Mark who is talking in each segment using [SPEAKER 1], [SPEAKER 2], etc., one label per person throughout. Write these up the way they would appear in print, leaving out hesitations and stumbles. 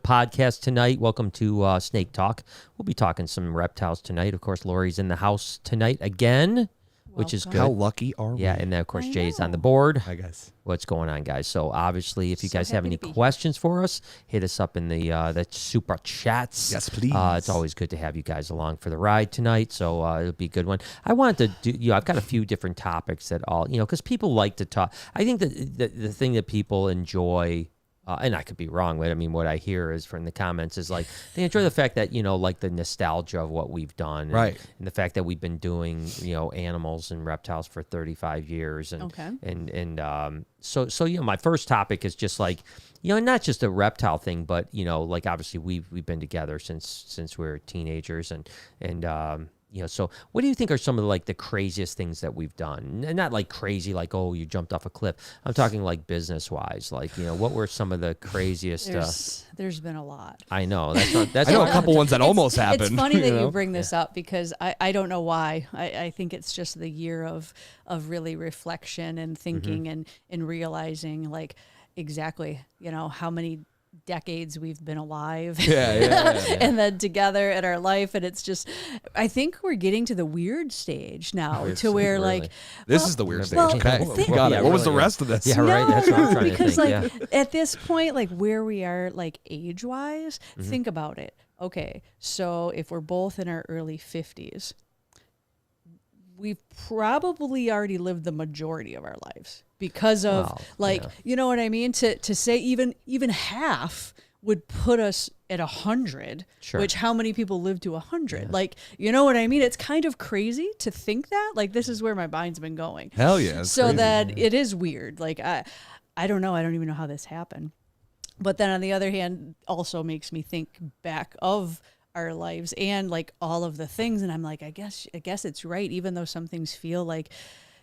[SPEAKER 1] podcast tonight. Welcome to Snake Talk. We'll be talking some reptiles tonight. Of course, Lori's in the house tonight again, which is good.
[SPEAKER 2] How lucky are we?
[SPEAKER 1] Yeah, and then, of course, Jay's on the board.
[SPEAKER 2] Hi, guys.
[SPEAKER 1] What's going on, guys? So, obviously, if you guys have any questions for us, hit us up in the super chats.
[SPEAKER 2] Yes, please.
[SPEAKER 1] It's always good to have you guys along for the ride tonight, so it'll be a good one. I wanted to do, I've got a few different topics that all, because people like to talk. I think that the thing that people enjoy, and I could be wrong, but I mean, what I hear is from the comments is like they enjoy the fact that like the nostalgia of what we've done,
[SPEAKER 2] right?
[SPEAKER 1] And the fact that we've been doing animals and reptiles for 35 years, and so my first topic is just like not just a reptile thing, but like obviously we've been together since we were teenagers, and so what do you think are some of the craziest things that we've done? And not like crazy, like, oh, you jumped off a cliff. I'm talking like business-wise. Like, what were some of the craziest?
[SPEAKER 3] There's been a lot.
[SPEAKER 1] I know. That's
[SPEAKER 2] I know a couple ones that almost happened.
[SPEAKER 3] It's funny that you bring this up because I don't know why. I think it's just the year of really reflection and thinking and realizing exactly, how many decades we've been alive and then together in our life, and it's just I think we're getting to the weird stage now where
[SPEAKER 1] really.
[SPEAKER 2] This is the weird stage.
[SPEAKER 3] Okay.
[SPEAKER 2] Got it. What was the rest of this?
[SPEAKER 1] Yeah, right. That's what I'm trying
[SPEAKER 3] because
[SPEAKER 1] to think.
[SPEAKER 3] at this point, where we are age wise, think about it. Okay, so if we're both in our early 50s, we've probably already lived the majority of our lives because of you know what I mean? To say even half would put us at 100, which how many people live to 100?
[SPEAKER 1] Yeah.
[SPEAKER 3] You know what I mean? It's kind of crazy to think that. This is where my mind's been going.
[SPEAKER 2] Hell yeah.
[SPEAKER 3] So
[SPEAKER 2] crazy.
[SPEAKER 3] that it is weird. I don't know. I don't even know how this happened. But then on the other hand, also makes me think back of our lives and all of the things, and I'm like, I guess it's right, even though some things feel like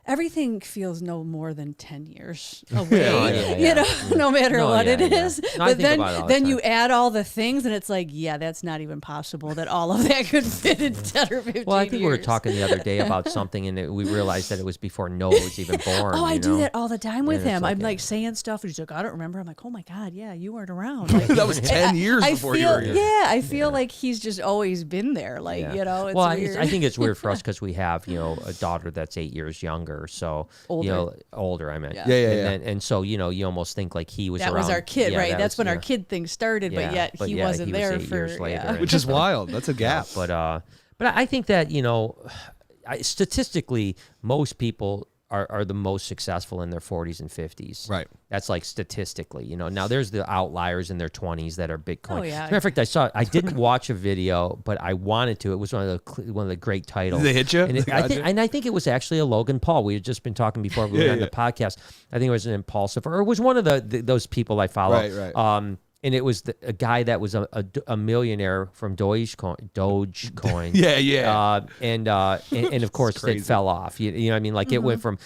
[SPEAKER 3] everything feels no more than 10 years away, no matter what it is.
[SPEAKER 1] No,
[SPEAKER 3] but then you add all the things and it's that's not even possible that all of that could fit in 10 or 15
[SPEAKER 1] Well, I think
[SPEAKER 3] years.
[SPEAKER 1] we were talking the other day about something and we realized that it was before Noah was even born.
[SPEAKER 3] I do that all the time with him. I'm saying stuff and he's like, I don't remember. I'm like, oh my God, yeah, you weren't around.
[SPEAKER 2] That was 10 years before you were here.
[SPEAKER 3] Yeah, I feel like he's just always been there. It's weird.
[SPEAKER 1] I think it's weird for us because we have, a daughter that's 8 years younger. So older, I meant. And so you almost think he was.
[SPEAKER 3] That
[SPEAKER 1] around.
[SPEAKER 3] was our kid, right? That's when our
[SPEAKER 1] kid
[SPEAKER 3] thing started, but yet he wasn't there
[SPEAKER 1] was 8
[SPEAKER 3] for
[SPEAKER 1] years later,
[SPEAKER 2] which is wild. That's a gap.
[SPEAKER 1] But I think that statistically, most people are the most successful in their 40s and 50s.
[SPEAKER 2] Right.
[SPEAKER 1] That's statistically, Now there's the outliers in their 20s that are Bitcoin.
[SPEAKER 3] Oh, yeah.
[SPEAKER 1] As a matter of fact, I didn't watch a video, but I wanted to. It was one of the great titles.
[SPEAKER 2] Did they hit you?
[SPEAKER 1] And I think it was actually a Logan Paul. We had just been talking before we were on the podcast. I think it was an impulsive, or it was one of those people I follow.
[SPEAKER 2] Right.
[SPEAKER 1] And it was a guy that was a millionaire from Dogecoin. And of course it fell off. You know what I mean? It went from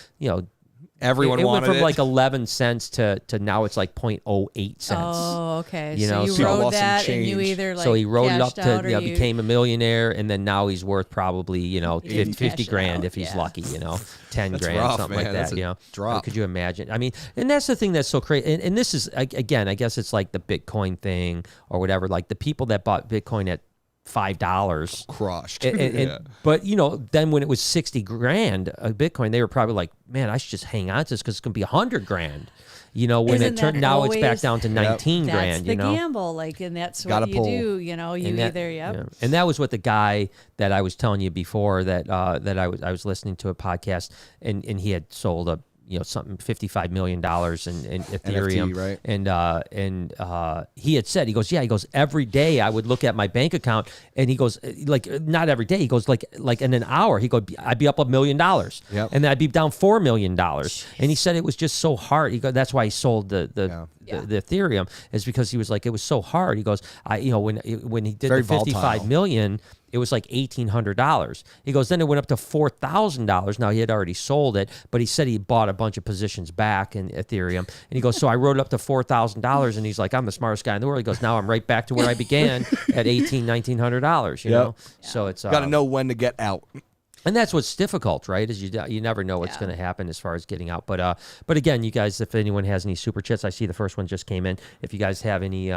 [SPEAKER 2] everyone
[SPEAKER 1] it
[SPEAKER 2] wanted
[SPEAKER 1] went from 11 cents to now it's 0.08 cents.
[SPEAKER 3] Oh, okay.
[SPEAKER 1] So
[SPEAKER 3] you rode that and you either
[SPEAKER 1] so he rode it up to
[SPEAKER 3] became
[SPEAKER 1] a millionaire, and then now he's worth probably 50 grand if he's lucky, 10
[SPEAKER 2] That's
[SPEAKER 1] grand,
[SPEAKER 2] rough,
[SPEAKER 1] something
[SPEAKER 2] man.
[SPEAKER 1] like that.
[SPEAKER 2] Drop.
[SPEAKER 1] Could you imagine? I mean, and that's the thing that's so crazy. And this is again, I guess it's like the Bitcoin thing or whatever. Like the people that bought Bitcoin at $5
[SPEAKER 2] crushed.
[SPEAKER 1] But then when it was 60 grand a Bitcoin, they were probably like, man, I should just hang on to this because it's gonna be 100 grand. When
[SPEAKER 3] Isn't
[SPEAKER 1] it turned, now it's back down to 19 grand.
[SPEAKER 3] That's the gamble, and that's what you do.
[SPEAKER 1] And that was what the guy that I was telling you before that I was listening to a podcast, and he had sold a something $55 million in Ethereum,
[SPEAKER 2] NFT, right?
[SPEAKER 1] And he had said, he goes, every day I would look at my bank account, and he goes, not every day, he goes, like in an hour, I'd be up $1 million, and then I'd be down $4 million, and he said it was just so hard. He goes, that's why he sold the Ethereum, is because he was like, it was so hard. He goes, when he did the 55 million. It was $1,800. He goes, then it went up to $4,000. Now he had already sold it, but he said he bought a bunch of positions back in Ethereum. And he goes, so I wrote it up to $4,000. And he's like, I'm the smartest guy in the world. He goes, now I'm right back to where I began at $1,900. You know, so it's
[SPEAKER 2] got to know when to get out.
[SPEAKER 1] And that's what's difficult, right? Is you never know what's going to happen as far as getting out. But again, you guys, if anyone has any super chats, I see the first one just came in. If you guys have any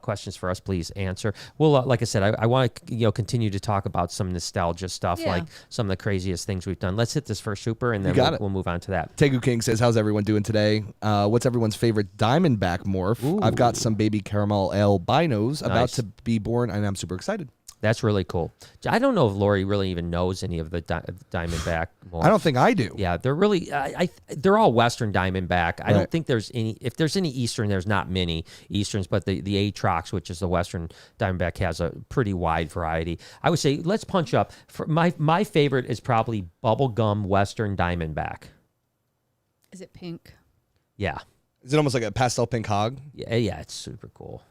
[SPEAKER 1] questions for us, please answer. Well, like I said, I want to continue to talk about some nostalgia stuff, like some of the craziest things we've done. Let's hit this first super, and then we'll move on to that.
[SPEAKER 2] Tegu King says, "How's everyone doing today? What's everyone's favorite Diamondback morph?
[SPEAKER 1] Ooh.
[SPEAKER 2] I've got some baby caramel albinos about to be born, and I'm super excited."
[SPEAKER 1] That's really cool. I don't know if Lori really even knows any of the Diamondback morphs.
[SPEAKER 2] I don't think I do.
[SPEAKER 1] Yeah, they're really, they're all Western Diamondback. I don't think there's any, if there's any Eastern, there's not many Easterns, but the Aatrox, which is the Western Diamondback, has a pretty wide variety. I would say, let's punch up. For my favorite is probably Bubblegum Western Diamondback.
[SPEAKER 3] Is it pink?
[SPEAKER 1] Yeah.
[SPEAKER 2] Is it almost like a pastel pink hog?
[SPEAKER 1] Yeah, it's super cool.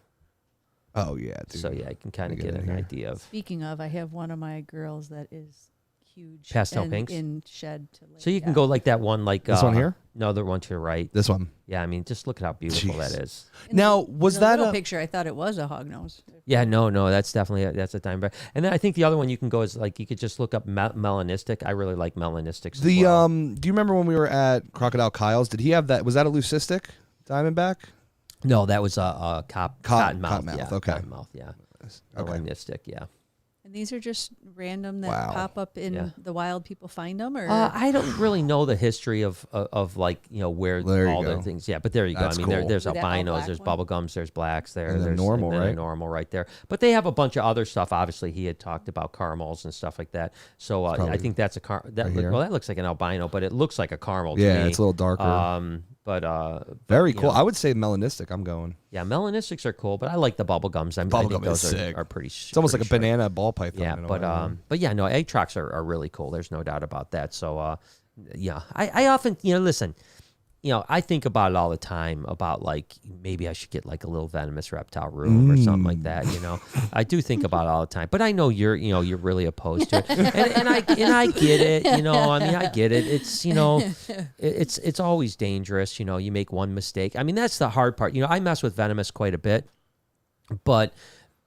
[SPEAKER 2] Oh, yeah, dude.
[SPEAKER 1] So, I can kind of get an idea of.
[SPEAKER 3] Speaking of, I have one of my girls that is huge.
[SPEAKER 1] Pastel
[SPEAKER 3] and
[SPEAKER 1] pinks?
[SPEAKER 3] in shed to lay.
[SPEAKER 1] So you can go like that one, like
[SPEAKER 2] this one here?
[SPEAKER 1] No, the one to your right.
[SPEAKER 2] This one.
[SPEAKER 1] Yeah, I mean, just look at how beautiful that is.
[SPEAKER 2] Now, was
[SPEAKER 3] in
[SPEAKER 2] that
[SPEAKER 3] the
[SPEAKER 2] a
[SPEAKER 3] picture? I thought it was a hognose.
[SPEAKER 1] Yeah, no, that's definitely that's a Diamondback. And then I think the other one you can go is like you could just look up melanistic. I really like melanistics.
[SPEAKER 2] The
[SPEAKER 1] as well.
[SPEAKER 2] do you remember when we were at Crocodile Kyle's? Did he have that? Was that a leucistic Diamondback?
[SPEAKER 1] No, that was a cottonmouth.
[SPEAKER 2] Cottonmouth,
[SPEAKER 1] Yeah,
[SPEAKER 2] okay.
[SPEAKER 1] Cottonmouth, yeah.
[SPEAKER 2] Okay.
[SPEAKER 1] Melanistic, yeah.
[SPEAKER 3] And these are just random that
[SPEAKER 2] Wow.
[SPEAKER 3] pop up in the wild. People find them, or
[SPEAKER 1] I don't really know the history of like where
[SPEAKER 2] There you
[SPEAKER 1] all the
[SPEAKER 2] go.
[SPEAKER 1] things. Yeah, but there you
[SPEAKER 2] That's
[SPEAKER 1] go. I mean,
[SPEAKER 2] cool.
[SPEAKER 1] there's
[SPEAKER 3] With that all
[SPEAKER 1] albinos,
[SPEAKER 3] black
[SPEAKER 1] there's
[SPEAKER 3] one?
[SPEAKER 1] bubblegums, there's blacks there,
[SPEAKER 2] And then
[SPEAKER 1] there's
[SPEAKER 2] normal,
[SPEAKER 1] and then
[SPEAKER 2] right?
[SPEAKER 1] a normal right there. But they have a bunch of other stuff. Obviously, he had talked about caramels and stuff like that. So I think that's a that looks like an albino, but it looks like a caramel. To
[SPEAKER 2] Yeah,
[SPEAKER 1] me.
[SPEAKER 2] it's a little darker. Very cool. I would say melanistic. I'm going.
[SPEAKER 1] Yeah, melanistics are cool, but I like the bubblegums. I think
[SPEAKER 2] Bubblegum
[SPEAKER 1] those
[SPEAKER 2] is sick.
[SPEAKER 1] are pretty.
[SPEAKER 2] It's almost like a banana ball python.
[SPEAKER 1] Yeah,
[SPEAKER 2] in a way.
[SPEAKER 1] but yeah, no, Aatrox are really cool. There's no doubt about that. So yeah, I often listen. I think about it all the time about like maybe I should get like a little venomous reptile room or something like that. I do think about it all the time, but I know you're really opposed to it, and I get it. I mean, I get it. It's it's always dangerous. You make one mistake. I mean, that's the hard part. I mess with venomous quite a bit, but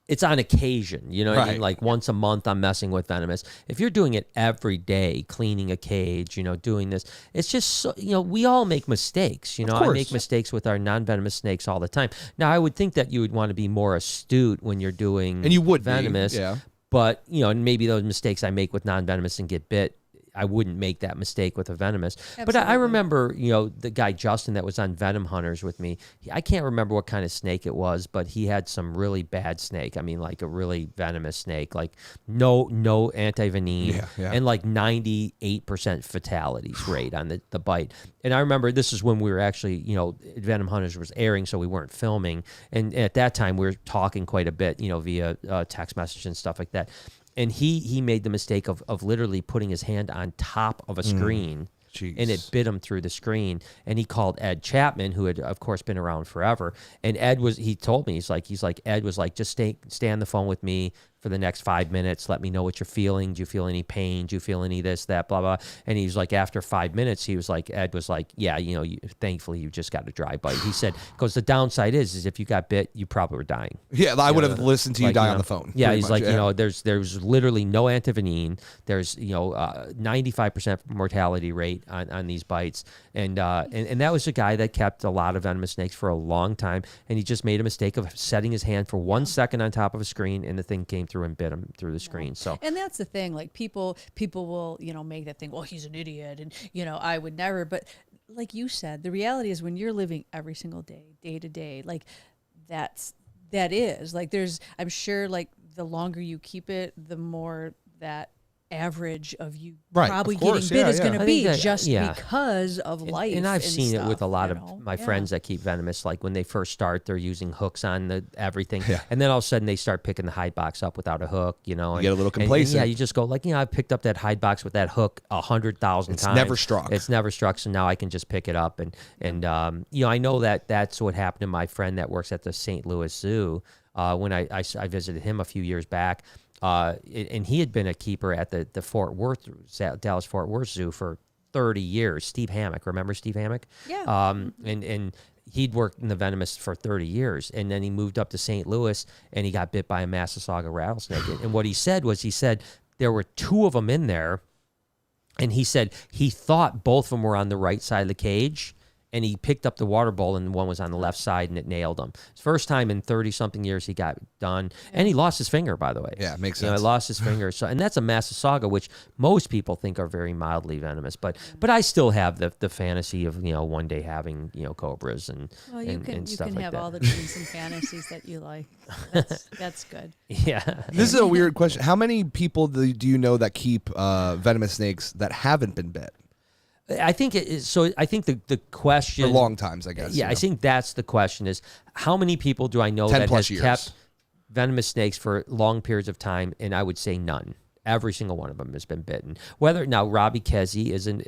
[SPEAKER 1] it's on occasion, what I mean? Like once a month I'm messing with venomous. If you're doing it every day, cleaning a cage, doing this, it's just, so, we all make mistakes. I make mistakes with our non-venomous snakes all the time. Now, I would think that you would want to be more astute when you're doing
[SPEAKER 2] and you would
[SPEAKER 1] venomous.
[SPEAKER 2] Yeah.
[SPEAKER 1] But, maybe those mistakes I make with non-venomous and get bit, I wouldn't make that mistake with a venomous. Absolutely. But I remember, the guy Justin that was on Venom Hunters with me. I can't remember what kind of snake it was, but he had some really bad snake. I mean, like a really venomous snake, like no antivenin, and like 98% fatalities rate on the bite. And I remember this is when we were actually, Venom Hunters was airing, so we weren't filming. And at that time, we were talking quite a bit, via text message and stuff like that. And he made the mistake of literally putting his hand on top of a screen, and it bit him through the screen. And he called Ed Chapman, who had, of course, been around forever. And he told me, Ed was like, just stay on the phone with me for the next 5 minutes. Let me know what you're feeling. Do you feel any pain? Do you feel any this, that, blah, blah? And he was like, after 5 minutes, Ed was like, yeah, thankfully you just got a dry bite. He said, because the downside is if you got bit, you probably were dying.
[SPEAKER 2] Yeah, I would have listened to you die on the phone.
[SPEAKER 1] Yeah, he's much, like, there's literally no antivenin. There's, 95% mortality rate on these bites. And that was a guy that kept a lot of venomous snakes for a long time. And he just made a mistake of setting his hand for 1 second on top of a screen, and the thing came through and bit him through the screen. So,
[SPEAKER 3] and that's the thing. Like people will make that thing. Well, he's an idiot, and I would never. But like you said, the reality is when you're living every single day to day, like that is like I'm sure like the longer you keep it, the more that average of you probably getting bit is going to be because of life.
[SPEAKER 1] And I've seen
[SPEAKER 3] stuff,
[SPEAKER 1] it with a lot of my friends that keep venomous. Like when they first start, they're using hooks on everything. Yeah. And then all of a sudden they start picking the hide box up without a hook,
[SPEAKER 2] You get a little complacent.
[SPEAKER 1] And you just go like, I picked up that hide box with that hook 100,000 times. It's never struck. So now I can just pick it up. And I know that's what happened to my friend that works at the St. Louis Zoo. When I visited him a few years back, and he had been a keeper at the Fort Worth, Dallas Fort Worth Zoo for 30 years. Steve Hammock, remember Steve Hammock?
[SPEAKER 3] Yeah.
[SPEAKER 1] And he'd worked in the venomous for 30 years, and then he moved up to St. Louis, and he got bit by a Massasauga rattlesnake. And what he said there were 2 of them in there, And he said he thought both of them were on the right side of the cage, and he picked up the water bowl, and one was on the left side, and it nailed him. It's the first time in 30-something years he got done. And he lost his finger, by the way.
[SPEAKER 2] Yeah, makes
[SPEAKER 1] sense. He lost his finger. So, and that's a massive saga, which most people think are very mildly venomous. But I still have the fantasy of, one day having, cobras and stuff like that.
[SPEAKER 3] You can have all the dreams and fantasies that you like. That's good.
[SPEAKER 1] Yeah.
[SPEAKER 2] This is a weird question. How many people do you know that keep venomous snakes that haven't been bit?
[SPEAKER 1] I think it is, so. I think the question
[SPEAKER 2] for long times, I guess.
[SPEAKER 1] Yeah, I think that's the question: is how many people do I know that has kept venomous snakes for long periods of time? And I would say none. Every single one of them has been bitten. Whether now Robbie Kesey is an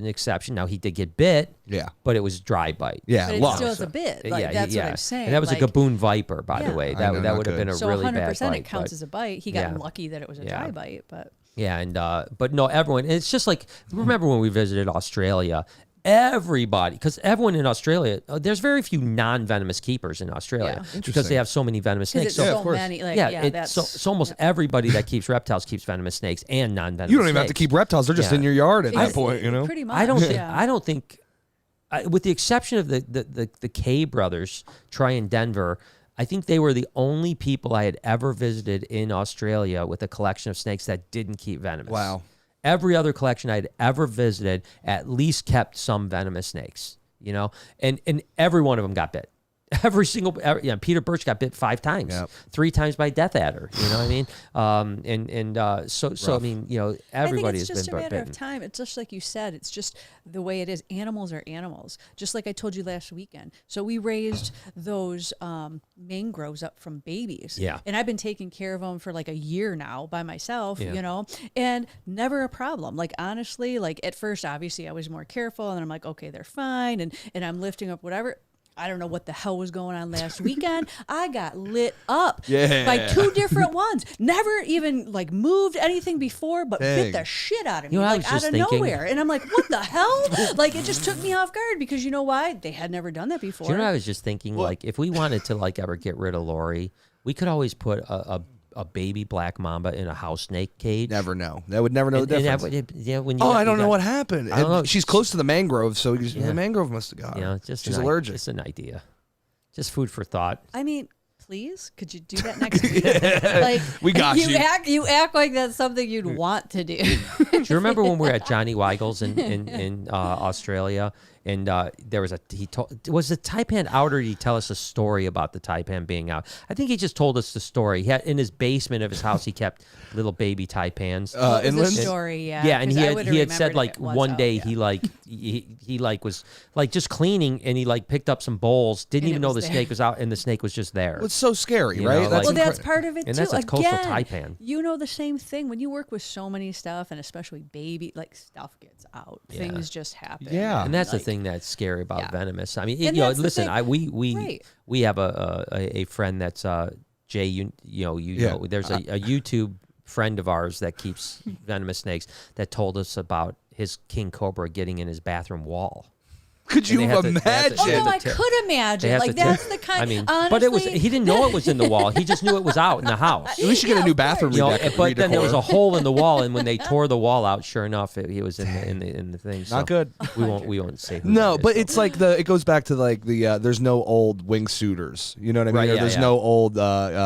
[SPEAKER 1] exception. Now he did get bit, but it was dry bite.
[SPEAKER 3] Yeah, but it still is a bit. Like, that's what I'm saying.
[SPEAKER 1] And that was a gaboon viper, by the way. That would have been a really bad bite.
[SPEAKER 3] So 100% it counts as a bite. He got lucky that it was a dry bite, but.
[SPEAKER 1] Yeah, and but no, everyone. It's just like, remember when we visited Australia? Everybody, because everyone in Australia, there's very few non-venomous keepers in Australia because they have so many venomous snakes.
[SPEAKER 3] So many,
[SPEAKER 1] so almost everybody that keeps reptiles keeps venomous snakes and non-venomous.
[SPEAKER 2] You don't even have to keep reptiles; they're just in your yard at that point.
[SPEAKER 3] Pretty much.
[SPEAKER 1] I don't think, with the exception of the K brothers, Troy and Denver. I think they were the only people I had ever visited in Australia with a collection of snakes that didn't keep venomous.
[SPEAKER 2] Wow.
[SPEAKER 1] Every other collection I had ever visited at least kept some venomous snakes, and every one of them got bit. Peter Birch got bit 5 times, 3 times by death adder. You know what I mean? So I mean, everybody has been bitten. It's
[SPEAKER 3] just a matter of time. It's just like you said. It's just the way it is. Animals are animals. Just like I told you last weekend. So we raised those mangroves up from babies.
[SPEAKER 1] Yeah.
[SPEAKER 3] And I've been taking care of them for like a year now by myself. And never a problem. Like honestly, like at first, obviously, I was more careful, and then I'm like, okay, they're fine, and I'm lifting up whatever. I don't know what the hell was going on last weekend. I got lit up by 2 different ones. Never even like moved anything before, but bit the shit out of me, like out of nowhere. And I'm like, what the hell? Like it just took me off guard because you know why? They had never done that before.
[SPEAKER 1] Do you know what I was just thinking? Like if we wanted to like ever get rid of Lori, we could always put a baby black mamba in a house snake cage.
[SPEAKER 2] Never know. They would never know the difference. I don't know what happened.
[SPEAKER 1] I don't know.
[SPEAKER 2] She's close to the mangrove, so the mangrove must have got her. She's allergic.
[SPEAKER 1] Just an idea. Just food for thought.
[SPEAKER 3] I mean, please, could you do that next week? Like
[SPEAKER 2] we got you.
[SPEAKER 3] You act like that's something you'd want to do.
[SPEAKER 1] Do you remember when we were at Johnny Weigel's in Australia? And there was was the taipan out, or did he tell us a story about the taipan being out? I think he just told us the story. He had, in his basement of his house, he kept little baby taipans.
[SPEAKER 3] Inland story, yeah.
[SPEAKER 1] Yeah, and he had said like one day he was like just cleaning, and he like picked up some bowls, didn't even know the snake was out, and the snake was just there.
[SPEAKER 2] Well, it's so scary, right?
[SPEAKER 3] That's part of it too.
[SPEAKER 1] And that's a coastal taipan.
[SPEAKER 3] You know the same thing when you work with so many stuff, and especially baby, like stuff gets out, things just happen.
[SPEAKER 2] Yeah,
[SPEAKER 1] and that's the thing that's scary about venomous. I mean, listen, we have a friend that's Jay. You know, there's a YouTube friend of ours that keeps venomous snakes that told us about his king cobra getting in his bathroom wall.
[SPEAKER 2] Could you imagine?
[SPEAKER 3] I could imagine. Like that's the kind.
[SPEAKER 1] I mean,
[SPEAKER 3] honestly,
[SPEAKER 1] but it was. He didn't know it was in the wall. He just knew it was out in the house.
[SPEAKER 2] We should get a new bathroom.
[SPEAKER 1] But then there was a hole in the wall, and when they tore the wall out, sure enough, he was in the thing. So
[SPEAKER 2] not good.
[SPEAKER 1] We won't say. Who
[SPEAKER 2] no,
[SPEAKER 1] it is,
[SPEAKER 2] but it's like it goes back to like the there's no old wingsuiters. You know what I mean?
[SPEAKER 1] Right,
[SPEAKER 2] There's no old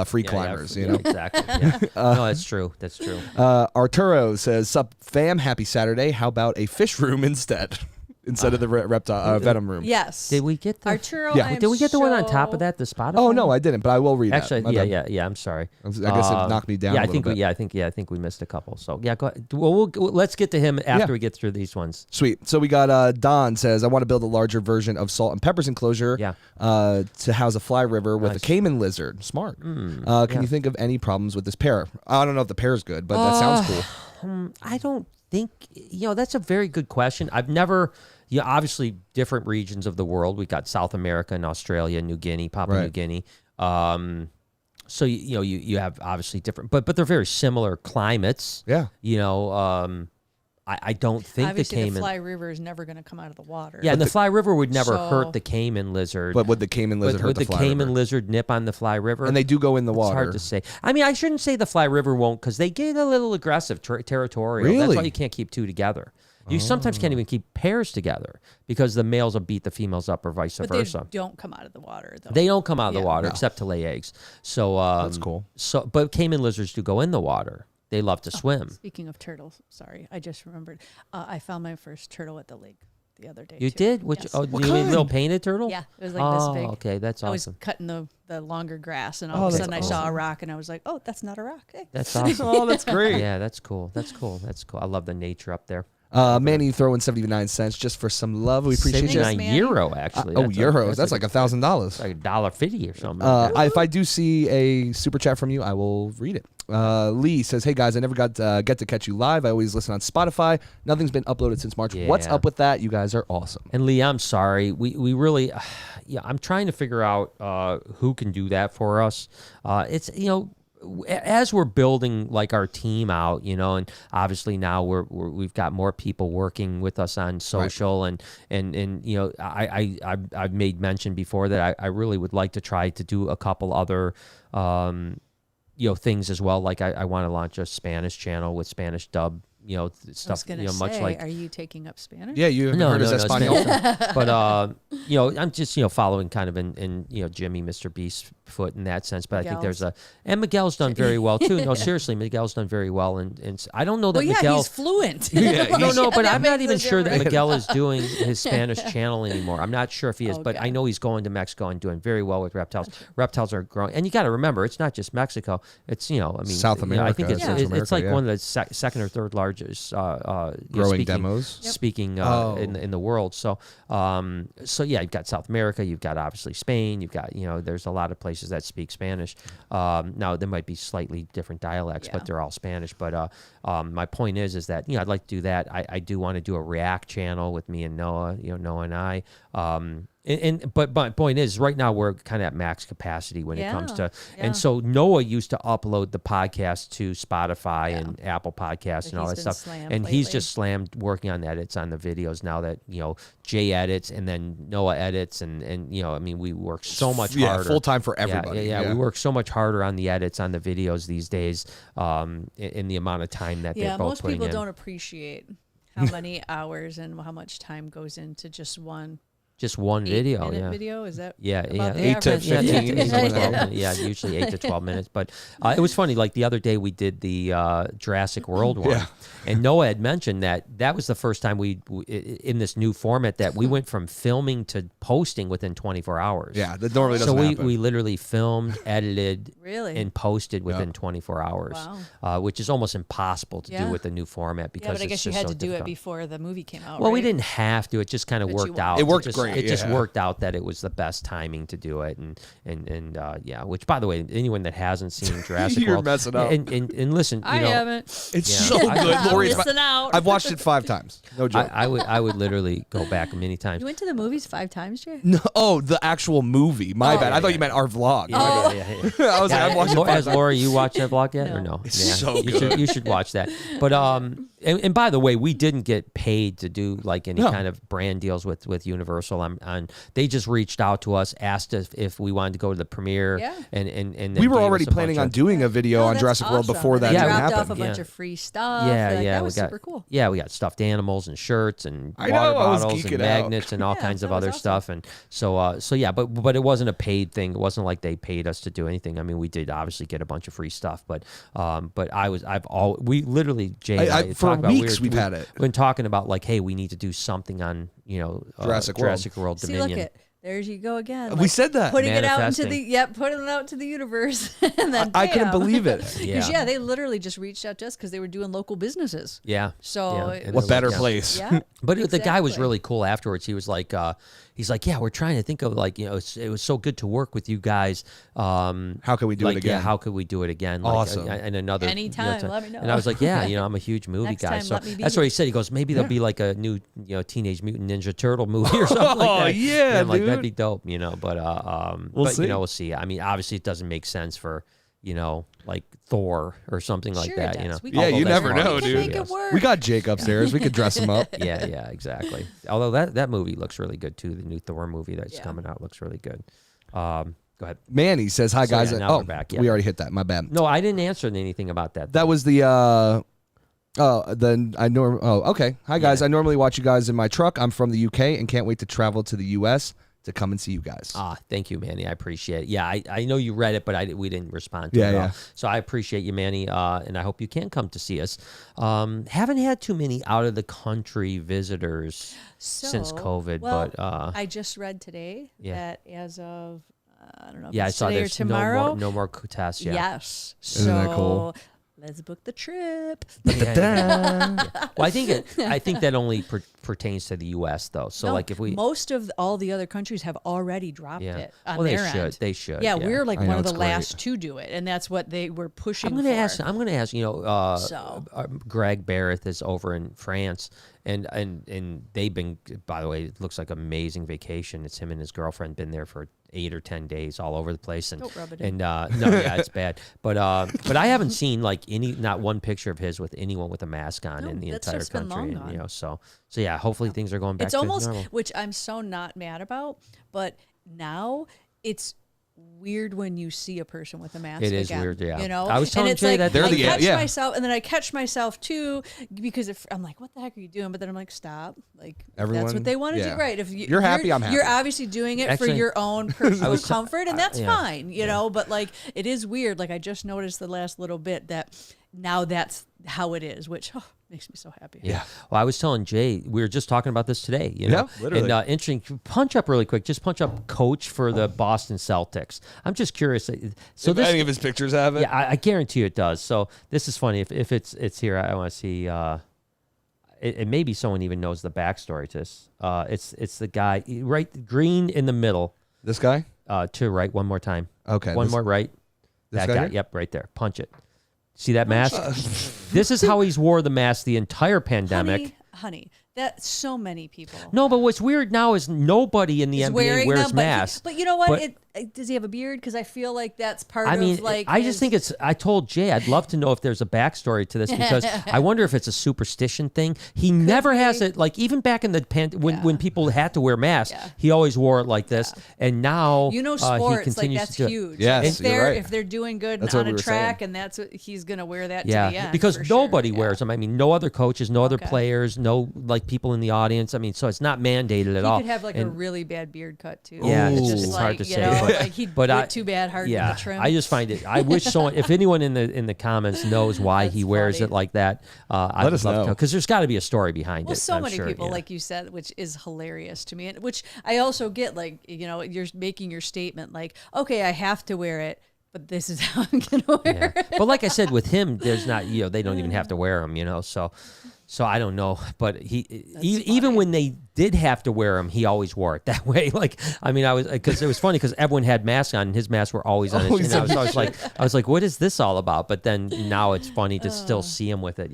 [SPEAKER 2] free climbers. You know
[SPEAKER 1] exactly. Yeah. No, that's true. That's true.
[SPEAKER 2] Arturo says, "Sup, fam? Happy Saturday. How about a fish room instead?" Instead of the reptile venom room.
[SPEAKER 3] Yes.
[SPEAKER 1] Did we get the
[SPEAKER 3] Arturo?
[SPEAKER 2] Yeah.
[SPEAKER 1] Did we get the one on top of that? The Spotify?
[SPEAKER 2] Oh no, I didn't. But I will read.
[SPEAKER 1] Actually,
[SPEAKER 2] that.
[SPEAKER 1] yeah. I'm sorry.
[SPEAKER 2] I guess it knocked me down.
[SPEAKER 1] Yeah,
[SPEAKER 2] a little bit.
[SPEAKER 1] I think we missed a couple. So yeah, go ahead. Well, let's get to him after we get through these ones.
[SPEAKER 2] Sweet. So we got Don says, I want to build a larger version of Salt and Pepper's enclosure. To house a fly river with a caiman lizard. Smart. Can you think of any problems with this pair? I don't know if the pair is good, but that sounds cool.
[SPEAKER 1] I don't think that's a very good question. I've never. Yeah, obviously different regions of the world. We got South America and Australia, New Guinea, Papua New Guinea. So you have obviously different, but they're very similar climates.
[SPEAKER 2] Yeah.
[SPEAKER 1] I don't think
[SPEAKER 3] obviously
[SPEAKER 1] the Cayman.
[SPEAKER 3] the Fly River is never going to come out of the water.
[SPEAKER 1] Yeah, and the Fly River would never hurt the Cayman lizard.
[SPEAKER 2] But would the Cayman lizard hurt the Fly River?
[SPEAKER 1] Would the Cayman lizard nip on the Fly River?
[SPEAKER 2] And they do go in the water.
[SPEAKER 1] It's hard to say. I mean, I shouldn't say the Fly River won't, because they get a little aggressive, territorial.
[SPEAKER 2] Really?
[SPEAKER 1] That's why you can't keep two together. You sometimes can't even keep pairs together because the males will beat the females up or vice versa.
[SPEAKER 3] They don't come out of the water, though.
[SPEAKER 1] They don't come out of the water except to lay eggs. So
[SPEAKER 2] that's cool.
[SPEAKER 1] But Cayman lizards do go in the water. They love to swim.
[SPEAKER 3] Speaking of turtles, sorry, I just remembered. I found my first turtle at the lake the other day.
[SPEAKER 1] You
[SPEAKER 3] too.
[SPEAKER 1] did?
[SPEAKER 3] Yes.
[SPEAKER 1] You mean little painted turtle?
[SPEAKER 3] Yeah, it was like this big.
[SPEAKER 1] Okay, that's awesome.
[SPEAKER 3] I was cutting the longer grass, and all of a sudden I saw a rock, and I was like, "Oh, that's not a rock." Hey.
[SPEAKER 1] That's awesome.
[SPEAKER 2] Oh, that's great.
[SPEAKER 1] Yeah, that's cool. That's cool. That's cool. I love the nature up there.
[SPEAKER 2] Manny, you throw in 79 cents just for some love. We appreciate you.
[SPEAKER 1] 79 euro, actually.
[SPEAKER 2] Euros. That's like $1,000.
[SPEAKER 1] Like $1.50 or something.
[SPEAKER 2] If I do see a super chat from you, I will read it. Lee says, "Hey guys, I never get to catch you live. I always listen on Spotify. Nothing's been uploaded since March.
[SPEAKER 1] Yeah.
[SPEAKER 2] What's up with that? You guys are awesome."
[SPEAKER 1] And Lee, I'm sorry. We really, I'm trying to figure out who can do that for us. It's as we're building like our team out, and obviously now we've got more people working with us on social, right. and I've made mention before that I really would like to try to do a couple other things as well. Like I want to launch a Spanish channel with Spanish dub. Stuff. Much like.
[SPEAKER 3] Are you taking up Spanish?
[SPEAKER 2] Yeah, you haven't heard of Espanol.
[SPEAKER 1] But I'm just following kind of in Jimmy, Mr. Beast's foot in that sense. But I think there's and Miguel's done very well too. No, seriously, Miguel's done very well, and I don't know that Miguel.
[SPEAKER 3] He's fluent.
[SPEAKER 1] But I'm not even sure that Miguel is doing his Spanish channel anymore. I'm not sure if he is, but I know he's going to Mexico and doing very well with reptiles. Reptiles are growing, and you got to remember, it's not just Mexico. It's
[SPEAKER 2] South America.
[SPEAKER 1] I think it's like one of the second or third largest
[SPEAKER 2] growing demos
[SPEAKER 1] speaking in the world. So you've got South America, you've got obviously Spain, you've got there's a lot of places that speak Spanish. Now there might be slightly different dialects, but they're all Spanish. But my point is that I'd like to do that. I do want to do a React channel with me and Noah, Noah and I. But my point is, right now we're kind of at max capacity when it comes to, and so Noah used to upload the podcast to Spotify and Apple Podcasts and all that stuff, and he's just slammed working on edits on the videos now that Jay edits and then Noah edits and we work so much harder,
[SPEAKER 2] full time for everybody.
[SPEAKER 1] We work so much harder on the edits on the videos these days, in the amount of time that they're both putting in.
[SPEAKER 3] Most people don't appreciate how many hours and how much time goes into just one
[SPEAKER 1] video.
[SPEAKER 3] Video, is that
[SPEAKER 2] 8 to 15
[SPEAKER 1] usually 8 to 12 minutes. But it was funny, like the other day we did the Jurassic World one, and Noah had mentioned that was the first time we in this new format that we went from filming to posting within 24 hours.
[SPEAKER 2] That normally doesn't happen.
[SPEAKER 1] So we literally filmed, edited,
[SPEAKER 3] really?
[SPEAKER 1] And posted within 24 hours.
[SPEAKER 3] Wow.
[SPEAKER 1] Which is almost impossible to do with the new format because
[SPEAKER 3] but I guess you had to do
[SPEAKER 1] difficult.
[SPEAKER 3] it before the movie came out.
[SPEAKER 1] Well, we didn't have to. It just kind of worked out.
[SPEAKER 2] It worked great.
[SPEAKER 1] It just worked out that it was the best timing to do it, and which, by the way, anyone that hasn't seen Jurassic
[SPEAKER 2] You're
[SPEAKER 1] World,
[SPEAKER 2] messing up.
[SPEAKER 1] And listen,
[SPEAKER 3] I haven't.
[SPEAKER 2] It's so good, Lori.
[SPEAKER 3] Listen out.
[SPEAKER 2] I've watched it 5 times. No joke.
[SPEAKER 1] I would literally go back many times.
[SPEAKER 3] You went to the movies 5 times, Jay?
[SPEAKER 2] No, the actual movie. My bad. I thought you meant our vlog. I was like, I've watched it 5 times.
[SPEAKER 1] Has Laura, you watched that vlog yet or no?
[SPEAKER 2] It's so good.
[SPEAKER 1] You should watch that. But and by the way, we didn't get paid to do like any kind of brand deals with Universal. They just reached out to us, asked if we wanted to go to the premiere, and
[SPEAKER 2] we were already planning on doing a video on Jurassic World before that even happened.
[SPEAKER 3] Dropped off a bunch of free stuff. That was super cool.
[SPEAKER 1] Yeah, we got stuffed animals and shirts and water bottles and magnets and all kinds of other stuff. And so but it wasn't a paid thing. It wasn't like they paid us to do anything. I mean, we did obviously get a bunch of free stuff, but we literally, Jay and I
[SPEAKER 2] for weeks we've had it.
[SPEAKER 1] We've been talking about like, hey, we need to do something on Jurassic World Dominion.
[SPEAKER 3] See, look there you go again.
[SPEAKER 2] We said that.
[SPEAKER 3] Putting it out into the universe. And then
[SPEAKER 2] I couldn't believe it.
[SPEAKER 3] Because they literally just reached out to us because they were doing local businesses.
[SPEAKER 1] Yeah.
[SPEAKER 3] So
[SPEAKER 2] what better place?
[SPEAKER 3] Yeah.
[SPEAKER 1] But the guy was really cool afterwards. He was like, yeah, we're trying to think of like, it was so good to work with you guys.
[SPEAKER 2] How could we do it again?
[SPEAKER 1] Yeah, how could we do it again?
[SPEAKER 2] Awesome.
[SPEAKER 1] And another
[SPEAKER 3] anytime, let me know.
[SPEAKER 1] And I was like, yeah, I'm a huge movie guy. So that's what he said. He goes, maybe there'll be like a new, Teenage Mutant Ninja Turtle movie or something like that.
[SPEAKER 2] Yeah,
[SPEAKER 1] I'm
[SPEAKER 2] dude.
[SPEAKER 1] Like, that'd be dope, but
[SPEAKER 2] we'll see.
[SPEAKER 1] We'll see. I mean, obviously it doesn't make sense for you know, like Thor or something like that. You know,
[SPEAKER 2] you never know,
[SPEAKER 3] dude. Make it work.
[SPEAKER 2] We got Jake upstairs. We could dress him up.
[SPEAKER 1] Yeah, exactly. Although that movie looks really good too. The new Thor movie that's coming out looks really good. Go ahead.
[SPEAKER 2] Manny says, "Hi guys."
[SPEAKER 1] Now we're back.
[SPEAKER 2] We already hit that. My bad.
[SPEAKER 1] No, I didn't answer anything about that.
[SPEAKER 2] That was the. Okay. Hi guys. I normally watch you guys in my truck. I'm from the UK and can't wait to travel to the US to come and see you guys.
[SPEAKER 1] Thank you, Manny. I appreciate it. Yeah, I know you read it, but we didn't respond to it at all. So I appreciate you, Manny, and I hope you can come to see us. Haven't had too many out of the country visitors since COVID, but
[SPEAKER 3] I just read today that as of I don't know if
[SPEAKER 1] I
[SPEAKER 3] it's
[SPEAKER 1] saw
[SPEAKER 3] today or tomorrow.
[SPEAKER 1] No more tests. Yeah.
[SPEAKER 3] Yes.
[SPEAKER 2] Isn't that cool?
[SPEAKER 3] Let's book the trip.
[SPEAKER 1] Well, I think that only pertains to the U.S. though. So like if we
[SPEAKER 3] most of all the other countries have already dropped it on their end.
[SPEAKER 1] They should.
[SPEAKER 3] Yeah, we're like one of the last to do it, and that's what they were pushing. I'm gonna
[SPEAKER 1] ask. You know, Greg Barrett is over in France, and they've been. By the way, it looks like amazing vacation. It's him and his girlfriend been there for 8 or 10 days all over the place, and
[SPEAKER 3] don't rub it in.
[SPEAKER 1] No, yeah, it's bad. But I haven't seen like not one picture of his with anyone with a mask on in the entire country. And, you know, so yeah, hopefully things are going back.
[SPEAKER 3] It's
[SPEAKER 1] to
[SPEAKER 3] almost
[SPEAKER 1] normal.
[SPEAKER 3] Which I'm so not mad about, but now it's weird when you see a person with a mask.
[SPEAKER 1] It is
[SPEAKER 3] again,
[SPEAKER 1] weird, yeah.
[SPEAKER 3] You know,
[SPEAKER 1] I was telling Jay that
[SPEAKER 2] they're
[SPEAKER 3] I catch myself, and then I catch myself too because if I'm like, "What the heck are you doing?" But then I'm like, "Stop!" Like that's what they want to do, right? If
[SPEAKER 2] you're happy, I'm happy.
[SPEAKER 3] You're obviously doing it for your own personal comfort, and that's fine, you know. But like, it is weird. Like I just noticed the last little bit that now that's how it is, which makes me so happy.
[SPEAKER 1] Yeah. Well, I was telling Jay, we were just talking about this today. You know?
[SPEAKER 2] Yeah, literally.
[SPEAKER 1] And interesting. Punch up really quick. Just punch up coach for the Boston Celtics. I'm just curious. So
[SPEAKER 2] if any of his pictures have it?
[SPEAKER 1] Yeah, I guarantee you it does. So this is funny. If it's here, I want to see. It maybe someone even knows the backstory to this. It's the guy right green in the middle.
[SPEAKER 2] This guy?
[SPEAKER 1] To right one more time.
[SPEAKER 2] Okay.
[SPEAKER 1] One more right.
[SPEAKER 2] This
[SPEAKER 1] that
[SPEAKER 2] guy?
[SPEAKER 1] Yep, right there. Punch it. See that mask? This is how he's wore the mask the entire pandemic.
[SPEAKER 3] Honey, that's so many people.
[SPEAKER 1] No, but what's weird now is nobody in the NBA wears masks.
[SPEAKER 3] But you know what? Does he have a beard? Because I feel like that's part of like.
[SPEAKER 1] I just think it's. I told Jay I'd love to know if there's a backstory to this because I wonder if it's a superstition thing. He never has it. Like even back in the when people had to wear masks, he always wore it like this. And now
[SPEAKER 3] sports
[SPEAKER 1] he continues
[SPEAKER 3] that's
[SPEAKER 1] to
[SPEAKER 3] huge.
[SPEAKER 2] Yes,
[SPEAKER 3] if they're doing good on a track,
[SPEAKER 2] saying.
[SPEAKER 3] And that's what he's gonna wear that. To the end,
[SPEAKER 1] because nobody wears them. I mean, no other coaches, no other players, no like people in the audience. I mean, so it's not mandated at all.
[SPEAKER 3] He could have like a really bad beard cut too.
[SPEAKER 1] Yeah, it's hard to say.
[SPEAKER 3] But too bad hard with the trim.
[SPEAKER 1] I just find it. I wish someone, if anyone in the comments knows why he wears it like that, I'd love to know because there's got to be a story behind it.
[SPEAKER 3] Well, so many people, like you said, which is hilarious to me, and which I also get. Like you're making your statement, like, okay, I have to wear it. But this is how I'm gonna wear it.
[SPEAKER 1] But like I said, with him, there's not. They don't even have to wear them. So I don't know, but even when they did have to wear them, he always wore it that way. Like, I mean, because it was funny because everyone had masks on and his masks were always on. And I was like, what is this all about? But then now it's funny to still see him with it,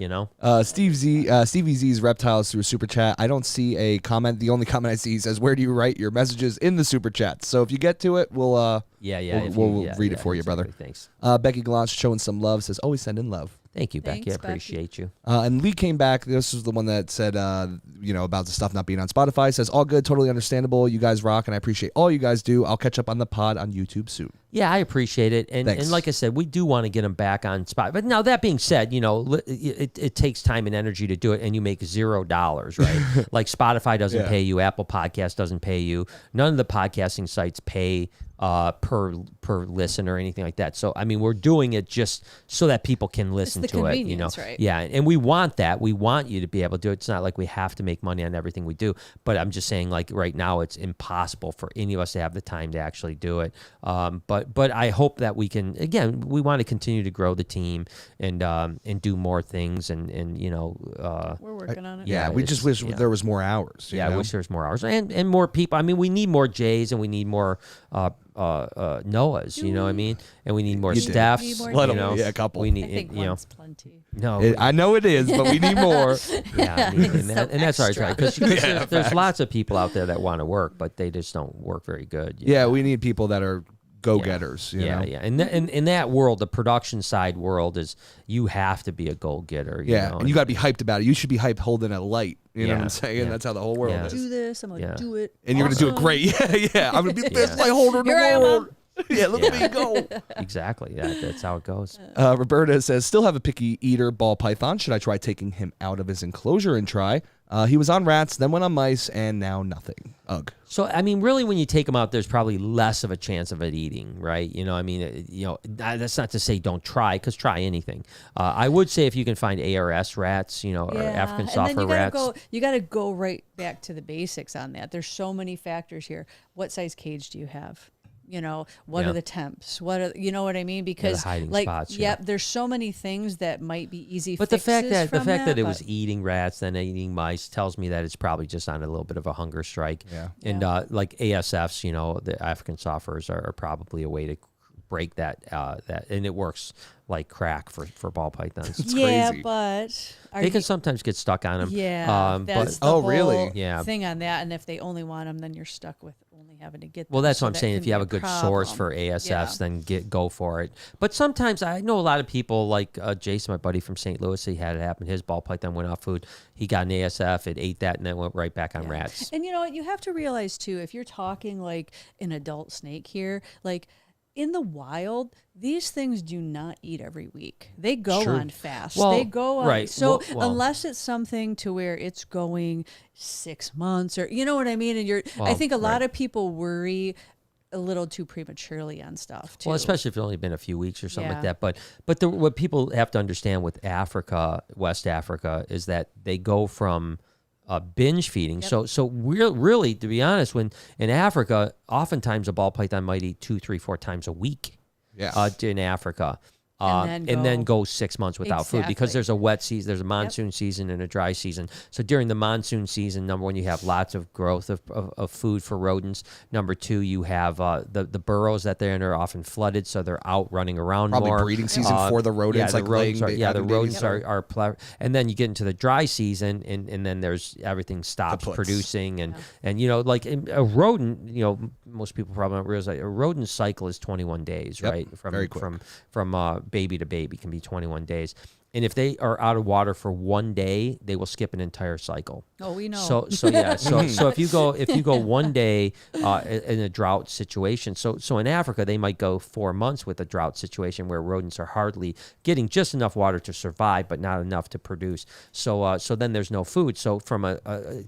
[SPEAKER 2] Stevie Z's Reptiles through Super Chat. I don't see a comment. The only comment I see says, "Where do you write your messages in the Super Chat?" So if you get to it, we'll read it for you, brother.
[SPEAKER 1] Thanks.
[SPEAKER 2] Becky Gallant showing some love says, "Always send in love."
[SPEAKER 1] Thank you, Becky. I appreciate you.
[SPEAKER 2] And Lee came back. This was the one that said, about the stuff not being on Spotify. Says, all good, totally understandable. You guys rock, and I appreciate all you guys do. I'll catch up on the pod on YouTube soon.
[SPEAKER 1] Yeah, I appreciate it. And like I said, we do want to get them back on Spotify. But now that being said, it takes time and energy to do it, and you make $0, right? Like Spotify doesn't pay you. Apple Podcast doesn't pay you. None of the podcasting sites pay per listen or anything like that. So I mean, we're doing it just so that people can listen to it.
[SPEAKER 3] Right?
[SPEAKER 1] Yeah, and we want that. We want you to be able to do it. It's not like we have to make money on everything we do. But I'm just saying, like right now, it's impossible for any of us to have the time to actually do it. But I hope that we can. Again, we want to continue to grow the team and do more things and
[SPEAKER 3] we're working on it.
[SPEAKER 2] Yeah, we just wish there was more hours.
[SPEAKER 1] I wish there was more hours and more people. I mean, we need more Jays and we need more Noahs, you know what I mean? And we need more Stephs.
[SPEAKER 2] A couple.
[SPEAKER 1] We need,
[SPEAKER 3] I think one's plenty.
[SPEAKER 1] No,
[SPEAKER 2] I know it is, but we need more.
[SPEAKER 1] And that's all right, because there's lots of people out there that want to work, but they just don't work very good.
[SPEAKER 2] Yeah, we need people that are go-getters. You know?
[SPEAKER 1] Yeah. And in that world, the production side world is you have to be a go-getter. You know?
[SPEAKER 2] And you got to be hyped about it. You should be hyped holding a light. You know what I'm saying?
[SPEAKER 1] Yeah.
[SPEAKER 2] That's how the whole world is.
[SPEAKER 3] Do this. I'm gonna do it.
[SPEAKER 2] And you're gonna do it great. Yeah. I'm gonna be the best light holder in the world. Yeah, look at me go.
[SPEAKER 1] Exactly. That's how it goes.
[SPEAKER 2] Roberta says, still have a picky eater ball python. Should I try taking him out of his enclosure and try? He was on rats, then went on mice, and now nothing. Ugh.
[SPEAKER 1] So, I mean, really, when you take them out, there's probably less of a chance of it eating, right? You know, I mean, that's not to say don't try, because try anything. I would say if you can find ARS rats, or African software rats.
[SPEAKER 3] You got to go right back to the basics on that. There's so many factors here. What size cage do you have? What are the temps? What are what I mean? Because
[SPEAKER 1] the hiding spots.
[SPEAKER 3] There's so many things that might be easy.
[SPEAKER 1] But the fact that it was eating rats, then eating mice, tells me that it's probably just on a little bit of a hunger strike.
[SPEAKER 2] Yeah.
[SPEAKER 1] And like ASFs, the African softwares are probably a way to break that, and it works like crack for ball pythons.
[SPEAKER 2] It's crazy.
[SPEAKER 3] But
[SPEAKER 1] they can sometimes get stuck on them.
[SPEAKER 3] Yeah, that's the
[SPEAKER 2] really?
[SPEAKER 3] whole thing on that. And if they only want them, then you're stuck with only having to get them.
[SPEAKER 1] Well, that's what I'm saying. If you have a good source for ASFs, then go for it. But sometimes I know a lot of people, like Jason, my buddy from St. Louis, he had it happen. His ball python went off food. He got an ASF, it ate that, and then went right back on rats.
[SPEAKER 3] And you know what? You have to realize, too, if you're talking like an adult snake here, like in the wild, these things do not eat every week. They go on fast. They go on.
[SPEAKER 1] Right.
[SPEAKER 3] So unless it's something to where it's going 6 months or, you know what I mean? And I think a lot of people worry a little too prematurely on stuff too.
[SPEAKER 1] Well, especially if it's only been a few weeks or something like that. But what people have to understand with Africa, West Africa, is that they go from binge feeding. So we're really, to be honest, when in Africa, oftentimes a ball python might eat 2, 3, 4 times a week. In Africa. And then go 6 months without food, because there's a wet season, there's a monsoon season and a dry season. So during the monsoon season, number one, you have lots of growth of food for rodents. Number two, you have the burrows that they're in are often flooded, so they're out running around more.
[SPEAKER 2] Probably breeding season for the rodents.
[SPEAKER 1] The rodents are and then you get into the dry season, and then there's everything stops producing, and like a rodent, most people probably don't realize that a rodent cycle is 21 days, right? From baby to baby can be 21 days. And if they are out of water for 1 day, they will skip an entire cycle.
[SPEAKER 3] Oh, we know.
[SPEAKER 1] So if you go 1 day in a drought situation, so in Africa they might go 4 months with a drought situation where rodents are hardly getting just enough water to survive, but not enough to produce. So then there's no food. So from a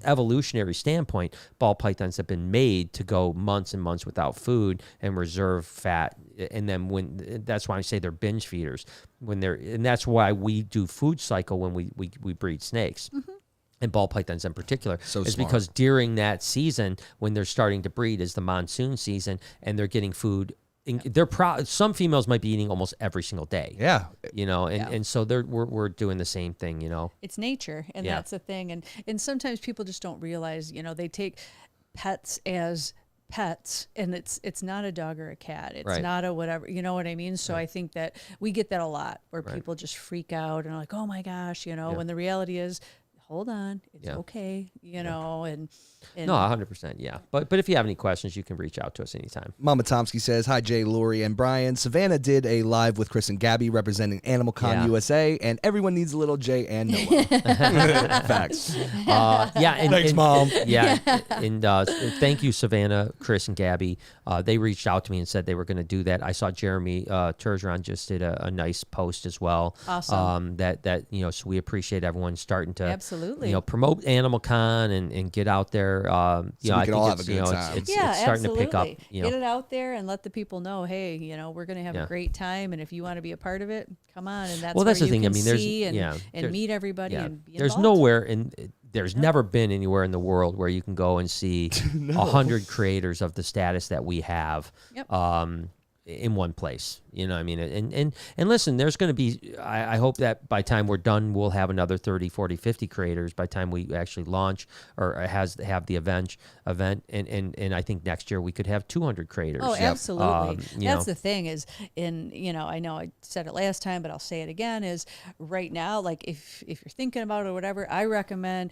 [SPEAKER 1] evolutionary standpoint, ball pythons have been made to go months and months without food and reserve fat. And then that's why I say they're binge feeders. And that's why we do food cycle when we breed snakes. Mm-hmm. And ball pythons in particular, because during that season when they're starting to breed is the monsoon season, and they're getting food. Some females might be eating almost every single day.
[SPEAKER 2] Yeah,
[SPEAKER 1] and so we're doing the same thing.
[SPEAKER 3] It's nature, and that's the thing. And sometimes people just don't realize. They take pets as pets, and it's not a dog or a cat. It's not a whatever. You know what I mean? So I think that we get that a lot, where people just freak out and are like, "Oh my gosh," when the reality is, hold on, it's okay, and
[SPEAKER 1] no, 100%, yeah. But if you have any questions, you can reach out to us anytime.
[SPEAKER 2] Mama Tomsky says, hi, Jay, Lori, and Brian. Savannah did a live with Chris and Gabby representing Animal Con USA, and everyone needs a little Jay and Noah. Facts.
[SPEAKER 1] Thanks,
[SPEAKER 2] Mom.
[SPEAKER 1] Yeah, and thank you, Savannah, Chris, and Gabby. They reached out to me and said they were going to do that. I saw Jeremy Turgeon just did a nice post as well.
[SPEAKER 3] Awesome.
[SPEAKER 1] So we appreciate everyone starting to
[SPEAKER 3] absolutely
[SPEAKER 1] promote Animal Con and get out there.
[SPEAKER 2] So we can all have a good time.
[SPEAKER 1] It's starting to pick up.
[SPEAKER 3] Get it out there and let the people know, hey, we're going to have a great time, and if you want to be a part of it, come on. And that's
[SPEAKER 1] the
[SPEAKER 3] you
[SPEAKER 1] thing.
[SPEAKER 3] Can
[SPEAKER 1] there's
[SPEAKER 3] see and meet everybody. And be
[SPEAKER 1] there's
[SPEAKER 3] involved.
[SPEAKER 1] nowhere there's never been anywhere in the world where you can go and see 100 creators of the status that we have. Yep. In one place, and listen, there's going to be, I hope that by the time we're done, we'll have another 30, 40, 50 creators by the time we actually launch or have the event. And I think next year we could have 200 creators.
[SPEAKER 3] Oh, absolutely. That's the thing is I know I said it last time, but I'll say it again, is right now, like if you're thinking about it or whatever, I recommend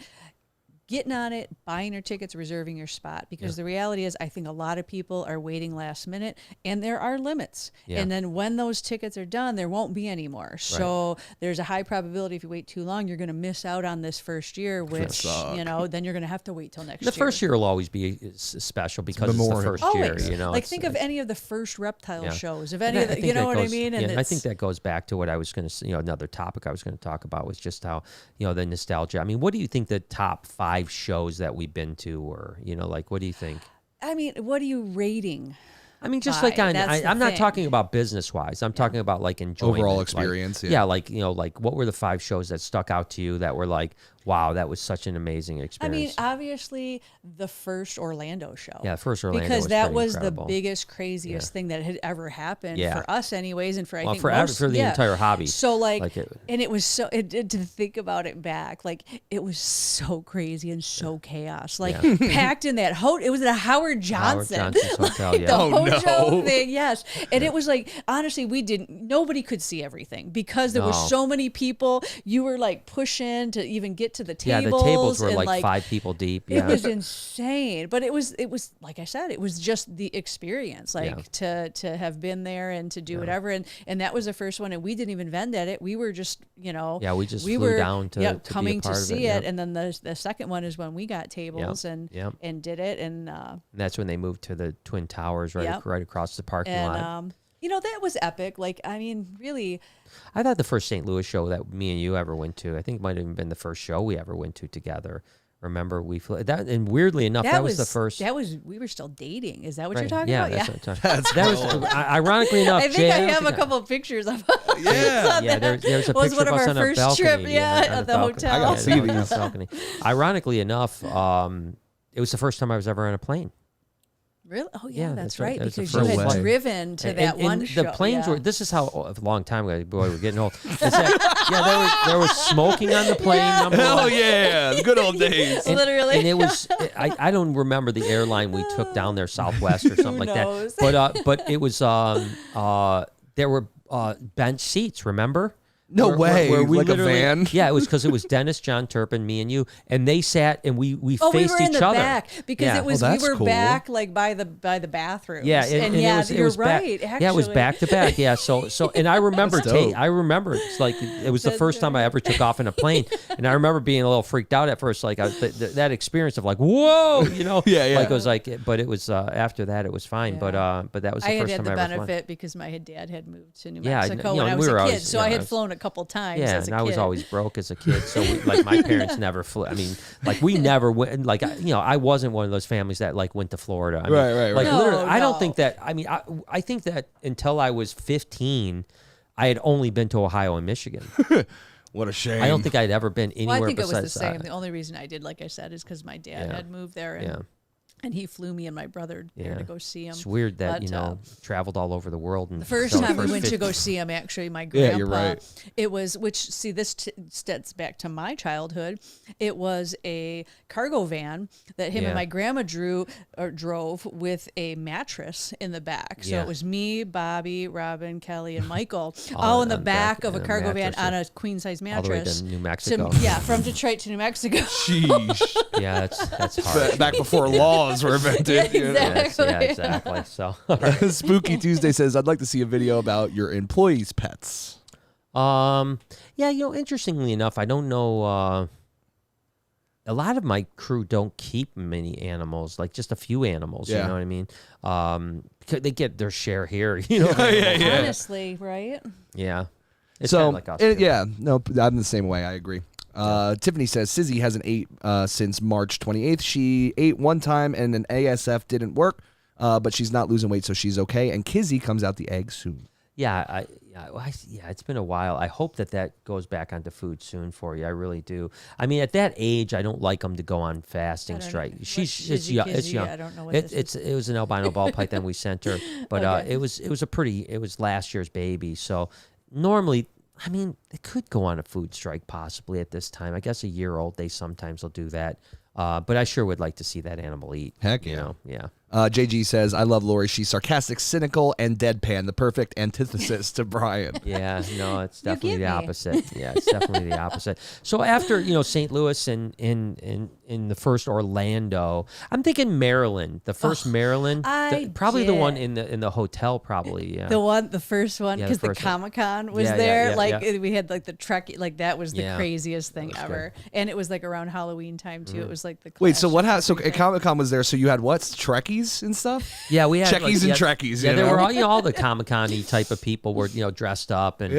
[SPEAKER 3] getting on it, buying your tickets, reserving your spot. Because the reality is, I think a lot of people are waiting last minute, and there are limits. Yeah. And then when those tickets are done, there won't be any more. Right. So there's a high probability if you wait too long, you're going to miss out on this first year, which, you know, then you're going to have to wait till next year.
[SPEAKER 1] The first year will always be special because it's the first year. You know,
[SPEAKER 3] like think of any of the first reptile shows, of any of the, you know what I mean?
[SPEAKER 1] And I think that goes back to what I was going to, you know, another topic I was going to talk about was just how, you know, the nostalgia. I mean, what do you think the top 5 shows that we've been to were? You know, like, what do you think?
[SPEAKER 3] I mean, what are you rating?
[SPEAKER 1] I mean, just like I'm not talking about business wise. I'm talking about like enjoyment,
[SPEAKER 2] overall experience.
[SPEAKER 1] Like, like, you know, like what were the 5 shows that stuck out to you that were like, wow, that was such an amazing experience?
[SPEAKER 3] I mean, obviously the first Orlando show.
[SPEAKER 1] Yeah, first Orlando
[SPEAKER 3] because that was
[SPEAKER 1] incredible.
[SPEAKER 3] The biggest, craziest thing that had ever happened for us, anyways, and for I think
[SPEAKER 1] for the entire hobby.
[SPEAKER 3] So and it was so to think about it back, like it was so crazy and so chaos, like packed in that it was at a Howard Johnson's
[SPEAKER 1] hotel,
[SPEAKER 3] the hotel thing, yes, and it was like honestly, nobody could see everything because there were so many people. You were like pushing to even get to the tables.
[SPEAKER 1] Yeah, the tables were like 5 people deep. Yeah.
[SPEAKER 3] It was insane, but it was like I said, it was just the experience, like to have been there and to do whatever, and that was the first one, and we didn't even vend at it. We were just
[SPEAKER 1] we flew down to
[SPEAKER 3] coming
[SPEAKER 1] be a part
[SPEAKER 3] to see
[SPEAKER 1] of it,
[SPEAKER 3] and then the second one is when we got tables and did it, and
[SPEAKER 1] that's when they moved to the Twin Towers right across the parking lot.
[SPEAKER 3] You know, that was epic. Like, I mean, really.
[SPEAKER 1] I thought the first St. Louis show that me and you ever went to, I think it might have even been the first show we ever went to together. Remember, we flew that, and weirdly enough, that was the first.
[SPEAKER 3] We were still dating. Is that what you're talking about?
[SPEAKER 1] Yeah, that was ironically enough.
[SPEAKER 3] I think I have a couple of pictures of.
[SPEAKER 1] There's a
[SPEAKER 3] was
[SPEAKER 1] picture
[SPEAKER 3] one of our
[SPEAKER 1] us on a
[SPEAKER 3] first
[SPEAKER 1] balcony.
[SPEAKER 3] Trip, at the hotel.
[SPEAKER 2] I gotta see these.
[SPEAKER 1] Balcony. Ironically enough, it was the first time I was ever on a plane.
[SPEAKER 3] Really? Oh, yeah, that's right.
[SPEAKER 1] That
[SPEAKER 3] because you had driven to that one show.
[SPEAKER 1] The planes were, this is how, a long time ago, boy, we're getting old. There was smoking on the plane.
[SPEAKER 2] Hell yeah, the good old days.
[SPEAKER 3] Literally.
[SPEAKER 1] And it was, I don't remember the airline we took down there, Southwest or something like that. But it was, there were bench seats, remember?
[SPEAKER 2] No way.
[SPEAKER 1] Where we
[SPEAKER 2] like a van?
[SPEAKER 1] Yeah, it was because it was Dennis, John Turpin, me, and you, and they sat and we faced each other.
[SPEAKER 3] We were in the back because it was we were
[SPEAKER 2] cool.
[SPEAKER 3] back like by the bathrooms.
[SPEAKER 1] Yeah,
[SPEAKER 3] it was right.
[SPEAKER 1] Actually. Yeah, it was back to back. Yeah, so and I remember it's like it was the first time I ever took off in a plane, and I remember being a little freaked out at first, like that experience of like whoa, you know, like it was like, but it was after that it was fine, but that was the first time I ever
[SPEAKER 3] had the benefit because my dad had moved to New Mexico when I was a kid, so I had flown a couple times.
[SPEAKER 1] Yeah, and I was always broke as a kid, so my parents never flew. I mean, like we never went. Like I wasn't one of those families that like went to Florida. I mean,
[SPEAKER 2] right.
[SPEAKER 1] Like literally, I don't think that. I mean, I think that until I was 15, I had only been to Ohio and Michigan.
[SPEAKER 2] What a shame.
[SPEAKER 1] I don't think I'd ever been anywhere.
[SPEAKER 3] Well, I think it was the
[SPEAKER 1] besides
[SPEAKER 3] same. The only reason I did, like I said, is because my dad had moved there. And he flew me and my brother there to go see him.
[SPEAKER 1] It's weird that, traveled all over the world. And
[SPEAKER 3] the first time we went to go see him, actually, my grandpa,
[SPEAKER 2] you're right.
[SPEAKER 3] It was, this steps back to my childhood. It was a cargo van that him and my grandma drove with a mattress in the back. So it was me, Bobby, Robin, Kelly, and Michael, all in the back of a cargo van on a queen-size mattress.
[SPEAKER 1] All the way to New Mexico.
[SPEAKER 3] From Detroit to New Mexico.
[SPEAKER 2] Sheesh.
[SPEAKER 1] Yeah, that's hard.
[SPEAKER 2] Back before laws were invented.
[SPEAKER 1] Exactly. So,
[SPEAKER 2] Spooky Tuesday says, I'd like to see a video about your employees' pets.
[SPEAKER 1] Interestingly enough, I don't know. A lot of my crew don't keep many animals, like just a few animals. You know what I mean? They get their share here. You know?
[SPEAKER 3] Honestly, right?
[SPEAKER 1] Yeah. It's
[SPEAKER 2] so,
[SPEAKER 1] like us,
[SPEAKER 2] I'm the same way. I agree. Tiffany says Sizzy hasn't ate since March 28th. She ate one time and an ASF didn't work, but she's not losing weight, so she's okay. And Kizzy comes out the egg soon.
[SPEAKER 1] Yeah, it's been a while. I hope that goes back onto food soon for you. I really do. I mean, at that age, I don't like them to go on fasting strike. It's young.
[SPEAKER 3] I don't know what this is.
[SPEAKER 1] It was an albino ball python we sent her, but it was last year's baby. So normally, I mean, they could go on a food strike possibly at this time. I guess a year old, they sometimes will do that. But I sure would like to see that animal eat.
[SPEAKER 2] Heck yeah.
[SPEAKER 1] You know? Yeah.
[SPEAKER 2] JG says, I love Lori. She's sarcastic, cynical, and deadpan, the perfect antithesis to Brian.
[SPEAKER 1] Yeah, no, it's definitely the opposite. Yeah, it's definitely the opposite. So after, St. Louis and in the first Orlando, I'm thinking Maryland, the first Maryland, probably the one in the hotel, probably. Yeah,
[SPEAKER 3] the first one, because the Comic-Con was there. We had like the Trek, like that was the craziest thing ever, and it was like around Halloween time too. It was like the
[SPEAKER 2] wait. So what happened? So Comic-Con was there. So you had what? Trekkies and stuff.
[SPEAKER 1] Yeah, we had
[SPEAKER 2] Checkies and Trekkies.
[SPEAKER 1] Yeah, there were all the Comic-Con-y type of people were dressed up and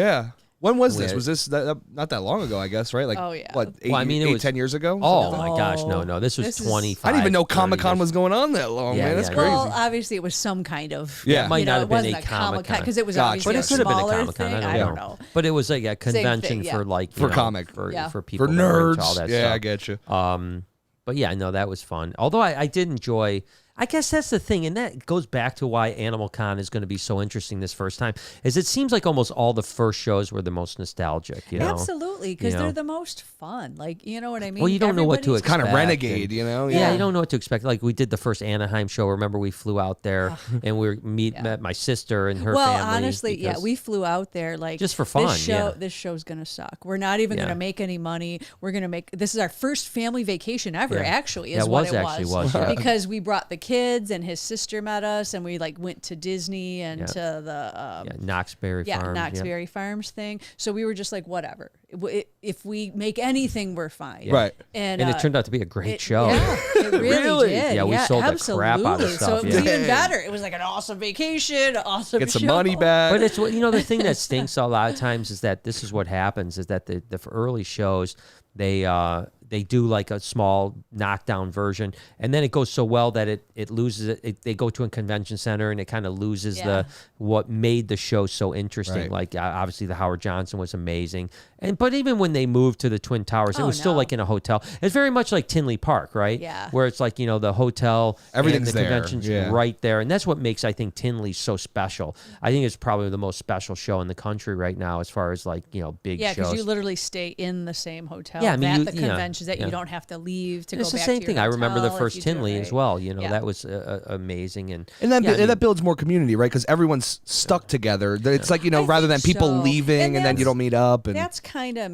[SPEAKER 2] When was this? Was this not that long ago? I guess, right? Like, what? 10 years ago?
[SPEAKER 1] Oh my gosh, no! This was 25.
[SPEAKER 2] I didn't even know Comic-Con was going on that long, man. That's crazy.
[SPEAKER 3] Well, obviously it was some kind of.
[SPEAKER 1] Yeah, it might not have been
[SPEAKER 3] a
[SPEAKER 1] Comic-Con
[SPEAKER 3] because it was obviously
[SPEAKER 1] but it could have been a
[SPEAKER 3] Comic-Con.
[SPEAKER 1] I don't know. But it was like a convention for for people,
[SPEAKER 2] for nerds,
[SPEAKER 1] all that
[SPEAKER 2] stuff.
[SPEAKER 1] Yeah,
[SPEAKER 2] I get you.
[SPEAKER 1] But yeah, no, that was fun. Although I did enjoy. I guess that's the thing, and that goes back to why Animal Con is going to be so interesting this first time, is it seems like almost all the first shows were the most nostalgic,
[SPEAKER 3] Absolutely, because they're the most fun. Like, you know what I mean?
[SPEAKER 1] Well, you don't know what to expect.
[SPEAKER 2] Kind of renegade,
[SPEAKER 1] Yeah, you don't know what to expect. Like, we did the first Anaheim show. Remember, we flew out there, and we met my sister and her family.
[SPEAKER 3] Well, honestly, we flew out there, like,
[SPEAKER 1] just for fun.
[SPEAKER 3] This show's going to suck. We're not even going to make any money. We're going to make, this is our first family vacation ever, actually, is what it was. Because we brought the kids, and his sister met us, and we like went to Disney and to the
[SPEAKER 1] Knoxbury Farms.
[SPEAKER 3] Knoxbury Farms thing. So we were just like, whatever. If we make anything, we're fine.
[SPEAKER 2] Right.
[SPEAKER 1] And it turned out to be a great show.
[SPEAKER 3] Yeah, it really did.
[SPEAKER 1] Yeah, we sold the crap out of stuff.
[SPEAKER 3] So it was even better. It was like an awesome vacation, awesome
[SPEAKER 2] Get some
[SPEAKER 3] show.
[SPEAKER 2] money back.
[SPEAKER 1] But it's the thing that stinks a lot of times is that this is what happens, is that the early shows, they do like a small knockdown version, and then it goes so well that it loses it. They go to a convention center, and it kind of loses what made the show so interesting.
[SPEAKER 2] Right.
[SPEAKER 1] Like obviously the Howard Johnson was amazing, but even when they moved to the Twin Towers, it was still like in a hotel. It's very much like Tinley Park, right?
[SPEAKER 3] Yeah.
[SPEAKER 1] Where it's like the hotel,
[SPEAKER 2] everything's
[SPEAKER 1] and the convention's
[SPEAKER 2] there.
[SPEAKER 1] right there, and that's what makes I think Tinley so special. I think it's probably the most special show in the country right now as far as like big shows.
[SPEAKER 3] Yeah, because you literally stay in the same hotel.
[SPEAKER 1] Yeah, I mean,
[SPEAKER 3] at the conventions that you don't have to leave to go back
[SPEAKER 1] to your
[SPEAKER 3] hotel.
[SPEAKER 1] It's the same thing. I remember the first Tinley as well. That was amazing, and
[SPEAKER 2] that builds more community, right? Because everyone's stuck together. It's like rather than people leaving and then you don't meet up. And
[SPEAKER 3] that's kind of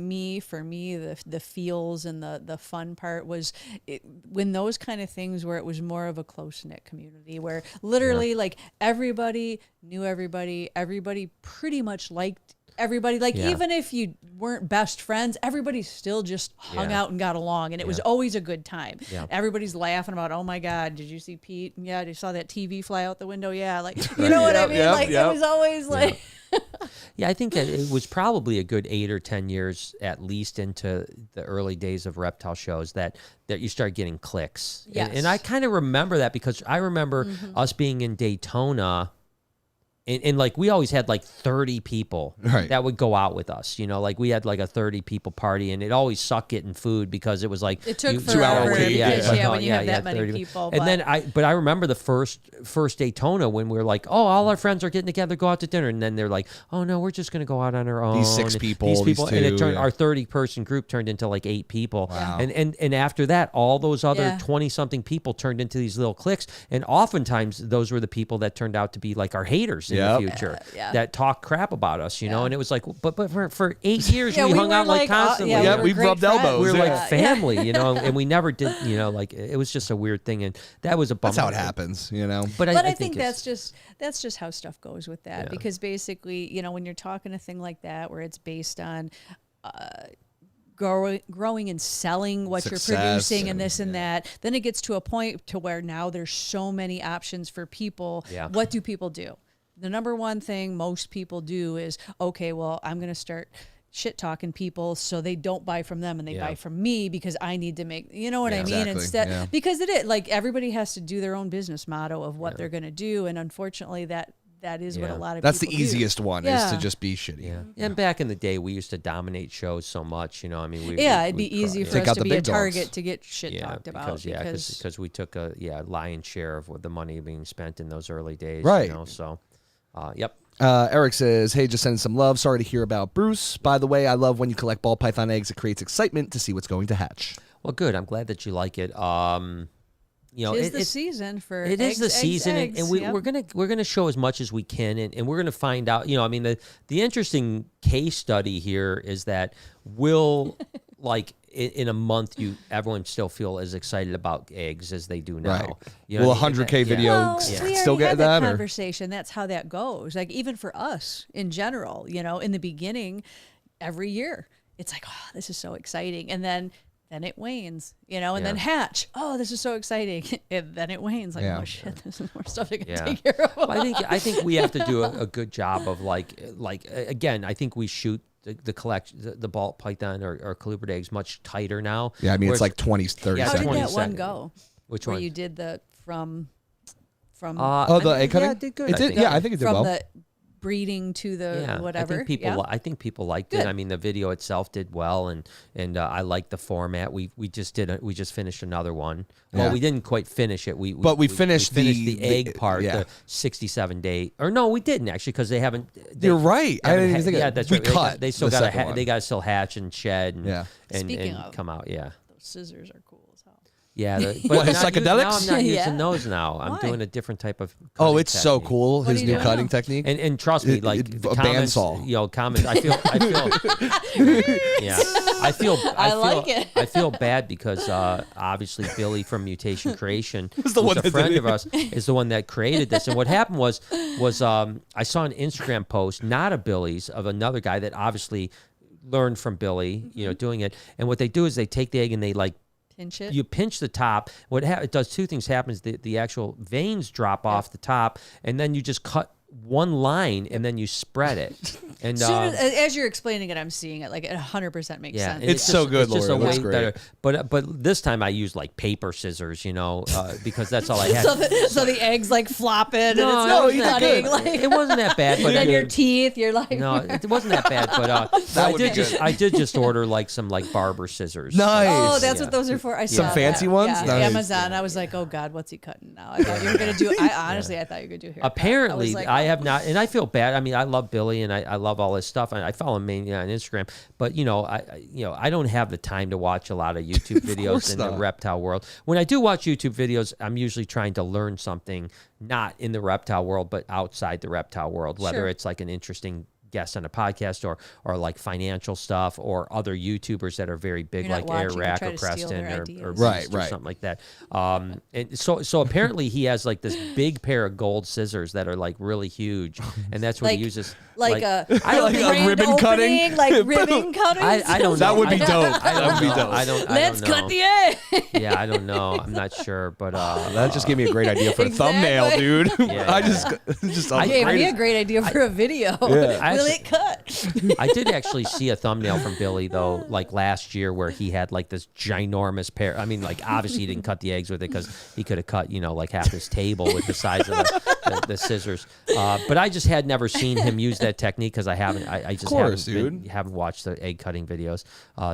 [SPEAKER 3] for me, the feels and the fun part was when those kind of things where it was more of a close knit community where literally like everybody knew everybody pretty much liked everybody. Like even if you weren't best friends, everybody still just hung out and got along, and it was always a good time. Everybody's laughing about, oh my God, did you see Pete? Yeah, you saw that TV fly out the window? Yeah, like you know what I mean? It was always like.
[SPEAKER 1] Yeah, I think it was probably a good 8 or 10 years at least into the early days of reptile shows that you start getting clicks.
[SPEAKER 3] Yes.
[SPEAKER 1] And I kind of remember that because I remember us being in Daytona. And like we always had like 30 people that would go out with us, like we had like a 30 people party, and it always sucked getting food because it was like
[SPEAKER 3] it took
[SPEAKER 2] 2 hour wait.
[SPEAKER 3] When you have that many people.
[SPEAKER 1] And then I remember the first Daytona when we were like, oh, all our friends are getting together, go out to dinner, and then they're like, oh no, we're just gonna go out on our own.
[SPEAKER 2] These 6 people,
[SPEAKER 1] these two, and it turned our 30-person group turned into like 8 people.
[SPEAKER 2] Wow.
[SPEAKER 1] And after that, all those other 20-something people turned into these little cliques, and oftentimes those were the people that turned out to be like our haters in the future. That talk crap about us, and it was like, but for 8 years we hung out like constantly.
[SPEAKER 2] We rubbed elbows.
[SPEAKER 1] We were like family, and we never did, like it was just a weird thing, and that was a bummer.
[SPEAKER 2] That's how it happens,
[SPEAKER 1] But I think
[SPEAKER 3] that's just how stuff goes with that, because basically, when you're talking a thing like that where it's based on growing and selling what
[SPEAKER 2] Success
[SPEAKER 3] you're producing and this and that, then it gets to a point to where now there's so many options for people. What do people do? The number one thing most people do is, okay, well, I'm going to start shit talking people so they don't buy from them and they buy from me because I need to make, you know what I mean?
[SPEAKER 2] Exactly.
[SPEAKER 3] Because it is like everybody has to do their own business motto of what they're going to do. And unfortunately that is what a lot of
[SPEAKER 2] That's
[SPEAKER 3] people
[SPEAKER 2] the easiest one is to just be shitty.
[SPEAKER 1] And back in the day, we used to dominate shows so much, I mean,
[SPEAKER 3] it'd be easy for us to be a target to get shit talked about.
[SPEAKER 1] Because we took a lion's share of what the money being spent in those early days.
[SPEAKER 2] Right.
[SPEAKER 1] So, yep.
[SPEAKER 2] Eric says, hey, just sending some love. Sorry to hear about Bruce. By the way, I love when you collect ball python eggs. It creates excitement to see what's going to hatch.
[SPEAKER 1] Well, good. I'm glad that you like it. you know,
[SPEAKER 3] it's the season for
[SPEAKER 1] it
[SPEAKER 3] eggs,
[SPEAKER 1] is the season,
[SPEAKER 3] eggs,
[SPEAKER 1] and we're gonna show as much as we can, and we're gonna find out. You know, I mean, the interesting case study here is that will like in a month, everyone still feel as excited about eggs as they do now.
[SPEAKER 2] Right.
[SPEAKER 1] You know
[SPEAKER 2] Will 100K video
[SPEAKER 3] well,
[SPEAKER 2] still get
[SPEAKER 3] that
[SPEAKER 2] that?
[SPEAKER 3] Conversation. That's how that goes. Like even for us in general, you know, in the beginning, every year it's like, oh, this is so exciting, and then it wanes, you know, and then hatch. Oh, this is so exciting, and then it wanes. Like, oh shit, there's more stuff I can take care of.
[SPEAKER 1] Well, I think we have to do a good job of like again. I think we shoot the collection, the ball python or colubrids eggs much tighter now.
[SPEAKER 2] Yeah, I mean, it's like 30 seconds.
[SPEAKER 3] How did that one go?
[SPEAKER 1] Which
[SPEAKER 3] where
[SPEAKER 1] one?
[SPEAKER 3] you did the from
[SPEAKER 2] the egg cutting?
[SPEAKER 1] Yeah, it did good.
[SPEAKER 2] It did, I think it did
[SPEAKER 3] from
[SPEAKER 2] well.
[SPEAKER 3] the breeding to the whatever.
[SPEAKER 1] I think people liked it. I mean, the video itself did well, and I like the format. We just finished another one. Well, we didn't quite finish it. We finished the egg part, the 67-day. Or no, we didn't actually, because they haven't.
[SPEAKER 2] You're right. I didn't even think.
[SPEAKER 1] Yeah, that's
[SPEAKER 2] we
[SPEAKER 1] right.
[SPEAKER 2] Cut
[SPEAKER 1] they still got to. They got to still hatch and shed and come out. Yeah,
[SPEAKER 3] those scissors are cool as hell.
[SPEAKER 1] Yeah,
[SPEAKER 2] but psychedelics?
[SPEAKER 1] Now I'm not using those now. I'm doing a different type of.
[SPEAKER 2] Oh, it's so
[SPEAKER 1] technique.
[SPEAKER 2] cool! His new cutting technique.
[SPEAKER 1] And trust me, like the
[SPEAKER 2] a
[SPEAKER 1] comments,
[SPEAKER 2] bandsaw.
[SPEAKER 1] you know, comments. I feel. Yeah, I like it. I feel bad because obviously Billy from Mutation Creation, who's a friend of ours, is the one that created this. And what happened was I saw an Instagram post, not of Billy's, of another guy that obviously learned from Billy, you know, doing it. And what they do is they take the egg and they like.
[SPEAKER 3] Pinch it.
[SPEAKER 1] You pinch the top. It does two things. Happens the actual veins drop off the top, and then you just cut one line and then you spread it. And
[SPEAKER 3] as you're explaining it, I'm seeing it like it 100% makes sense.
[SPEAKER 2] It's so good,
[SPEAKER 1] Laura.
[SPEAKER 2] Laura. That's great.
[SPEAKER 1] Better. But this time I used like paper scissors, you know, because that's all I had.
[SPEAKER 3] so the eggs like flopping.
[SPEAKER 1] No,
[SPEAKER 3] and it's cutting.
[SPEAKER 1] Like, it wasn't that bad. But
[SPEAKER 3] then your teeth, you're like.
[SPEAKER 1] No, it wasn't that bad. But I did just order like some like barber scissors.
[SPEAKER 2] Nice.
[SPEAKER 3] Oh, that's what those are for. I saw
[SPEAKER 2] some fancy ones.
[SPEAKER 3] Yeah,
[SPEAKER 2] nice.
[SPEAKER 3] Amazon. I was like, oh God, what's he cutting now? I thought you were gonna do. I thought you were gonna do hair.
[SPEAKER 1] Apparently, I have not, and I feel bad. I mean, I love Billy and I love all his stuff, and I follow him mainly on Instagram. But you know, I don't have the time to watch a lot of YouTube videos in the reptile world. When I do watch YouTube videos, I'm usually trying to learn something not in the reptile world, but outside the reptile world. Whether it's like an interesting guest on a podcast or like financial stuff or other YouTubers that are very big, like Eric or Preston or something like that. And so apparently he has like this big pair of gold scissors that are like really huge, and that's what he uses.
[SPEAKER 3] Like a
[SPEAKER 2] ribbon cutting,
[SPEAKER 3] like ribbon cutting.
[SPEAKER 1] I don't know.
[SPEAKER 2] That would be dope. That would be dope.
[SPEAKER 3] Let's cut the egg.
[SPEAKER 1] Yeah, I don't know. I'm not sure, but
[SPEAKER 2] that just gave me a great idea for a thumbnail, dude.
[SPEAKER 1] Yeah.
[SPEAKER 3] I gave me a great idea for a video. Will it cut?
[SPEAKER 1] I did actually see a thumbnail from Billy though, like last year, where he had like this ginormous pair. I mean, like obviously he didn't cut the eggs with it because he could have cut, you know, like half his table with the size of the scissors. But I just had never seen him use that technique because I haven't. I just haven't watched the egg cutting videos.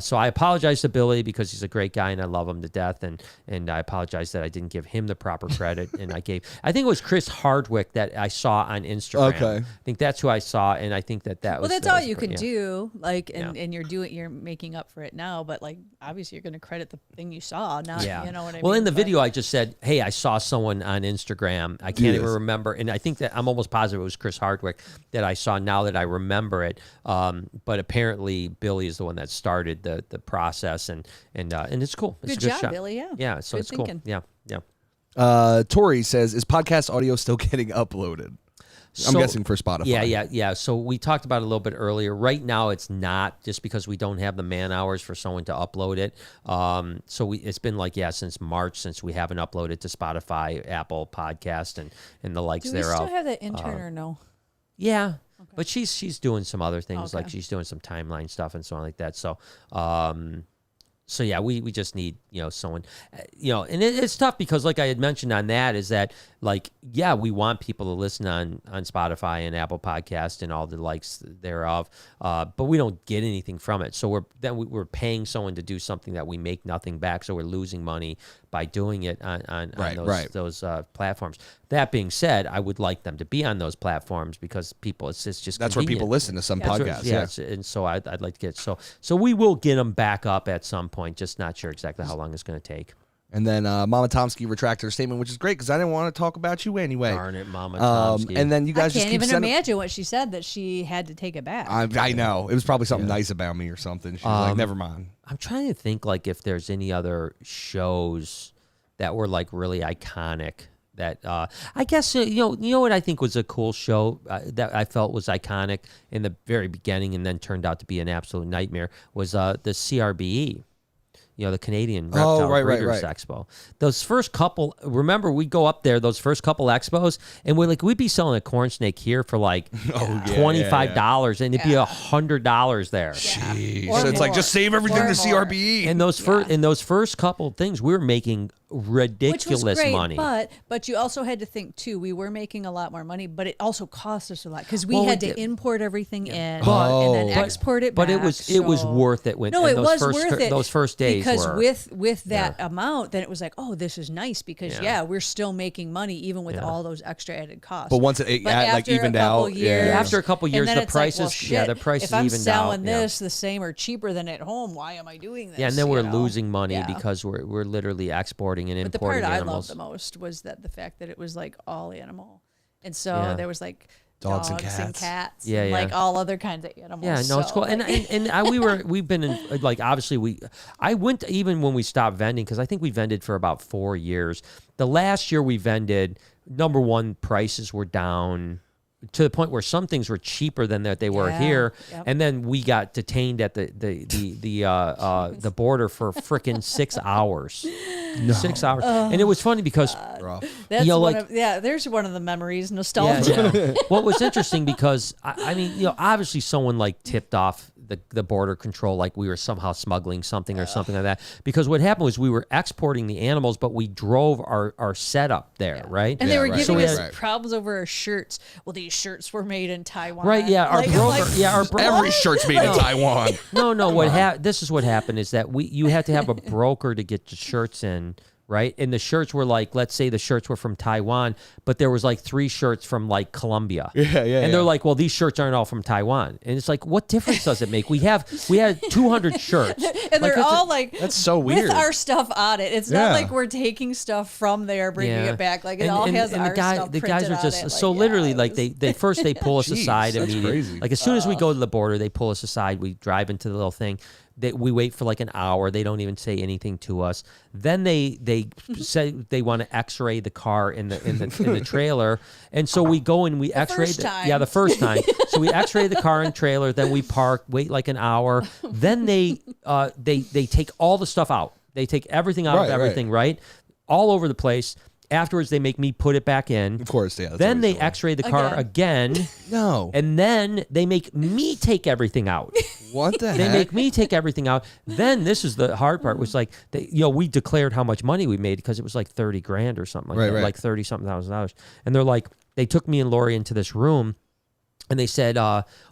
[SPEAKER 1] So I apologize to Billy because he's a great guy and I love him to death. And I apologize that I didn't give him the proper credit. And I think it was Chris Hardwick that I saw on Instagram.
[SPEAKER 2] Okay.
[SPEAKER 1] I think that's who I saw, and I think that was.
[SPEAKER 3] Well, that's
[SPEAKER 1] all
[SPEAKER 3] you can do. Like, and you're making up for it now. But like, obviously, you're going to credit the thing you saw. Not, you know what I mean.
[SPEAKER 1] Well, in the video, I just said, "Hey, I saw someone on Instagram. I can't even remember." And I think that I'm almost positive it was Chris Hardwick that I saw. Now that I remember it, but apparently Billy is the one that started the process, and it's cool. It's
[SPEAKER 3] good
[SPEAKER 1] a good
[SPEAKER 3] job,
[SPEAKER 1] shot.
[SPEAKER 3] Billy. Yeah.
[SPEAKER 1] Yeah. So
[SPEAKER 3] good
[SPEAKER 1] it's
[SPEAKER 3] thinking.
[SPEAKER 1] cool. Yeah.
[SPEAKER 2] Tori says, "Is podcast audio still getting uploaded?" I'm guessing for Spotify.
[SPEAKER 1] Yeah. So we talked about it a little bit earlier. Right now, it's not, just because we don't have the man hours for someone to upload it. So it's been like, since March, since we haven't uploaded to Spotify, Apple Podcast, and the likes thereof.
[SPEAKER 3] Do we still have that intern or no?
[SPEAKER 1] Yeah. Okay. But she's doing some other things, like she's doing some timeline stuff and so on like that. So, so yeah, we just need, someone, and it's tough because like I had mentioned on that is that like, we want people to listen on Spotify and Apple Podcast and all the likes thereof, but we don't get anything from it. So we're paying someone to do something that we make nothing back. So we're losing money by doing it on those platforms. That being said, I would like them to be on those platforms because it's just
[SPEAKER 2] that's
[SPEAKER 1] convenient.
[SPEAKER 2] where people listen to some podcasts.
[SPEAKER 1] And so I'd like to get so we will get them back up at some point. Just not sure exactly how long it's going to take.
[SPEAKER 2] And then Mama Tomsky retracted her statement, which is great because I didn't want to talk about you anyway.
[SPEAKER 1] Darn it, Mama Tomsky.
[SPEAKER 2] And then you guys
[SPEAKER 3] I can't even imagine what she said that she had to take it back.
[SPEAKER 2] I know. It was probably something nice about me or something. She was like, never mind.
[SPEAKER 1] I'm trying to think like if there's any other shows that were like really iconic. That I guess you know what I think was a cool show that I felt was iconic in the very beginning and then turned out to be an absolute nightmare was the CRBE. You know, the Canadian Reptile Breeders Expo. Those first couple, remember, we'd go up there, those first couple expos, and we'd be selling a corn snake here for like $25, and it'd be $100 there.
[SPEAKER 2] Jeez. So it's like, just save everything to CRBE.
[SPEAKER 1] And those first couple things, we were making ridiculous
[SPEAKER 3] Which was great,
[SPEAKER 1] money.
[SPEAKER 3] But you also had to think, too, we were making a lot more money, but it also cost us a lot because we had to import everything in and then export it back.
[SPEAKER 1] But it was worth it. Those first days.
[SPEAKER 3] Because with that amount, then it was like, oh, this is nice because we're still making money even with all those extra added costs.
[SPEAKER 2] But once it evened out,
[SPEAKER 1] after a couple years, the prices, the prices
[SPEAKER 3] if I'm
[SPEAKER 1] evened
[SPEAKER 3] selling
[SPEAKER 1] out.
[SPEAKER 3] this the same or cheaper than at home, why am I doing this?
[SPEAKER 1] Yeah, and then we're losing money because we're literally exporting and importing animals.
[SPEAKER 3] But the part I loved the most was that the fact that it was like all animal, and so there was like dogs and cats, and like all other kinds of animals.
[SPEAKER 1] Yeah, no, it's cool. And we've been in, like, obviously I went even when we stopped vending, because I think we vended for about 4 years. The last year we vended, number one, prices were down to the point where some things were cheaper than that they were here, and then we got detained at the border for frickin' 6 hours. 6 hours, and it was funny because
[SPEAKER 3] that's there's one of the memories, nostalgia.
[SPEAKER 1] Yeah. What was interesting because I mean, obviously someone like tipped off the border control, like we were somehow smuggling something or something like that. Because what happened was we were exporting the animals, but we drove our setup there, right?
[SPEAKER 3] And they were giving us problems over our shirts. Well, these shirts were made in Taiwan,
[SPEAKER 1] right? Yeah, our broker,
[SPEAKER 2] every shirt's made in Taiwan.
[SPEAKER 1] No. This is what happened is that you had to have a broker to get the shirts in. Right. And the shirts were like, let's say the shirts were from Taiwan, but there was like 3 shirts from like Colombia. And they're like, well, these shirts aren't all from Taiwan. And it's like, what difference does it make? We had 200 shirts.
[SPEAKER 3] And they're all like,
[SPEAKER 2] that's so weird.
[SPEAKER 3] With our stuff on it. It's not like we're taking stuff from there, bringing it back. Like it all has our stuff. The guys are just
[SPEAKER 1] so literally like they first pull us aside immediately.
[SPEAKER 2] Crazy.
[SPEAKER 1] Like as soon as we go to the border, they pull us aside. We drive into the little thing. We wait for like an hour. They don't even say anything to us. Then they say they want to X-ray the car in the trailer, and so we go and we X-ray the first time. So we X-ray the car and trailer. Then we park, wait like an hour. Then they take all the stuff out. They take everything out of everything, right? All over the place. Afterwards, they make me put it back in.
[SPEAKER 2] Of course, yeah.
[SPEAKER 1] Then they X-ray the car again.
[SPEAKER 2] No.
[SPEAKER 1] And then they make me take everything out.
[SPEAKER 2] What the heck?
[SPEAKER 1] They make me take everything out. Then this is the hard part. Was like, we declared how much money we made because it was like 30 grand or something like that, like 30 something $1,000. And they're like, they took me and Lori into this room, and they said,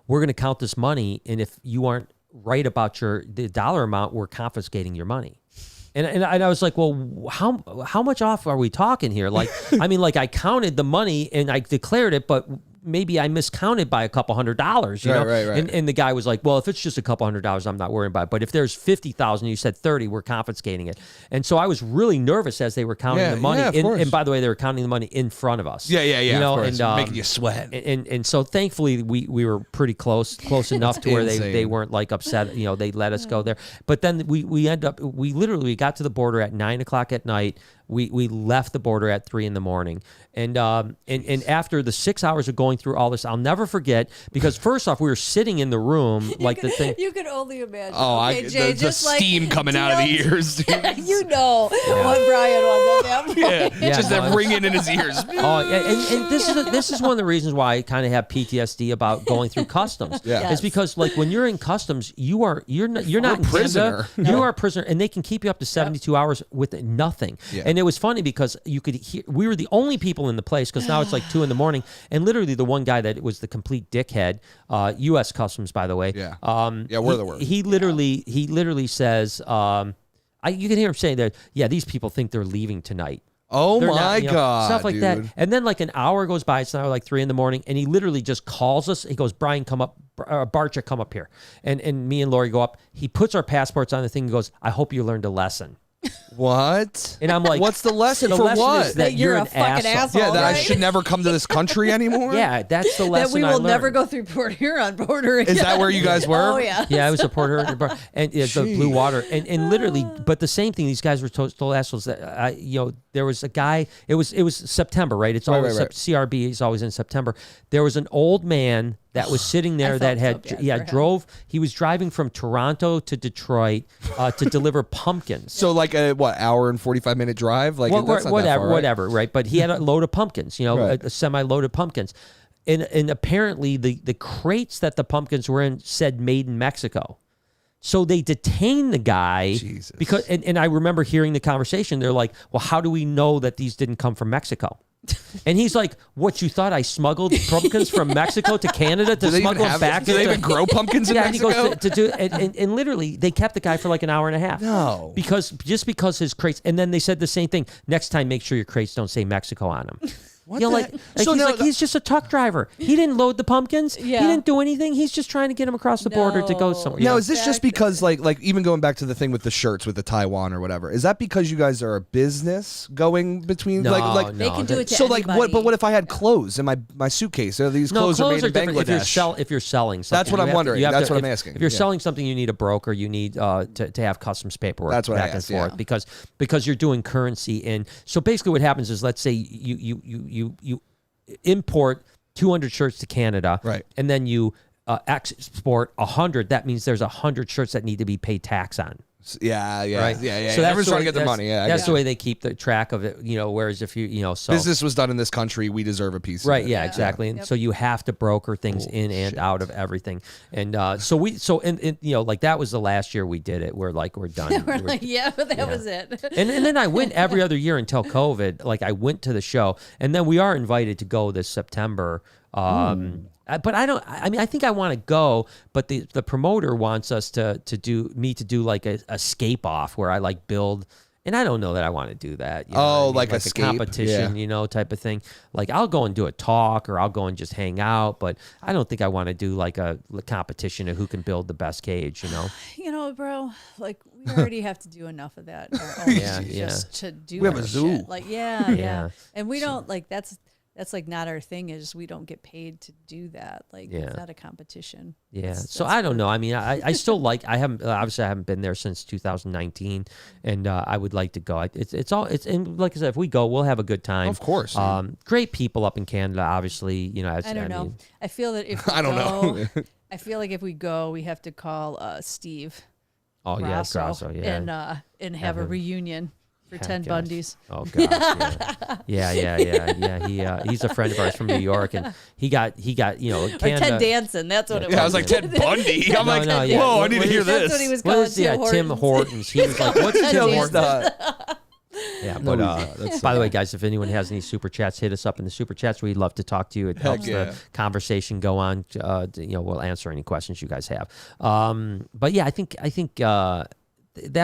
[SPEAKER 1] we're going to count this money, and if you aren't right about the dollar amount, we're confiscating your money. And I was like, well, how much off are we talking here? Like, I mean, like I counted the money and I declared it, but maybe I miscounted by a couple $100, you know?
[SPEAKER 2] Right.
[SPEAKER 1] And the guy was like, well, if it's just a couple $100, I'm not worrying about it. But if there's 50,000, you said 30, we're confiscating it. And so I was really nervous as they were counting the money. And by the way, they were counting the money in front of us.
[SPEAKER 2] Yeah.
[SPEAKER 1] You know,
[SPEAKER 2] and making you sweat.
[SPEAKER 1] And so thankfully we were pretty close enough to where they weren't like upset. You know, they let us go there. But then we literally got to the border at 9:00 at night. We left the border at 3 a.m. And after the 6 hours of going through all this, I'll never forget, because first off, we were sitting in the room like the thing.
[SPEAKER 3] You could only imagine.
[SPEAKER 2] Oh,
[SPEAKER 3] okay, Jay,
[SPEAKER 2] the steam coming out of the ears.
[SPEAKER 3] You know what Brian was at that point.
[SPEAKER 2] Just that ringing in his ears.
[SPEAKER 1] And this is one of the reasons why I kind of have PTSD about going through customs. It's because like when you're in customs, you're not in
[SPEAKER 2] prisoner.
[SPEAKER 1] You are a prisoner, and they can keep you up to 72 hours with nothing. And it was funny because you could hear, we were the only people in the place, because now it's like 2 a.m, and literally the one guy that was the complete dickhead, U.S. Customs, by the way.
[SPEAKER 2] We're the worst.
[SPEAKER 1] He literally says, you can hear him saying that, these people think they're leaving tonight.
[SPEAKER 2] Oh my God,
[SPEAKER 1] stuff like that. And then like an hour goes by. It's now like 3 a.m, and he literally just calls us. He goes, Brian, come up. Barczyk, come up here. And me and Lori go up. He puts our passports on the thing and goes, I hope you learned a lesson.
[SPEAKER 2] What?
[SPEAKER 1] And I'm like,
[SPEAKER 2] what's the lesson for
[SPEAKER 1] lesson
[SPEAKER 2] what?
[SPEAKER 1] is that
[SPEAKER 3] you're
[SPEAKER 1] an
[SPEAKER 3] a fucking asshole.
[SPEAKER 2] Yeah, that I
[SPEAKER 3] right?
[SPEAKER 2] should never come to this country anymore.
[SPEAKER 1] Yeah, that's the lesson.
[SPEAKER 3] That we
[SPEAKER 1] I
[SPEAKER 3] will
[SPEAKER 1] learned.
[SPEAKER 3] never go through Port Huron border again.
[SPEAKER 2] Is that where you guys were?
[SPEAKER 3] Oh yeah.
[SPEAKER 1] Yeah, I was a Port Huron bar, and the blue water, and literally, but the same thing. These guys were told assholes that there was a guy. It was September, right? It's always CRB is always in September. There was an old man that was sitting there that had he was driving from Toronto to Detroit to deliver pumpkins.
[SPEAKER 2] So like a hour and 45-minute drive, like that's not that far, right?
[SPEAKER 1] Whatever, right? But he had a load of pumpkins, a semi-loaded pumpkins, and apparently the crates that the pumpkins were in said made in Mexico. So they detained the guy because, and I remember hearing the conversation. They're like, "Well, how do we know that these didn't come from Mexico?" And he's like, "What, you thought I smuggled pumpkins from Mexico to Canada to smuggle them back?"
[SPEAKER 2] Do they even grow pumpkins in Mexico?
[SPEAKER 1] And he goes to do, and literally they kept the guy for like an hour and a half.
[SPEAKER 2] No,
[SPEAKER 1] because his crates, and then they said the same thing. Next time, make sure your crates don't say Mexico on them. He's just a truck driver. He didn't load the pumpkins.
[SPEAKER 3] Yeah.
[SPEAKER 1] He didn't do anything. He's just trying to get them across the border to go somewhere.
[SPEAKER 2] Now, is this just because, like even going back to the thing with the shirts with the Taiwan or whatever, is that because you guys are a business going between
[SPEAKER 1] no,
[SPEAKER 3] they can do it to
[SPEAKER 2] so
[SPEAKER 3] anybody.
[SPEAKER 2] like what if I had clothes in my suitcase? Are these clothes are made in Bangladesh?
[SPEAKER 1] If you're selling something.
[SPEAKER 2] That's what I'm wondering. That's what I'm asking.
[SPEAKER 1] If you're selling something, you need a broker. You need to have customs paperwork.
[SPEAKER 2] That's what
[SPEAKER 1] back and forth because you're doing currency in. So basically, what happens is, let's say you import 200 shirts to Canada,
[SPEAKER 2] right,
[SPEAKER 1] and then you export 100. That means there's 100 shirts that need to be paid tax on.
[SPEAKER 2] Yeah.
[SPEAKER 1] Right?
[SPEAKER 2] Yeah.
[SPEAKER 1] So
[SPEAKER 2] everyone's trying to get their money. Yeah,
[SPEAKER 1] that's the way they keep the track of it. Whereas if so
[SPEAKER 2] business was done in this country, we deserve a piece.
[SPEAKER 1] Right?
[SPEAKER 2] Of it.
[SPEAKER 1] Yeah, exactly. And so you have to broker things in and out of everything. And so like that was the last year we did it. We're done.
[SPEAKER 3] We're like, but that was it.
[SPEAKER 1] and then I went every other year until COVID. Like I went to the show, and then we are invited to go this September. But I don't. I mean, I think I want to go, but the promoter wants us to do like a escape off where I like build, and I don't know that I want to do that.
[SPEAKER 2] Like
[SPEAKER 1] a competition, type of thing. Like I'll go and do a talk, or I'll go and just hang out, but I don't think I want to do like a competition of who can build the best cage.
[SPEAKER 3] Bro. Like we already have to do enough of that. In our own just to do.
[SPEAKER 2] We have a zoo.
[SPEAKER 3] Shit. Like and we don't like that's like not our thing. Is we don't get paid to do that. Like it's not a competition.
[SPEAKER 1] Yeah. So I don't know. I mean, I still I haven't been there since 2019, and I would like to go. And like I said, if we go, we'll have a good time.
[SPEAKER 2] Of course.
[SPEAKER 1] Great people up in Canada, obviously.
[SPEAKER 3] I don't know. I feel that if we
[SPEAKER 2] I don't know.
[SPEAKER 3] I feel like if we go, we have to call Steve.
[SPEAKER 1] Oh
[SPEAKER 3] Grasso,
[SPEAKER 1] yeah.
[SPEAKER 3] And have a reunion. For 10 Bundys.
[SPEAKER 1] Oh gosh, yeah. He's a friend of ours from New York, and he got Canada.
[SPEAKER 3] Or Ted Danson, that's what it was.
[SPEAKER 2] Yeah, I was like Ted Bundy. I'm whoa, I need to hear this.
[SPEAKER 3] That's what he was called.
[SPEAKER 1] Tim Hortons. He was like, what's Tim Hortons? Yeah, but by the way, guys, if anyone has any super chats, hit us up in the super chats. We'd love to talk to you. It helps the conversation go on. We'll answer any questions you guys have. But yeah, I think that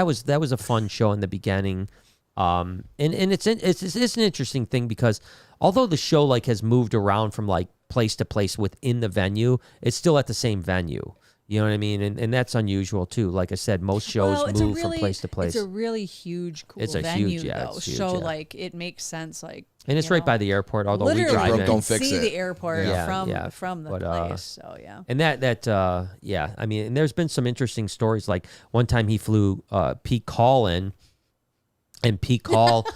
[SPEAKER 1] was a fun show in the beginning. And it's an interesting thing because although the show has moved around from place to place within the venue, it's still at the same venue. You know what I mean? And that's unusual too. Like I said, most shows move from place to place.
[SPEAKER 3] It's a really huge, cool venue though. So it makes sense. And
[SPEAKER 1] it's right by the airport. Although we drive in,
[SPEAKER 2] don't fix
[SPEAKER 3] see
[SPEAKER 2] it.
[SPEAKER 3] the airport from the place. So
[SPEAKER 1] and I mean, and there's been some interesting stories. Like one time he flew Pete Call in. And Pete Call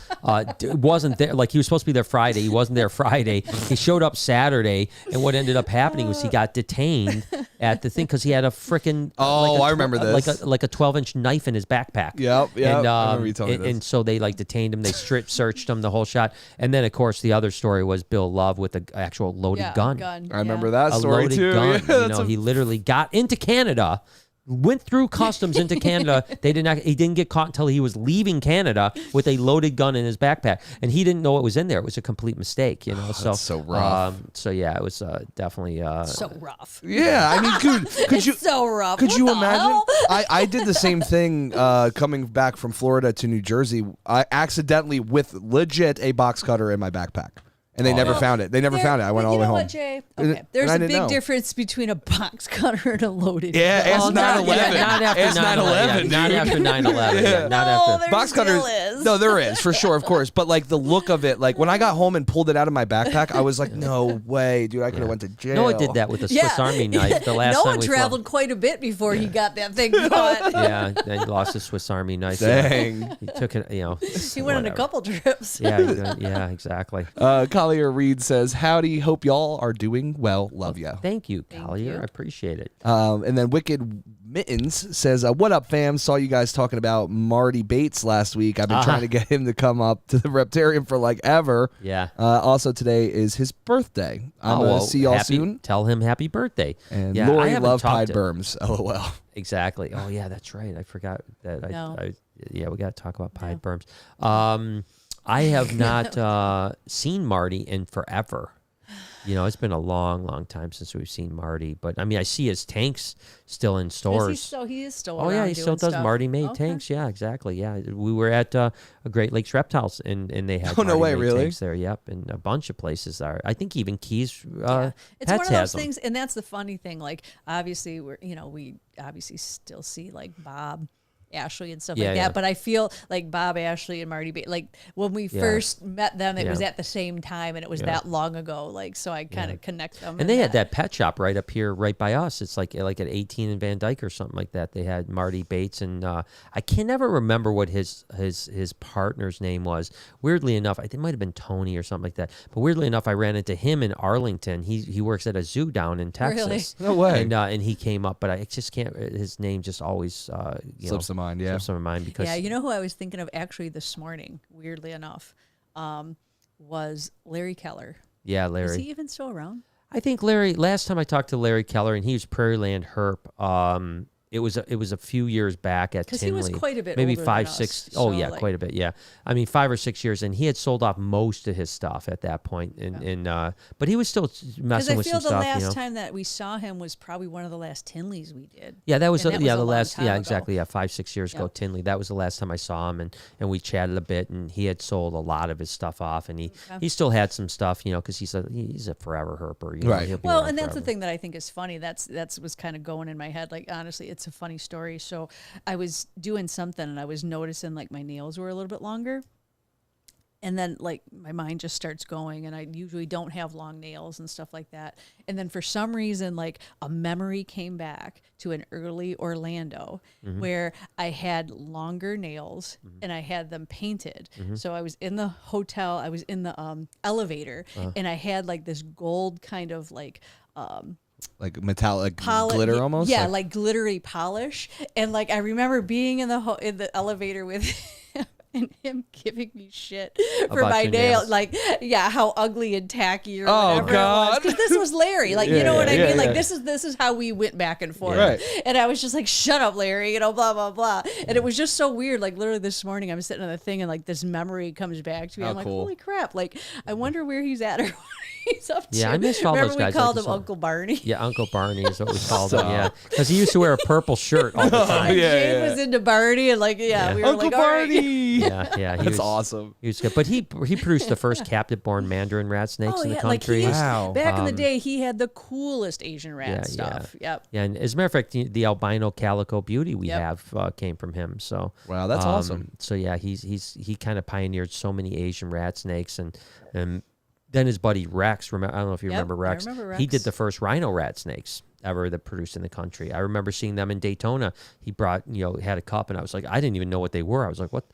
[SPEAKER 1] wasn't there. Like he was supposed to be there Friday. He wasn't there Friday. He showed up Saturday. And what ended up happening was he got detained at the thing because he had a freaking
[SPEAKER 2] I remember this
[SPEAKER 1] like a 12-inch knife in his backpack.
[SPEAKER 2] Yep.
[SPEAKER 1] And,
[SPEAKER 2] I remember you telling me this.
[SPEAKER 1] And so they detained him. They strip searched him the whole shot. And then of course the other story was Bill Love with an actual loaded gun.
[SPEAKER 2] I remember that story too.
[SPEAKER 1] Gun. He literally got into Canada. Went through customs into Canada. He didn't get caught until he was leaving Canada with a loaded gun in his backpack, and he didn't know what was in there. It was a complete mistake,
[SPEAKER 2] That's so rough.
[SPEAKER 1] It was definitely
[SPEAKER 3] so rough.
[SPEAKER 2] Yeah, I mean, could you?
[SPEAKER 3] So rough.
[SPEAKER 2] Could you imagine? I did the same thing coming back from Florida to New Jersey. I accidentally with legit a box cutter in my backpack. And they never found it. They never found it. I went all the way home.
[SPEAKER 3] What, Jay? Okay. There's a big difference between a box cutter and a loaded gun.
[SPEAKER 2] Yeah, it's 9/11.
[SPEAKER 1] Not after 9/11. Not after 9/11.
[SPEAKER 3] Not after.
[SPEAKER 2] Box cutters.
[SPEAKER 3] is.
[SPEAKER 2] No, there is for sure, of course. But like the look of it, like when I got home and pulled it out of my backpack, I was like, no way, dude, I could have went to jail.
[SPEAKER 1] Noah did that with the Swiss Army knife. The last
[SPEAKER 3] Noah
[SPEAKER 1] time we
[SPEAKER 3] traveled quite a bit before he got that thing caught.
[SPEAKER 1] Yeah, then he lost his Swiss Army knife.
[SPEAKER 2] Dang.
[SPEAKER 1] Yeah. He took it,
[SPEAKER 3] He went on a couple trips.
[SPEAKER 1] Yeah, exactly.
[SPEAKER 2] Collier Reed says, howdy, hope y'all are doing well. Love ya.
[SPEAKER 1] Thank you, Collier. I appreciate it.
[SPEAKER 2] And then Wicked Mittens says, what up, fam? Saw you guys talking about Marty Bates last week. I've been trying to get him to come up to the Reptarian for like ever.
[SPEAKER 1] Yeah.
[SPEAKER 2] Also, today is his birthday. I'm going to see y'all soon.
[SPEAKER 1] Tell him happy birthday.
[SPEAKER 2] And Lori loved Pied Berms. LOL.
[SPEAKER 1] Exactly. Oh, yeah, that's right. I forgot that.
[SPEAKER 3] No.
[SPEAKER 1] We got to talk about Pied Berms. I have not seen Marty in forever. It's been a long, long time since we've seen Marty. But, I mean, I see his tanks still in stores.
[SPEAKER 3] He is still
[SPEAKER 1] Oh, yeah, he still does
[SPEAKER 3] stuff.
[SPEAKER 1] Marty-made tanks. Yeah, exactly. Yeah, we were at a Great Lakes Reptiles, and they had Marty-made tanks there. Yep, and a bunch of places are. I think even Keys
[SPEAKER 3] It's
[SPEAKER 1] Pets
[SPEAKER 3] one of
[SPEAKER 1] has
[SPEAKER 3] those things, and that's the funny thing. Like, obviously, we obviously still see, like, Bob Ashley and stuff like that, but I feel like Bob Ashley and Marty like when we first met them, it was at the same time, and it was that long ago, like, so I kind of connect them.
[SPEAKER 1] And they had that pet shop right up here, right by us. It's like at 18 in Van Dyke or something like that. They had Marty Bates, and I can never remember what his partner's name was. Weirdly enough, I think it might have been Tony or something like that. But weirdly enough, I ran into him in Arlington. He works at a zoo down in Texas.
[SPEAKER 2] Really? No way.
[SPEAKER 1] And he came up, but I just can't. His name just always
[SPEAKER 2] slips my mind.
[SPEAKER 1] Slips my mind because
[SPEAKER 3] you know who I was thinking of actually this morning, weirdly enough, was Larry Keller.
[SPEAKER 1] Yeah, Larry.
[SPEAKER 3] Is he even still around?
[SPEAKER 1] I think Larry. Last time I talked to Larry Keller, and he was Prairieland Herp. It was a few years back at Tinley.
[SPEAKER 3] Because he was quite a bit
[SPEAKER 1] maybe
[SPEAKER 3] older
[SPEAKER 1] 5,
[SPEAKER 3] than
[SPEAKER 1] 6.
[SPEAKER 3] us,
[SPEAKER 1] Oh
[SPEAKER 3] so
[SPEAKER 1] yeah,
[SPEAKER 3] like,
[SPEAKER 1] quite a bit. Yeah, I mean 5 or 6 years, and he had sold off most of his stuff at that point. But he was still messing with some stuff. Because I feel the
[SPEAKER 3] last time that we saw him was probably one of the last Tinleys we did.
[SPEAKER 1] Yeah, that was
[SPEAKER 3] the
[SPEAKER 1] last. Yeah,
[SPEAKER 3] ago.
[SPEAKER 1] exactly. Yeah, 5, 6 years ago, Tinley. That was the last time I saw him, and we chatted a bit. And he had sold a lot of his stuff off, and he still had some stuff, because he's a forever herper.
[SPEAKER 2] Right.
[SPEAKER 3] Well, and that's the thing that I think is funny. That's was kind of going in my head. Like, honestly, it's a funny story. So I was doing something and I was noticing like my nails were a little bit longer. And then like my mind just starts going, and I usually don't have long nails and stuff like that. And then for some reason, like a memory came back to an early Orlando where I had longer nails and I had them painted. So I was in the hotel, I was in the elevator, and I had like this gold kind of like
[SPEAKER 2] metallic glitter almost?
[SPEAKER 3] Yeah, like glittery polish. And like I remember being in the elevator with him and him giving me shit for
[SPEAKER 1] About
[SPEAKER 3] my
[SPEAKER 1] your
[SPEAKER 3] nail.
[SPEAKER 1] nails.
[SPEAKER 3] Like, how ugly and tacky or
[SPEAKER 2] Oh,
[SPEAKER 3] whatever
[SPEAKER 2] God.
[SPEAKER 3] it was. Because this was Larry. Like, you know what I mean?
[SPEAKER 2] yeah.
[SPEAKER 3] Like this is how we went back and forth.
[SPEAKER 2] Right.
[SPEAKER 3] And I was just like, shut up, Larry, blah, blah, blah. And it was just so weird. Like literally this morning I'm sitting on the thing and like this memory comes back to me.
[SPEAKER 2] How
[SPEAKER 3] I'm like,
[SPEAKER 2] cool.
[SPEAKER 3] holy crap. Like, I wonder where he's at or what he's up to.
[SPEAKER 1] Yeah, I missed all
[SPEAKER 3] Remember
[SPEAKER 1] those guys.
[SPEAKER 3] we called him Uncle Barney?
[SPEAKER 1] Yeah, Uncle Barney is what we called him. Yeah, because he used to wear a purple shirt all the time.
[SPEAKER 3] Jane was into Barney, and like, we were
[SPEAKER 2] Uncle
[SPEAKER 3] like, all right.
[SPEAKER 2] Barney.
[SPEAKER 1] Yeah, he
[SPEAKER 2] That's
[SPEAKER 1] was
[SPEAKER 2] awesome.
[SPEAKER 1] He was good, but he produced the first captive-born mandarin rat snakes in the country.
[SPEAKER 3] Like
[SPEAKER 2] Wow.
[SPEAKER 3] back in the day, he had the coolest Asian rat stuff. Yep.
[SPEAKER 1] Yeah, and as a matter of fact, the albino calico beauty we have came from him. So
[SPEAKER 2] wow, that's awesome.
[SPEAKER 1] So yeah, he kind of pioneered so many Asian rat snakes, and then his buddy Rex. I don't know if you remember Rex.
[SPEAKER 3] I remember Rex.
[SPEAKER 1] He did the first rhino rat snakes ever that produced in the country. I remember seeing them in Daytona. He brought, had a cup, and I was like, I didn't even know what they were. I was like, what?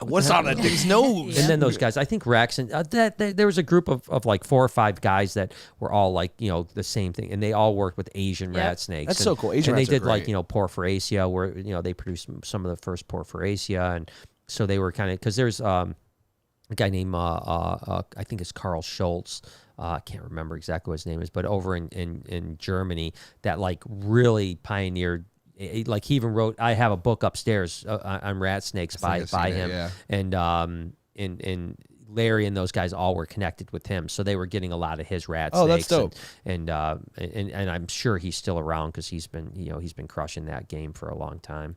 [SPEAKER 2] What's on that thing's nose?
[SPEAKER 1] And then those guys, I think Rex, and there was a group of like 4 or 5 guys that were all like, the same thing, and they all worked with Asian rat snakes.
[SPEAKER 2] That's so cool. Asian
[SPEAKER 1] and
[SPEAKER 2] rats
[SPEAKER 1] they
[SPEAKER 2] are
[SPEAKER 1] did like,
[SPEAKER 2] great.
[SPEAKER 1] Porphyracia, where, they produced some of the first Porphyracia, and so they were kind of, because there's a guy named, I think it's Carl Schultz. I can't remember exactly what his name is, but over in Germany that like really pioneered. Like he even wrote, I have a book upstairs on rat snakes by him, and Larry and those guys all were connected with him, so they were getting a lot of his rat snakes.
[SPEAKER 2] Oh, that's dope.
[SPEAKER 1] And I'm sure he's still around because he's been crushing that game for a long time.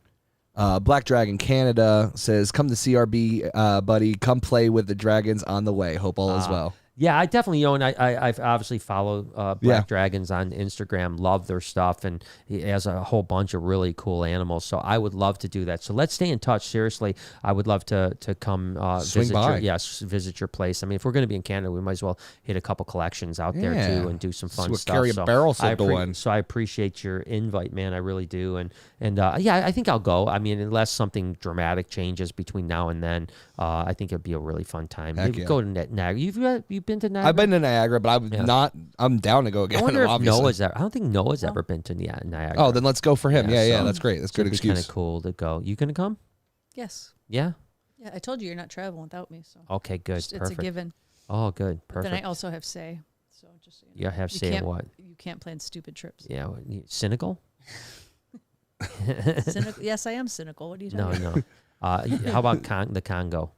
[SPEAKER 2] Black Dragon Canada says, come to CRB, buddy. Come play with the Dragons on the way. Hope all is well.
[SPEAKER 1] Yeah, I definitely and I've obviously follow Black Dragons on Instagram, love their stuff, and he has a whole bunch of really cool animals. So I would love to do that. So let's stay in touch. Seriously, I would love to come visit visit your place. I mean, if we're going to be in Canada, we might as well hit a couple collections out there too and do some fun stuff.
[SPEAKER 2] Carry a barrel so
[SPEAKER 1] I appreciate your invite, man. I really do. And I think I'll go. I mean, unless something dramatic changes between now and then, I think it'd be a really fun time. Maybe go to Niagara. You've been to Niagara?
[SPEAKER 2] I've been to Niagara, but I'm down to go again.
[SPEAKER 1] I wonder if Noah's I don't think Noah's ever been to Niagara.
[SPEAKER 2] Oh, then let's go for him. Yeah, that's great. That's a good excuse.
[SPEAKER 1] Kind of cool to go. You gonna come?
[SPEAKER 3] Yes.
[SPEAKER 1] Yeah.
[SPEAKER 3] Yeah, I told you you're not traveling without me. So
[SPEAKER 1] okay, good.
[SPEAKER 3] It's a given.
[SPEAKER 1] Oh, good. Perfect.
[SPEAKER 3] But then I also have say. So just so
[SPEAKER 1] you have say in what?
[SPEAKER 3] You can't plan stupid trips.
[SPEAKER 1] Yeah. Cynical?
[SPEAKER 3] Yes, I am cynical. What are you talking about?
[SPEAKER 1] No. How about the Congo?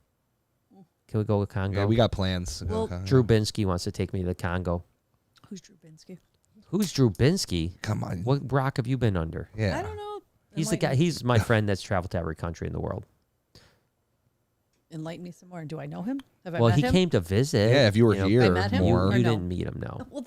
[SPEAKER 1] Can we go with Congo?
[SPEAKER 2] Yeah, we got plans.
[SPEAKER 3] Well,
[SPEAKER 1] Drew Binsky wants to take me to the Congo.
[SPEAKER 3] Who's Drew Binsky?
[SPEAKER 1] Who's Drew Binsky?
[SPEAKER 2] Come on.
[SPEAKER 1] What rock have you been under?
[SPEAKER 2] Yeah.
[SPEAKER 3] I don't know.
[SPEAKER 1] He's the guy. He's my friend that's traveled to every country in the world.
[SPEAKER 3] Enlighten me some more. Do I know him? Have I
[SPEAKER 1] well,
[SPEAKER 3] met him?
[SPEAKER 1] he came to visit.
[SPEAKER 2] Yeah, if you were here,
[SPEAKER 3] I met him
[SPEAKER 2] more.
[SPEAKER 1] You didn't meet him, no.
[SPEAKER 3] Well,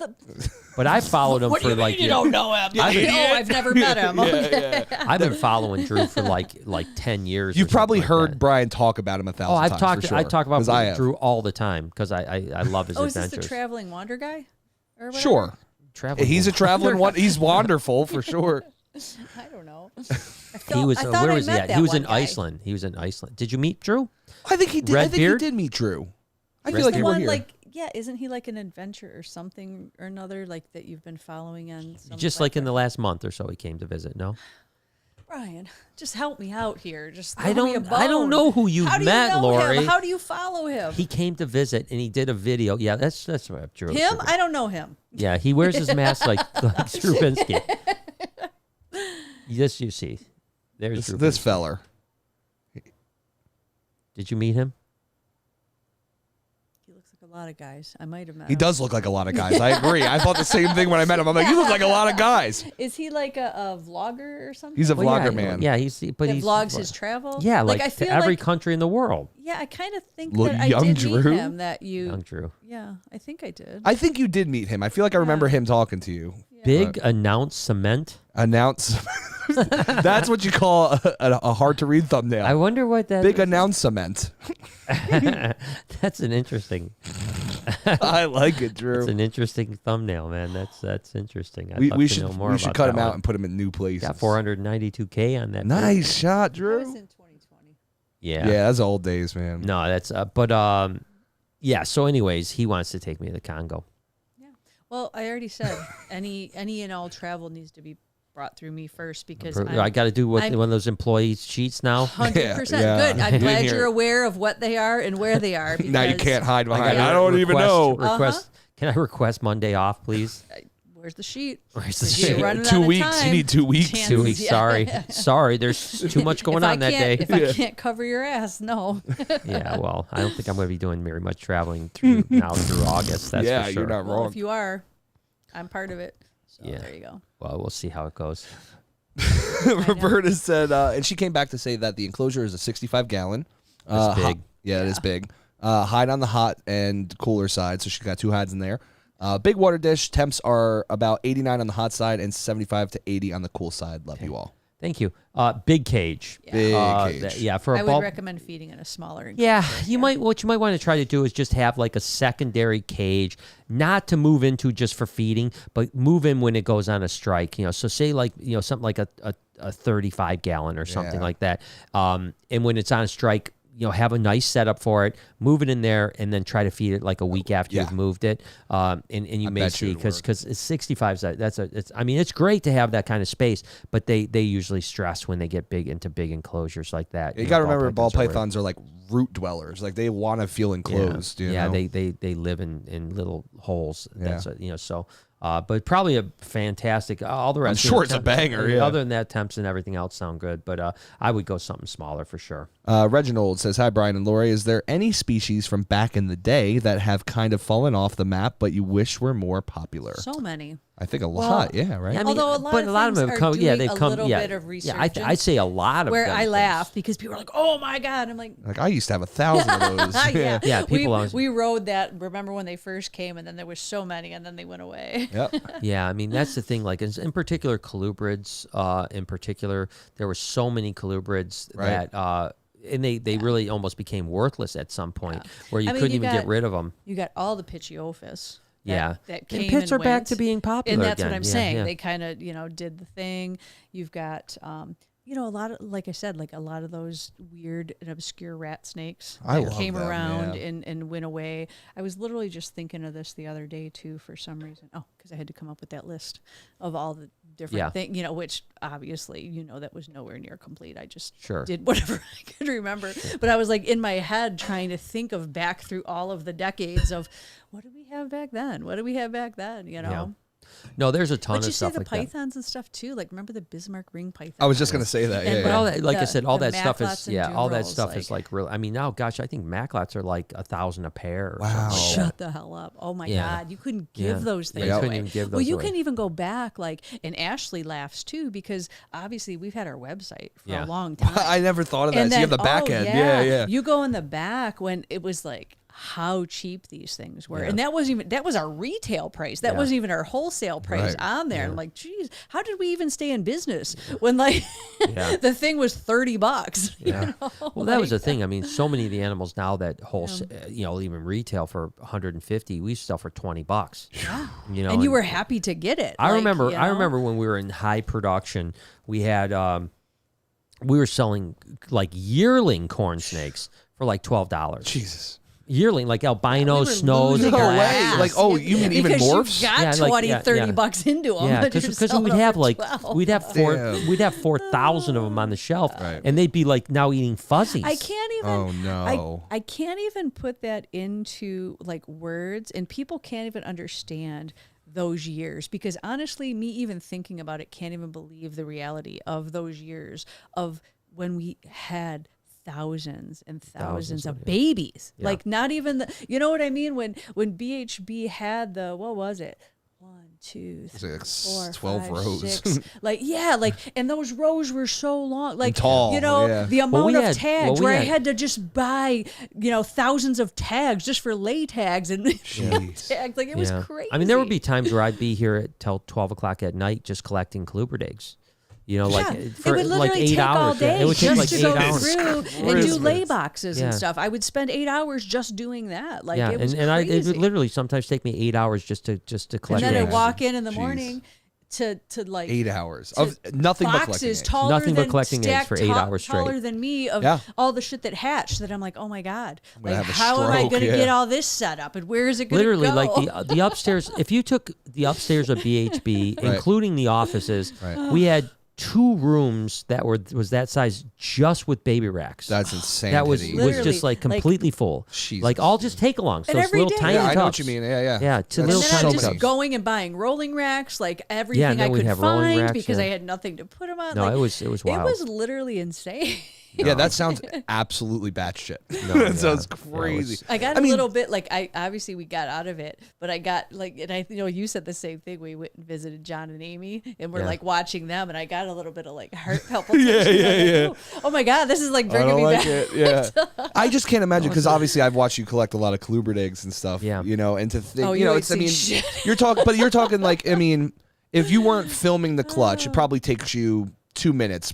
[SPEAKER 1] but I followed him for like.
[SPEAKER 3] You don't know him? I've never met him.
[SPEAKER 1] I've been following Drew for like 10 years.
[SPEAKER 2] You've probably heard Brian talk about him 1,000 times.
[SPEAKER 1] talked.
[SPEAKER 2] For sure,
[SPEAKER 1] I talk about Drew all the time because I love his adventures.
[SPEAKER 3] Is this the traveling wander guy? Or whatever?
[SPEAKER 2] Sure.
[SPEAKER 1] He's
[SPEAKER 2] a traveling one. He's wonderful for sure.
[SPEAKER 3] I don't know.
[SPEAKER 1] He was. Where was he at? He was in Iceland. He was in Iceland. Did you meet Drew?
[SPEAKER 2] I think he did. I think he did meet Drew. I feel like you were here.
[SPEAKER 3] Isn't he like an adventure or something or another like that you've been following on?
[SPEAKER 1] Just like in the last month or so, he came to visit. No.
[SPEAKER 3] Brian, just help me out here. Just
[SPEAKER 1] I don't know who you met, Lori.
[SPEAKER 3] How do you follow him?
[SPEAKER 1] He came to visit and he did a video. Yeah, that's what Drew.
[SPEAKER 3] Him? I don't know him.
[SPEAKER 1] Yeah, he wears his mask like Drew Binsky. Yes, you see. There's
[SPEAKER 2] this feller.
[SPEAKER 1] Did you meet him?
[SPEAKER 3] He looks like a lot of guys. I might have met him.
[SPEAKER 2] He does look like a lot of guys. I agree. I thought the same thing when I met him. I'm like, you look like a lot of guys.
[SPEAKER 3] Is he like a vlogger or something?
[SPEAKER 2] He's a vlogger, man.
[SPEAKER 1] Yeah, he
[SPEAKER 3] vlogs his travel.
[SPEAKER 1] Yeah, like I feel to every country in the world.
[SPEAKER 3] Yeah, I kind of think that I did meet him.
[SPEAKER 1] Young Drew.
[SPEAKER 3] Yeah, I think I did.
[SPEAKER 2] I think you did meet him. I feel like I remember him talking to you.
[SPEAKER 3] Yeah.
[SPEAKER 1] Big announce cement.
[SPEAKER 2] That's what you call a hard to read thumbnail.
[SPEAKER 1] I wonder what that
[SPEAKER 2] big announcement.
[SPEAKER 1] That's an interesting.
[SPEAKER 2] I like it, Drew.
[SPEAKER 1] It's an interesting thumbnail, man. That's interesting.
[SPEAKER 2] We should cut him out and put him in new places.
[SPEAKER 1] Got 492K on that.
[SPEAKER 2] Nice shot, Drew.
[SPEAKER 3] That was in 2020.
[SPEAKER 1] Yeah,
[SPEAKER 2] that's old days, man.
[SPEAKER 1] No, that's yeah. So, anyways, he wants to take me to the Congo.
[SPEAKER 3] Yeah. Well, I already said any and all travel needs to be brought through me first because
[SPEAKER 1] I got to do one of those employee sheets now.
[SPEAKER 3] 100% good. I'm glad you're aware of what they are and where they are.
[SPEAKER 2] Now you can't hide behind. I don't even know.
[SPEAKER 1] Can I request Monday off, please?
[SPEAKER 3] Where's the sheet?
[SPEAKER 1] Where's the sheet?
[SPEAKER 2] 2 weeks. You need 2 weeks.
[SPEAKER 3] Chances,
[SPEAKER 1] 2 weeks. Sorry. There's too much going on that day.
[SPEAKER 3] If I can't cover your ass, no.
[SPEAKER 1] Yeah. Well, I don't think I'm going to be doing very much traveling through August. That's for sure.
[SPEAKER 2] You're not wrong.
[SPEAKER 3] Well, if you are, I'm part of it. So there you go.
[SPEAKER 1] Well, we'll see how it goes.
[SPEAKER 2] Roberta said, and she came back to say that the enclosure is a 65-gallon.
[SPEAKER 1] It's big.
[SPEAKER 2] It is big. Hide on the hot and cooler side, so she's got 2 hides in there. Big water dish. Temps are about 89 on the hot side and 75 to 80 on the cool side. Love you all.
[SPEAKER 1] Thank you. Big cage.
[SPEAKER 3] Yeah.
[SPEAKER 2] Big cage.
[SPEAKER 3] I would recommend feeding in a smaller enclosure.
[SPEAKER 1] Yeah, what you might want to try to do is just have like a secondary cage, not to move into just for feeding, but move in when it goes on a strike. So say like something like a 35-gallon or something like that. And when it's on a strike, have a nice setup for it, move it in there, and then try to feed it like a week after you've moved it. And you may see because it's 65. It's great to have that kind of space, but they usually stress when they get into big enclosures like that.
[SPEAKER 2] You got to remember, ball pythons are like root dwellers. Like they want to feel enclosed.
[SPEAKER 1] Yeah, they live in little holes. That's so. But probably a fantastic. All the rest.
[SPEAKER 2] I'm sure it's a banger. Yeah.
[SPEAKER 1] Other than that, temps and everything else sound good. But I would go something smaller for sure.
[SPEAKER 2] Reginald says, "Hi, Brian and Lori. Is there any species from back in the day that have kind of fallen off the map, but you wish were more popular?"
[SPEAKER 3] So many.
[SPEAKER 2] I think a lot, yeah, right.
[SPEAKER 3] I mean, although a lot of them have come, they've come, bit of research.
[SPEAKER 1] Yeah, I'd say a lot of
[SPEAKER 3] where
[SPEAKER 1] them
[SPEAKER 3] I laugh because people are like, "Oh my god!" I'm like,
[SPEAKER 2] I used to have 1,000 of those.
[SPEAKER 3] yeah.
[SPEAKER 1] People
[SPEAKER 3] we rode that. Remember when they first came, and then there was so many, and then they went away.
[SPEAKER 2] Yep.
[SPEAKER 1] Yeah, I mean that's the thing. Like in particular, colubrids. In particular, there were so many colubrids that. And they really almost became worthless at some point where you couldn't even get rid of them.
[SPEAKER 3] You got all the Pituophis. That came
[SPEAKER 1] and pits are
[SPEAKER 3] went.
[SPEAKER 1] back to being popular
[SPEAKER 3] and that's
[SPEAKER 1] again.
[SPEAKER 3] what I'm saying. They kind of did the thing. You've got a lot of, like I said, like a lot of those weird and obscure rat snakes that came around and went away. I was literally just thinking of this the other day too for some reason. Oh, because I had to come up with that list of all the different things, which obviously, that was nowhere near complete. I just did whatever I could remember. But I was like in my head trying to think of back through all of the decades of what did we have back then? What did we have back then?
[SPEAKER 1] Yeah. No, there's a ton of stuff like that.
[SPEAKER 3] But you say the pythons and stuff too. Like remember the Bismarck ring python?
[SPEAKER 2] I was just gonna say that.
[SPEAKER 1] But all that, like I said, all that stuff is all that stuff is like real. I mean, now, gosh, I think macklats are like 1,000 a pair.
[SPEAKER 2] Wow!
[SPEAKER 3] Shut the hell up! Oh my God, you couldn't give those things away.
[SPEAKER 1] Couldn't even give those
[SPEAKER 3] you
[SPEAKER 1] away.
[SPEAKER 3] can even go back and Ashley laughs too because obviously we've had our website for a long time.
[SPEAKER 2] I never thought of that.
[SPEAKER 3] And
[SPEAKER 2] so you have the back end. Yeah.
[SPEAKER 3] You go in the back when it was like how cheap these things were. And that was our retail price. That wasn't even our wholesale price on there. I'm like, geez, how did we even stay in business when the thing was $30?
[SPEAKER 1] Yeah. Well, that was the thing. I mean, so many of the animals now that wholesale, even retail for 150, we sell for $20.
[SPEAKER 3] Yeah. And you were happy to get it.
[SPEAKER 1] I remember when we were in high production, we had we were selling like yearling corn snakes for like $12.
[SPEAKER 2] Jesus.
[SPEAKER 1] Yearling, like albino, snows,
[SPEAKER 2] no way. Like, you mean even morphs?
[SPEAKER 3] You got $20-$30 into them.
[SPEAKER 1] Yeah, because we'd have 4,000 of them on the shelf, and they'd be like now eating fuzzies.
[SPEAKER 3] I can't even.
[SPEAKER 2] Oh no!
[SPEAKER 3] I can't even put that into like words, and people can't even understand those years because honestly, me even thinking about it, can't even believe the reality of those years of when we had thousands and thousands of babies. Like not even you know what I mean? When BHB had the, what was it? 1, 2, 3, 4,
[SPEAKER 2] 12
[SPEAKER 3] 5,
[SPEAKER 2] rows.
[SPEAKER 3] 6. And those rows were so long. Like,
[SPEAKER 2] and tall.
[SPEAKER 3] The amount of tags where I had to just buy, thousands of tags just for lay tags and tags. Like it was crazy.
[SPEAKER 1] I mean, there would be times where I'd be here till 12 o'clock at night just collecting colubrid eggs. For
[SPEAKER 3] it would
[SPEAKER 1] like 8
[SPEAKER 3] take
[SPEAKER 1] hours.
[SPEAKER 3] All day
[SPEAKER 1] it would take
[SPEAKER 3] just
[SPEAKER 1] like
[SPEAKER 3] to
[SPEAKER 1] 8
[SPEAKER 3] go
[SPEAKER 1] hours.
[SPEAKER 3] through and do lay boxes and stuff. I would spend 8 hours just doing that. Like it was crazy.
[SPEAKER 1] It would literally sometimes take me 8 hours just to collect.
[SPEAKER 3] And then
[SPEAKER 1] eggs.
[SPEAKER 3] I'd walk in the morning to like
[SPEAKER 2] 8 hours of nothing but collecting eggs.
[SPEAKER 1] Nothing but collecting eggs for 8 hours straight.
[SPEAKER 3] Taller than me of all the shit that hatched. That I'm like, oh my God, like how am I going to get all this set up and where is it going to go?
[SPEAKER 1] Literally, like the upstairs. If you took the upstairs of BHB, including the offices, we had 2 rooms that was that size just with baby racks.
[SPEAKER 2] That's insane.
[SPEAKER 1] That was just like completely full.
[SPEAKER 2] Jesus.
[SPEAKER 1] Like all just take alongs. So it's little tiny
[SPEAKER 2] I know
[SPEAKER 1] tubs.
[SPEAKER 2] what you mean. Yeah.
[SPEAKER 1] Yeah, to little
[SPEAKER 3] and then
[SPEAKER 1] tiny
[SPEAKER 3] I'm just
[SPEAKER 1] tubs.
[SPEAKER 3] going and buying rolling racks, like everything I could find because I had nothing to put them on.
[SPEAKER 1] No,
[SPEAKER 3] like,
[SPEAKER 1] it was wild.
[SPEAKER 3] It was literally insane.
[SPEAKER 2] Yeah, that sounds absolutely batshit. That sounds crazy.
[SPEAKER 3] I got a little bit like obviously we got out of it, but I got like, and you said the same thing. We went and visited John and Amy, and we're like watching them, and I got a little bit of like heart palpitation. Oh my God, this is like bringing me back.
[SPEAKER 2] Yeah, I just can't imagine because obviously I've watched you collect a lot of colubrid eggs and stuff. Yeah, and to think, it's. I mean, you're talking like, I mean, if you weren't filming the clutch, it probably takes you 2 minutes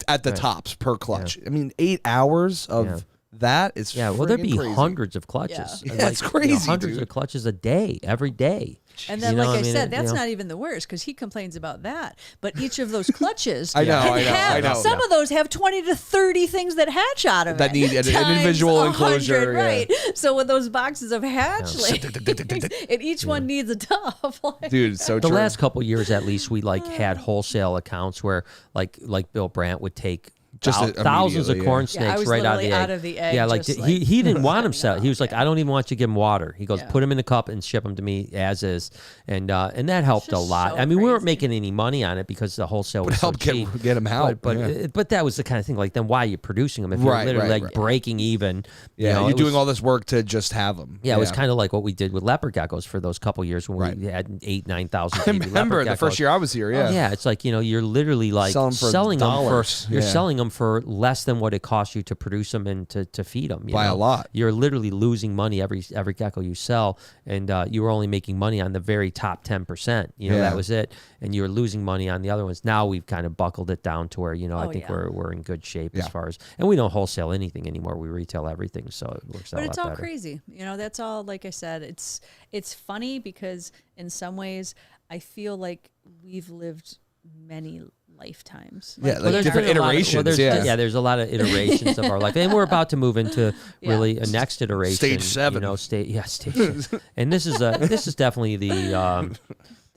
[SPEAKER 2] at the tops per clutch. I mean, 8 hours of that is
[SPEAKER 1] well, there'd be
[SPEAKER 2] crazy.
[SPEAKER 1] Hundreds of clutches.
[SPEAKER 2] Yeah, that's crazy.
[SPEAKER 1] Hundreds of clutches a day, every day.
[SPEAKER 3] And then, like I said, that's not even the worst because he complains about that. But each of those clutches,
[SPEAKER 2] I know.
[SPEAKER 3] Some of those have 20 to 30 things that hatch out of
[SPEAKER 2] that need an individual enclosure,
[SPEAKER 3] right? So with those boxes of hatchlings, and each one needs a tub.
[SPEAKER 2] Dude, it's so true.
[SPEAKER 1] The last couple of years, at least, we had wholesale accounts where, like Bill Brandt would take thousands of corn snakes right out of the egg.
[SPEAKER 3] Out of the egg.
[SPEAKER 1] Yeah, like he didn't want them set. He was like, I don't even want you to give him water. He goes, put them in a cup and ship them to me as is, and that helped a lot.
[SPEAKER 3] So
[SPEAKER 1] I mean, we weren't making any money on it because the wholesale was so cheap.
[SPEAKER 2] Get them out.
[SPEAKER 1] But that was the kind of thing. Like, then why are you producing them if you're literally breaking even?
[SPEAKER 2] Yeah, you're doing all this work to just have them.
[SPEAKER 1] Yeah, it was kind of like what we did with leopard geckos for those couple years when we had 8,000-9,000.
[SPEAKER 2] I remember the first year I was here. Yeah,
[SPEAKER 1] yeah, it's like you're literally like selling them for less than what it costs you to produce them and to feed them
[SPEAKER 2] by a lot.
[SPEAKER 1] You're literally losing money every gecko you sell, and you were only making money on the very top 10%. That was it, and you were losing money on the other ones. Now we've kind of buckled it down to where I think we're in good shape as far as, and we don't wholesale anything anymore. We retail everything, so it works out.
[SPEAKER 3] But it's all
[SPEAKER 1] better.
[SPEAKER 3] crazy. That's all. Like I said, it's funny because in some ways I feel like we've lived many lifetimes.
[SPEAKER 2] Like different iterations.
[SPEAKER 1] There's a lot of iterations of our life, and we're about to move into really a next iteration.
[SPEAKER 2] Stage 7.
[SPEAKER 1] Stage 7. And this is definitely the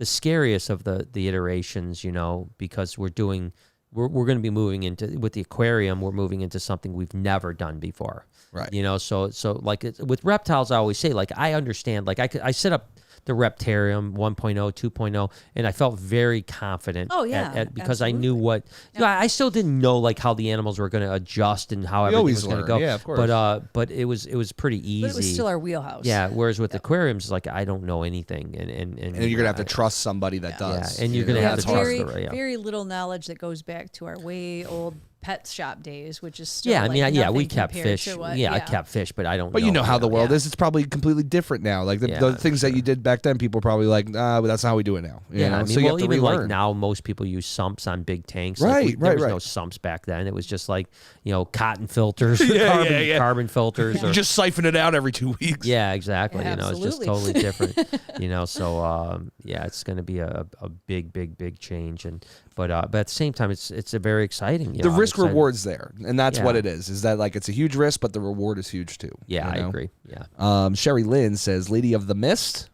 [SPEAKER 1] scariest of the iterations, because we're going to be moving into, with the aquarium, we're moving into something we've never done before.
[SPEAKER 2] Right.
[SPEAKER 1] So like with reptiles, I always say, like, I understand, like I set up the Reptarium 1.0, 2.0, and I felt very confident.
[SPEAKER 3] Oh yeah,
[SPEAKER 1] because I knew what. I still didn't know like how the animals were going to adjust and how everything was going to go.
[SPEAKER 2] Yeah, of course.
[SPEAKER 1] But it was pretty easy.
[SPEAKER 3] But it was still our wheelhouse.
[SPEAKER 1] Yeah. Whereas with aquariums, like, I don't know anything, and
[SPEAKER 2] you're gonna have to trust somebody that does.
[SPEAKER 1] Yeah, and you're gonna have to trust the
[SPEAKER 3] very little knowledge that goes back to our way old pet shop days, which is still
[SPEAKER 1] we kept fish. I kept fish, but I don't.
[SPEAKER 2] But how the world is. It's probably completely different now. Like the things that you did back then, people are probably like, but that's not how we do it now.
[SPEAKER 1] So you have to even like now, most people use sumps on big tanks.
[SPEAKER 2] Right,
[SPEAKER 1] there was no sumps back then. It was just like cotton filters, carbon filters.
[SPEAKER 2] You just siphon it out every 2 weeks.
[SPEAKER 1] Yeah, exactly.
[SPEAKER 3] Yeah,
[SPEAKER 1] it's just totally different. So it's going to be a big change, but at the same time, it's a very exciting.
[SPEAKER 2] The risk reward's there, and that's what it is. Is that like it's a huge risk, but the reward is huge too.
[SPEAKER 1] Yeah, I agree. Yeah.
[SPEAKER 2] Sherry Lynn says, "Lady of the Mist."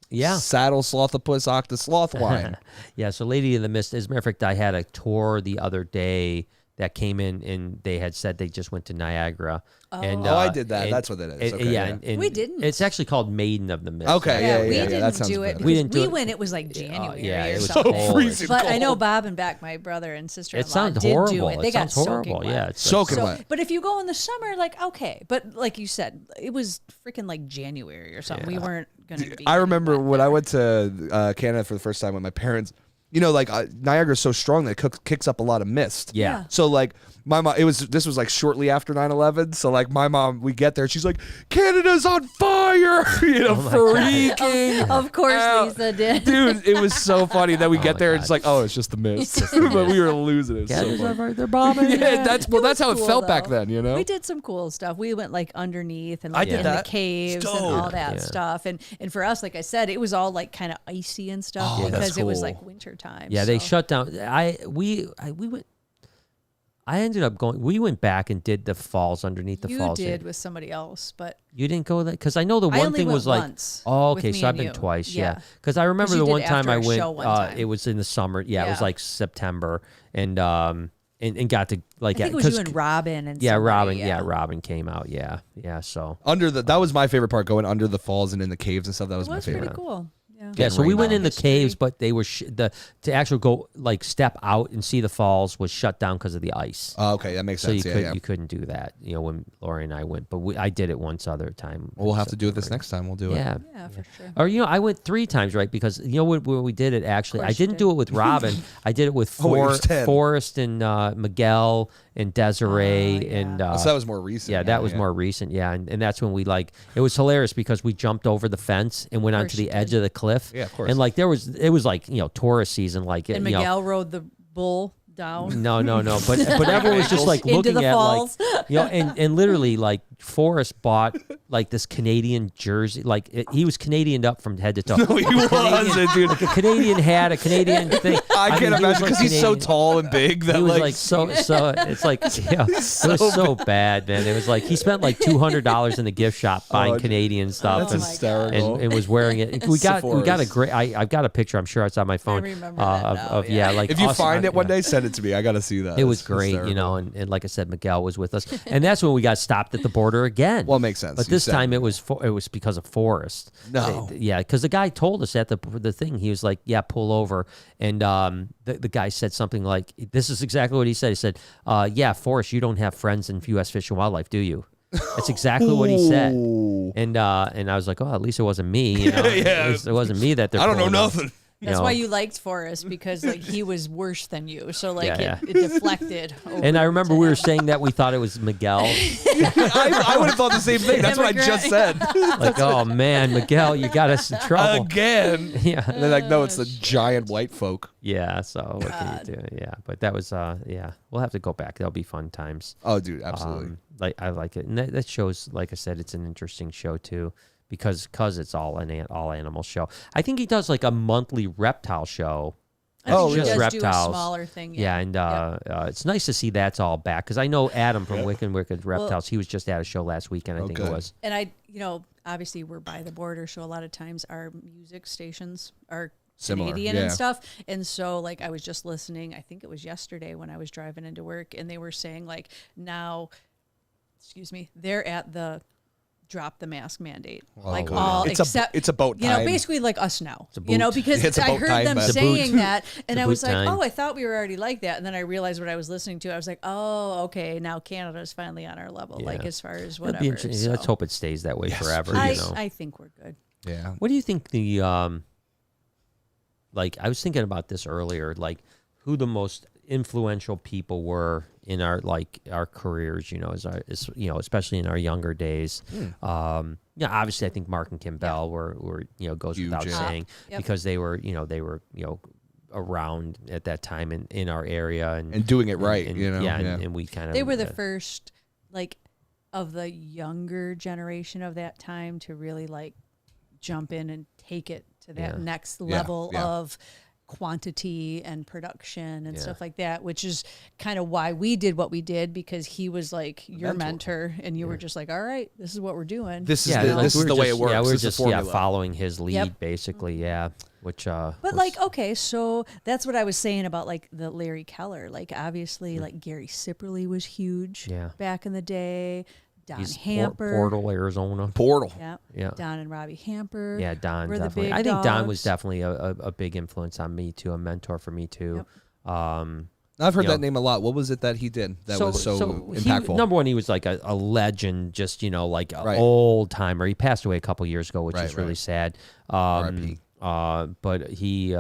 [SPEAKER 1] Yeah.
[SPEAKER 2] Saddle Slothopus Octosloth wine.
[SPEAKER 1] Yeah. So Lady of the Mist. As a matter of fact, I had a tour the other day that came in, and they had said they just went to Niagara. And,
[SPEAKER 2] I did that. That's what it is. Okay,
[SPEAKER 1] and
[SPEAKER 3] we didn't.
[SPEAKER 1] It's actually called Maiden of the Mist.
[SPEAKER 2] Okay,
[SPEAKER 3] we didn't do it.
[SPEAKER 1] We didn't do
[SPEAKER 3] we
[SPEAKER 1] it.
[SPEAKER 3] went. It was like January.
[SPEAKER 1] It was
[SPEAKER 3] so
[SPEAKER 2] freezing
[SPEAKER 3] But
[SPEAKER 2] cold.
[SPEAKER 3] I know Bob and Beck, my brother and sister-in-law,
[SPEAKER 1] It sounds
[SPEAKER 3] did
[SPEAKER 1] horrible.
[SPEAKER 3] do it. They got
[SPEAKER 1] horrible.
[SPEAKER 3] soaking wet.
[SPEAKER 1] Yeah, it's
[SPEAKER 2] soaking wet.
[SPEAKER 3] But if you go in the summer, like, okay. But like you said, it was freaking like January or something. We weren't going to be.
[SPEAKER 2] I remember when I went to Canada for the first time with my parents. Niagara's so strong that it kicks up a lot of mist.
[SPEAKER 1] Yeah.
[SPEAKER 2] So like my mom, this was like shortly after 9/11. So like my mom, we get there, she's like, Canada's on fire, freaking.
[SPEAKER 3] Of course,
[SPEAKER 2] out.
[SPEAKER 3] Lisa did.
[SPEAKER 2] Dude, it was so funny that we get there and it's like, oh, it's just the mist. But we were losing it.
[SPEAKER 1] They're bombing.
[SPEAKER 2] Yeah, that's how it
[SPEAKER 3] cool,
[SPEAKER 2] felt back
[SPEAKER 3] though.
[SPEAKER 2] then.
[SPEAKER 3] We did some cool stuff. We went like underneath and
[SPEAKER 2] I
[SPEAKER 3] like
[SPEAKER 2] did
[SPEAKER 3] in
[SPEAKER 2] that.
[SPEAKER 3] the caves and all that stuff. And for us, like I said, it was all like kind of icy and stuff because it was like winter time.
[SPEAKER 1] Yeah, they shut down. We went. I ended up going. We went back and did the falls underneath the falls.
[SPEAKER 3] You did with somebody else, but
[SPEAKER 1] you didn't go there because I know the one thing was like. Oh, okay. So I've been twice. Yeah, because I remember the one time I went. It was in the summer. Yeah, it was like September, and got to like.
[SPEAKER 3] I think it was you and Robin and
[SPEAKER 1] Robin. Yeah, Robin came out. Yeah. So
[SPEAKER 2] that was my favorite part, going under the falls and in the caves and stuff. That was my favorite.
[SPEAKER 3] Pretty cool.
[SPEAKER 1] Yeah, so we went in the caves, but they were to actually go like step out and see the falls was shut down because of the ice.
[SPEAKER 2] Oh, okay, that makes sense.
[SPEAKER 1] So you couldn't do that. When Lori and I went, but I did it once other time.
[SPEAKER 2] Well, we'll have to do it this next time. We'll do it.
[SPEAKER 3] Yeah, for sure.
[SPEAKER 1] Or I went 3 times, right? Because when we did it, actually, I didn't do it with Robin. I did it with Forrest and Miguel and Desiree and.
[SPEAKER 2] So that was more recent.
[SPEAKER 1] Yeah, that was more recent. Yeah, and that's when we it was hilarious because we jumped over the fence and went onto the edge of the cliff.
[SPEAKER 2] Yeah, of course.
[SPEAKER 1] And like it was like tourist season, like
[SPEAKER 3] and Miguel rode the bull down.
[SPEAKER 1] No, but everyone was just like looking at falls. like and literally like Forrest bought like this Canadian jersey. Like he was Canadianed up from head to toe.
[SPEAKER 2] No, he wasn't, dude.
[SPEAKER 1] Like a Canadian hat, a Canadian thing.
[SPEAKER 2] I can't imagine because he's so tall and big that
[SPEAKER 1] he was like so. It's like it was so bad, man. It was like he spent like $200 in the gift shop buying Canadian stuff.
[SPEAKER 2] That's hysterical.
[SPEAKER 1] And was wearing it. We got a great. I've got a picture. I'm sure it's on my phone.
[SPEAKER 3] I remember that now,
[SPEAKER 1] like
[SPEAKER 2] if you find it one day, send it to me. I got to see that.
[SPEAKER 1] It was great, and like I said, Miguel was with us, and that's when we got stopped at the border again.
[SPEAKER 2] Well, it makes sense.
[SPEAKER 1] But this time it was because of Forrest.
[SPEAKER 2] No,
[SPEAKER 1] because the guy told us at the thing, he was like, "Yeah, pull over," and the guy said something like, "This is exactly what he said." He said, "Yeah, Forrest, you don't have friends in U.S. Fish and Wildlife, do you?" That's exactly what he said, and I was like, "Oh, at least it wasn't me." It wasn't me that they're.
[SPEAKER 2] I don't know nothing.
[SPEAKER 3] That's why you liked Forrest, because like he was worse than you. So like it deflected.
[SPEAKER 1] And I remember we were saying that we thought it was Miguel.
[SPEAKER 2] I would have thought the same thing. That's what I just said.
[SPEAKER 1] Like, oh man, Miguel, you got us in trouble
[SPEAKER 2] again.
[SPEAKER 1] Yeah.
[SPEAKER 2] And they're like, no, it's the giant white folk.
[SPEAKER 1] Yeah. So what can you do? Yeah. But that was we'll have to go back. That'll be fun times.
[SPEAKER 2] Oh, dude, absolutely.
[SPEAKER 1] I like it, and that shows. Like I said, it's an interesting show too. Because it's all an all animal show. I think he does like a monthly reptile show.
[SPEAKER 3] I think
[SPEAKER 1] just
[SPEAKER 3] he does
[SPEAKER 1] reptiles.
[SPEAKER 3] Do a smaller thing.
[SPEAKER 1] Yeah, and it's nice to see that's all back. Because I know Adam from Wicked Reptiles. He was just at a show last weekend. I think it was.
[SPEAKER 3] And obviously we're by the border, so a lot of times our music stations are
[SPEAKER 2] similar,
[SPEAKER 3] Canadian and stuff. And so like I was just listening. I think it was yesterday when I was driving into work, and they were saying like now, they're at the drop the mask mandate,
[SPEAKER 2] it's a boat time.
[SPEAKER 3] basically like us now, because I heard them saying that, and I was like, I thought we were already like that, and then I realized what I was listening to. I was like, oh, okay, now Canada's finally on our level, like as far as whatever. So.
[SPEAKER 1] Let's hope it stays that way forever.
[SPEAKER 3] I think we're good.
[SPEAKER 2] Yeah.
[SPEAKER 1] What do you think the like? I was thinking about this earlier, like who the most influential people were in our careers, especially in our younger days. Obviously I think Mark and Kim Bell were goes huge, without saying, because they were around at that time in our area and doing it right, and we kind of
[SPEAKER 3] they were the first like of the younger generation of that time to really like jump in and take it to that next level of quantity and production and stuff like that, which is kind of why we did what we did, because he was like your mentor and you were just like, all right, this is what we're doing.
[SPEAKER 2] This is the way it works.
[SPEAKER 1] Yeah, we're just following his lead basically. Which
[SPEAKER 3] but like, okay, so that's what I was saying about like the Larry Keller, like obviously like Gary Sipperly was huge back in the day. Don Hamper.
[SPEAKER 1] Portal, Arizona.
[SPEAKER 2] Portal.
[SPEAKER 3] Yeah. Don and Robbie Hamper.
[SPEAKER 1] Yeah, Don
[SPEAKER 3] were
[SPEAKER 1] definitely.
[SPEAKER 3] The big
[SPEAKER 1] I think
[SPEAKER 3] dogs.
[SPEAKER 1] Don was definitely a big influence on me too, a mentor for me too.
[SPEAKER 2] I've heard that name a lot. What was it that he did that was so impactful?
[SPEAKER 1] Number one, he was like a legend, just like an old timer. He passed away a couple years ago, which is really sad. But he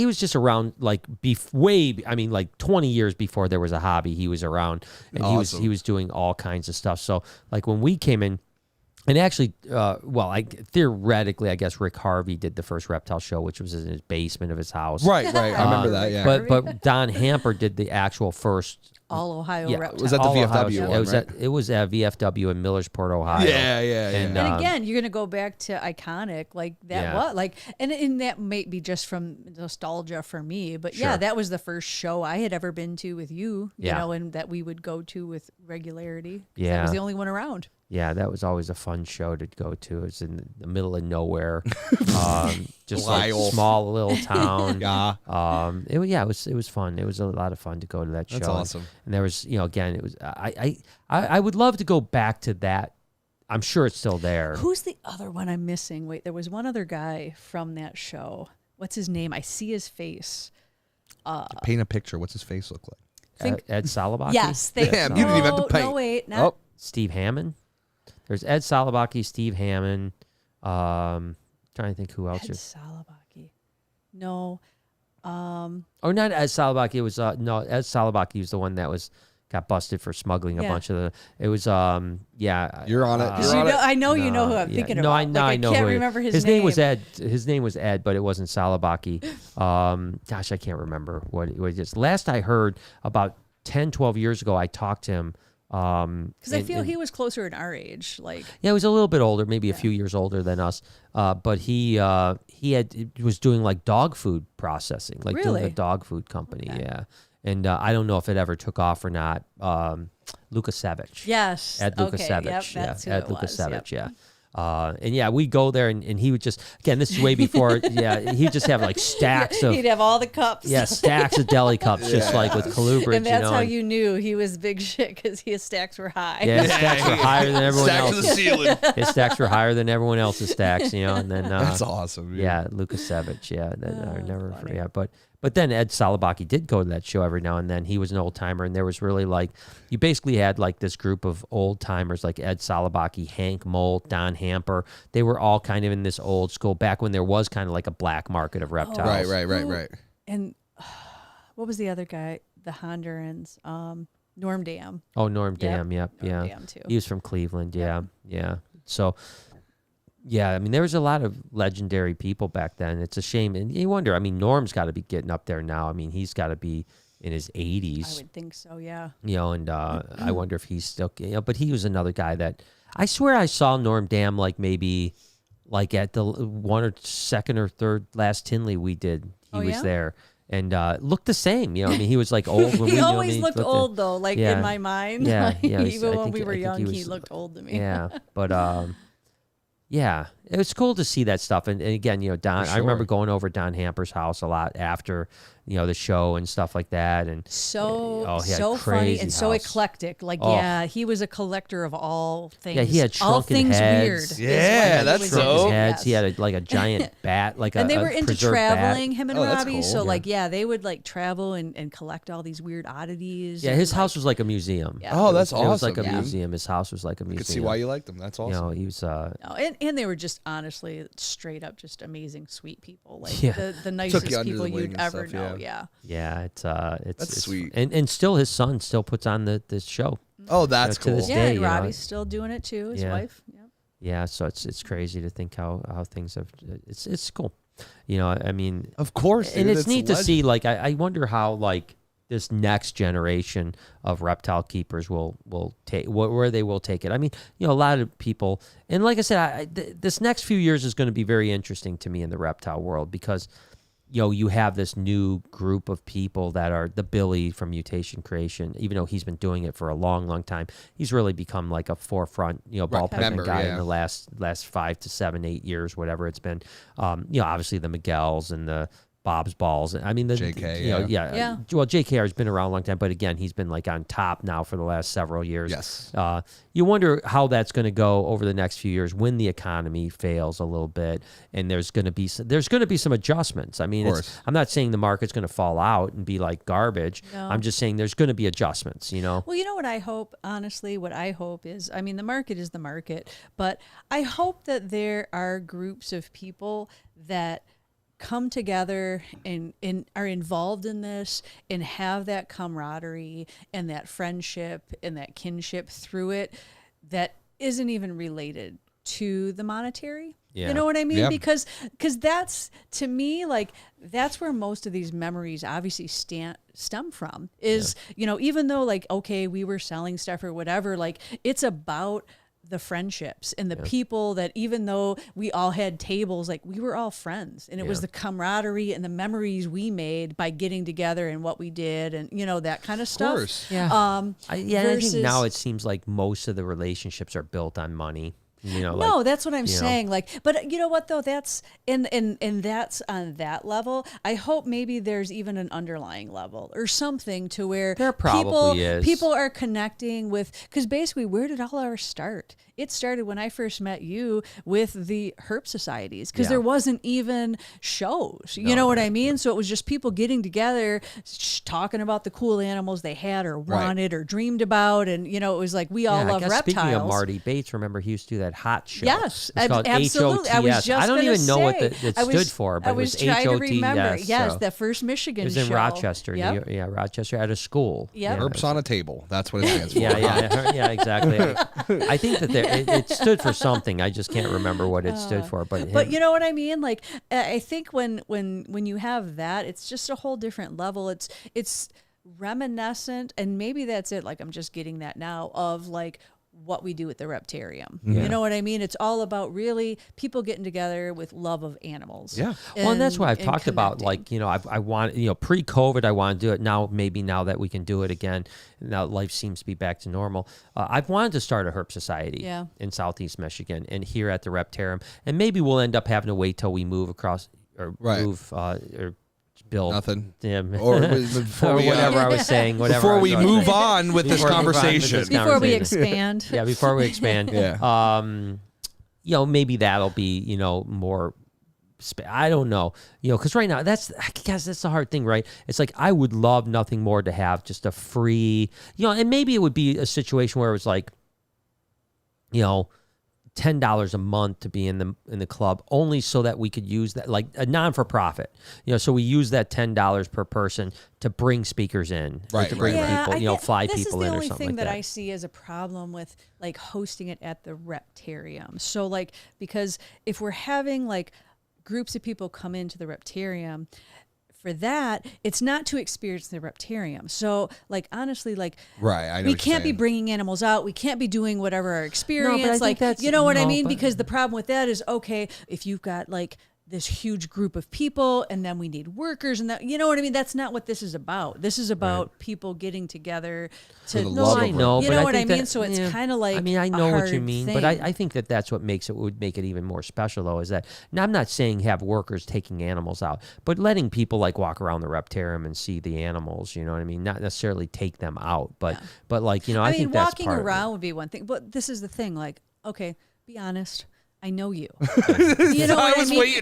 [SPEAKER 1] was just around like like 20 years before there was a hobby. He was around, and he was doing all kinds of stuff. So like when we came in, and actually, theoretically, I guess Rick Harvey did the first reptile show, which was in his basement of his house. Right. I
[SPEAKER 2] remember that. Yeah.
[SPEAKER 1] But Don Hamper did the actual first.
[SPEAKER 3] All Ohio reptile.
[SPEAKER 2] Was that the VFW one?
[SPEAKER 1] It was at VFW in Millersburg, Ohio.
[SPEAKER 2] Yeah.
[SPEAKER 3] And again, you're gonna go back to iconic like that. And that may be just from nostalgia for me, but that was the first show I had ever been to with you. You know, and that we would go to with regularity. Yeah, I was the only one around.
[SPEAKER 1] Yeah, that was always a fun show to go to. It was in the middle of nowhere, just like small little town. It was fun. It was a lot of fun to go to that show.
[SPEAKER 2] That's awesome.
[SPEAKER 1] And there was, again, it was. I would love to go back to that. I'm sure it's still there.
[SPEAKER 3] Who's the other one I'm missing? Wait, there was one other guy from that show. What's his name? I see his face.
[SPEAKER 2] Paint a picture. What's his face look like?
[SPEAKER 1] Ed Salabaki?
[SPEAKER 3] Yes.
[SPEAKER 2] Damn, you didn't even have to paint.
[SPEAKER 3] No, wait. Not
[SPEAKER 1] Steve Hammond. There's Ed Salabaki, Steve Hammond. Trying to think who else.
[SPEAKER 3] Ed Salabaki. No.
[SPEAKER 1] Not Ed Salabaki. It was Ed Salabaki was the one that got busted for smuggling a bunch of the. It was
[SPEAKER 2] You're on it.
[SPEAKER 3] I know you know who I'm thinking about.
[SPEAKER 1] I know.
[SPEAKER 3] I can't remember his name.
[SPEAKER 1] His name was Ed. His name was Ed, but it wasn't Salabaki. Gosh, I can't remember what it was. Last I heard, about 10, 12 years ago, I talked to him.
[SPEAKER 3] Because I feel he was closer in our age. Like,
[SPEAKER 1] yeah, he was a little bit older, maybe a few years older than us. But he was doing like dog food processing, like doing a dog food company. Okay. Yeah. And I don't know if it ever took off or not. Lukasevich.
[SPEAKER 3] Yes.
[SPEAKER 1] Ed Lukasevich.
[SPEAKER 3] Yep, that's who
[SPEAKER 1] Ed
[SPEAKER 3] it was.
[SPEAKER 1] Lukasevich,
[SPEAKER 3] Yep.
[SPEAKER 1] And yeah, we go there and he would just, again, this is way before, he'd just have like stacks of.
[SPEAKER 3] He'd have all the cups.
[SPEAKER 1] Yeah, stacks of deli cups, just like with colubrids.
[SPEAKER 3] And that's how you knew he was big shit, because his stacks were high.
[SPEAKER 1] Yeah, his stacks were higher than everyone else's.
[SPEAKER 4] Stacks to the ceiling.
[SPEAKER 1] His stacks were higher than everyone else's stacks, and then.
[SPEAKER 2] That's awesome.
[SPEAKER 1] Yeah, Lukasevich, I never forget. But then Ed Salabaki did go to that show every now and then. He was an old timer, and there was really like, you basically had like this group of old timers like Ed Salabaki, Hank Molt, Don Hamper. They were all kind of in this old school back when there was kind of like a black market of reptiles.
[SPEAKER 2] Right.
[SPEAKER 3] And what was the other guy? The Hondurans, Norm Dam.
[SPEAKER 1] Oh, Norm Dam. Yep.
[SPEAKER 3] Norm Dam too.
[SPEAKER 1] He was from Cleveland. Yeah. So. Yeah, I mean, there was a lot of legendary people back then. It's a shame. And you wonder, I mean, Norm's got to be getting up there now. I mean, he's got to be in his 80s.
[SPEAKER 3] I would think so, yeah.
[SPEAKER 1] And I wonder if he's still, but he was another guy that, I swear I saw Norm Dam like maybe like at the one or second or third last Tinley we did. He was there. And looked the same, I mean, he was like old. When
[SPEAKER 3] he
[SPEAKER 1] we
[SPEAKER 3] always looked old, though, like in my mind.
[SPEAKER 1] Yeah,
[SPEAKER 3] like, even when we were young, he looked old to me.
[SPEAKER 1] Yeah, but yeah, it was cool to see that stuff. And again, Don, I remember going over Don Hamper's house a lot after, the show and stuff like that. And
[SPEAKER 3] so
[SPEAKER 1] so
[SPEAKER 3] funny and
[SPEAKER 1] house.
[SPEAKER 3] So eclectic. Like, he was a collector of all things.
[SPEAKER 1] Yeah, he had shrunken
[SPEAKER 3] all things
[SPEAKER 1] heads.
[SPEAKER 3] weird.
[SPEAKER 2] Yeah, that's
[SPEAKER 1] so. Heads. He had a giant bat, like
[SPEAKER 3] and they were into traveling,
[SPEAKER 1] bat.
[SPEAKER 3] him and Robbie.
[SPEAKER 2] Cool.
[SPEAKER 3] So they would like travel and collect all these weird oddities.
[SPEAKER 1] Yeah, his house was like a museum.
[SPEAKER 3] Yeah.
[SPEAKER 2] Oh, that's awesome.
[SPEAKER 1] It was like a museum. His house was like a museum.
[SPEAKER 2] I could see why you liked him. That's awesome.
[SPEAKER 1] He was.
[SPEAKER 3] And they were just honestly straight up just amazing, sweet people. Like the
[SPEAKER 2] Took
[SPEAKER 3] nicest
[SPEAKER 2] you under
[SPEAKER 3] people
[SPEAKER 2] the wing
[SPEAKER 3] you'd
[SPEAKER 2] and
[SPEAKER 3] ever
[SPEAKER 2] stuff,
[SPEAKER 3] know. Yeah.
[SPEAKER 1] Yeah, it's
[SPEAKER 2] sweet.
[SPEAKER 1] And still his son still puts on this show.
[SPEAKER 2] Oh, that's
[SPEAKER 1] to
[SPEAKER 2] cool.
[SPEAKER 1] this
[SPEAKER 3] Yeah,
[SPEAKER 1] day,
[SPEAKER 3] and Robbie's still doing it too. His wife. Yeah.
[SPEAKER 1] Yeah, so it's crazy to think how things have. It's cool. I mean,
[SPEAKER 2] of course, dude,
[SPEAKER 1] and it's neat to see. Like, I wonder how like this next generation of reptile keepers will take where they will take it. I mean, a lot of people, and like I said, this next few years is going to be very interesting to me in the reptile world because. You have this new group of people that are the Billy from Mutation Creation, even though he's been doing it for a long, long time. He's really become like a forefront, ball pepper guy in the last 5 to 7, 8 years, whatever it's been. Obviously the Miguels and the Bob's Balls. I mean, the
[SPEAKER 2] JK.
[SPEAKER 1] Well, JKR has been around a long time, but again, he's been like on top now for the last several years.
[SPEAKER 2] Yes.
[SPEAKER 1] You wonder how that's going to go over the next few years when the economy fails a little bit, and there's going to be some adjustments. I mean, I'm not saying the market's going to fall out and be like garbage. No. I'm just saying there's going to be adjustments. Well,
[SPEAKER 3] what I hope, honestly, is, I mean, the market is the market, but I hope that there are groups of people that come together and are involved in this and have that camaraderie and that friendship and that kinship through it that isn't even related to the monetary. Yeah. You know what I mean? Yeah. Because that's, to me, like, that's where most of these memories obviously stem from is, even though like, okay, we were selling stuff or whatever, like it's about the friendships and the people that even though we all had tables, like we were all friends, and it was the camaraderie and the memories we made by getting together and what we did and that kind of stuff.
[SPEAKER 2] Of course.
[SPEAKER 1] Yeah. I think now it seems like most of the relationships are built on money.
[SPEAKER 3] No, that's what I'm saying. Like, but you know what though? That's and that's on that level. I hope maybe there's even an underlying level or something to where
[SPEAKER 1] there probably is.
[SPEAKER 3] People are connecting with, because basically, where did all ours start? It started when I first met you with the herp societies, because there wasn't even shows. You know what I mean? So it was just people getting together, talking about the cool animals they had or wanted or dreamed about, and it was like we all love reptiles.
[SPEAKER 1] Speaking of Marty Bates, remember he used to do that hot show.
[SPEAKER 3] Yes,
[SPEAKER 1] it's called
[SPEAKER 3] absolutely.
[SPEAKER 1] HOTS. I don't even know what it stood for, but
[SPEAKER 3] I was
[SPEAKER 1] it was
[SPEAKER 3] trying
[SPEAKER 1] HOTS.
[SPEAKER 3] to remember. Yes,
[SPEAKER 1] so.
[SPEAKER 3] that first Michigan show.
[SPEAKER 1] It was in Rochester.
[SPEAKER 3] Yep.
[SPEAKER 1] Rochester at a school.
[SPEAKER 3] Yep.
[SPEAKER 2] Herps on a table. That's what it stands for.
[SPEAKER 1] Yeah, exactly. I think that it stood for something. I just can't remember what it stood for. But
[SPEAKER 3] you know what I mean? Like, I think when you have that, it's just a whole different level. It's reminiscent, and maybe that's it. Like I'm just getting that now of like what we do at the Reptarium. You know what I mean? It's all about really people getting together with love of animals.
[SPEAKER 2] Yeah.
[SPEAKER 1] Well, and that's why I've talked about, like, I want, pre-COVID, I want to do it now. Maybe now that we can do it again, now life seems to be back to normal. I've wanted to start a herp society in Southeast Michigan and here at the Reptarium. And maybe we'll end up having to wait till we move across or move or build
[SPEAKER 2] nothing.
[SPEAKER 1] Or whatever I was saying.
[SPEAKER 2] Before we move on with this conversation.
[SPEAKER 3] Before we expand.
[SPEAKER 1] Before we expand. Maybe that'll be, more. I don't know, because right now I guess that's the hard thing, right? It's like I would love nothing more to have just a free, and maybe it would be a situation where it was like, $10 a month to be in the club, only so that we could use that, like a non-for-profit. So we use that $10 per person to bring speakers in, to bring people, fly people in or something like that. This is the only thing that I see as a problem with like hosting it at the Reptarium. So like, because if we're having like groups of people come into the Reptarium, for that, it's not to experience the Reptarium. So, like, honestly, like,
[SPEAKER 2] I know
[SPEAKER 3] we can't be bringing animals out. We can't be doing whatever our experience. No, like, you know what I mean? Because the problem with that is, okay, if you've got like this huge group of people and then we need workers and that, you know what I mean? That's not what this is about. This is about people getting together to,
[SPEAKER 1] I know,
[SPEAKER 3] you know what I mean? So it's kind of like,
[SPEAKER 1] I know what you mean, but I think that's what would make it even more special though, is that, now I'm not saying have workers taking animals out, but letting people like walk around the Reptarium and see the animals, you know what I mean? Not necessarily take them out, but like, I think that's
[SPEAKER 3] walking around would be one thing, but this is the thing, like, okay, be honest. I know you. You know what I mean?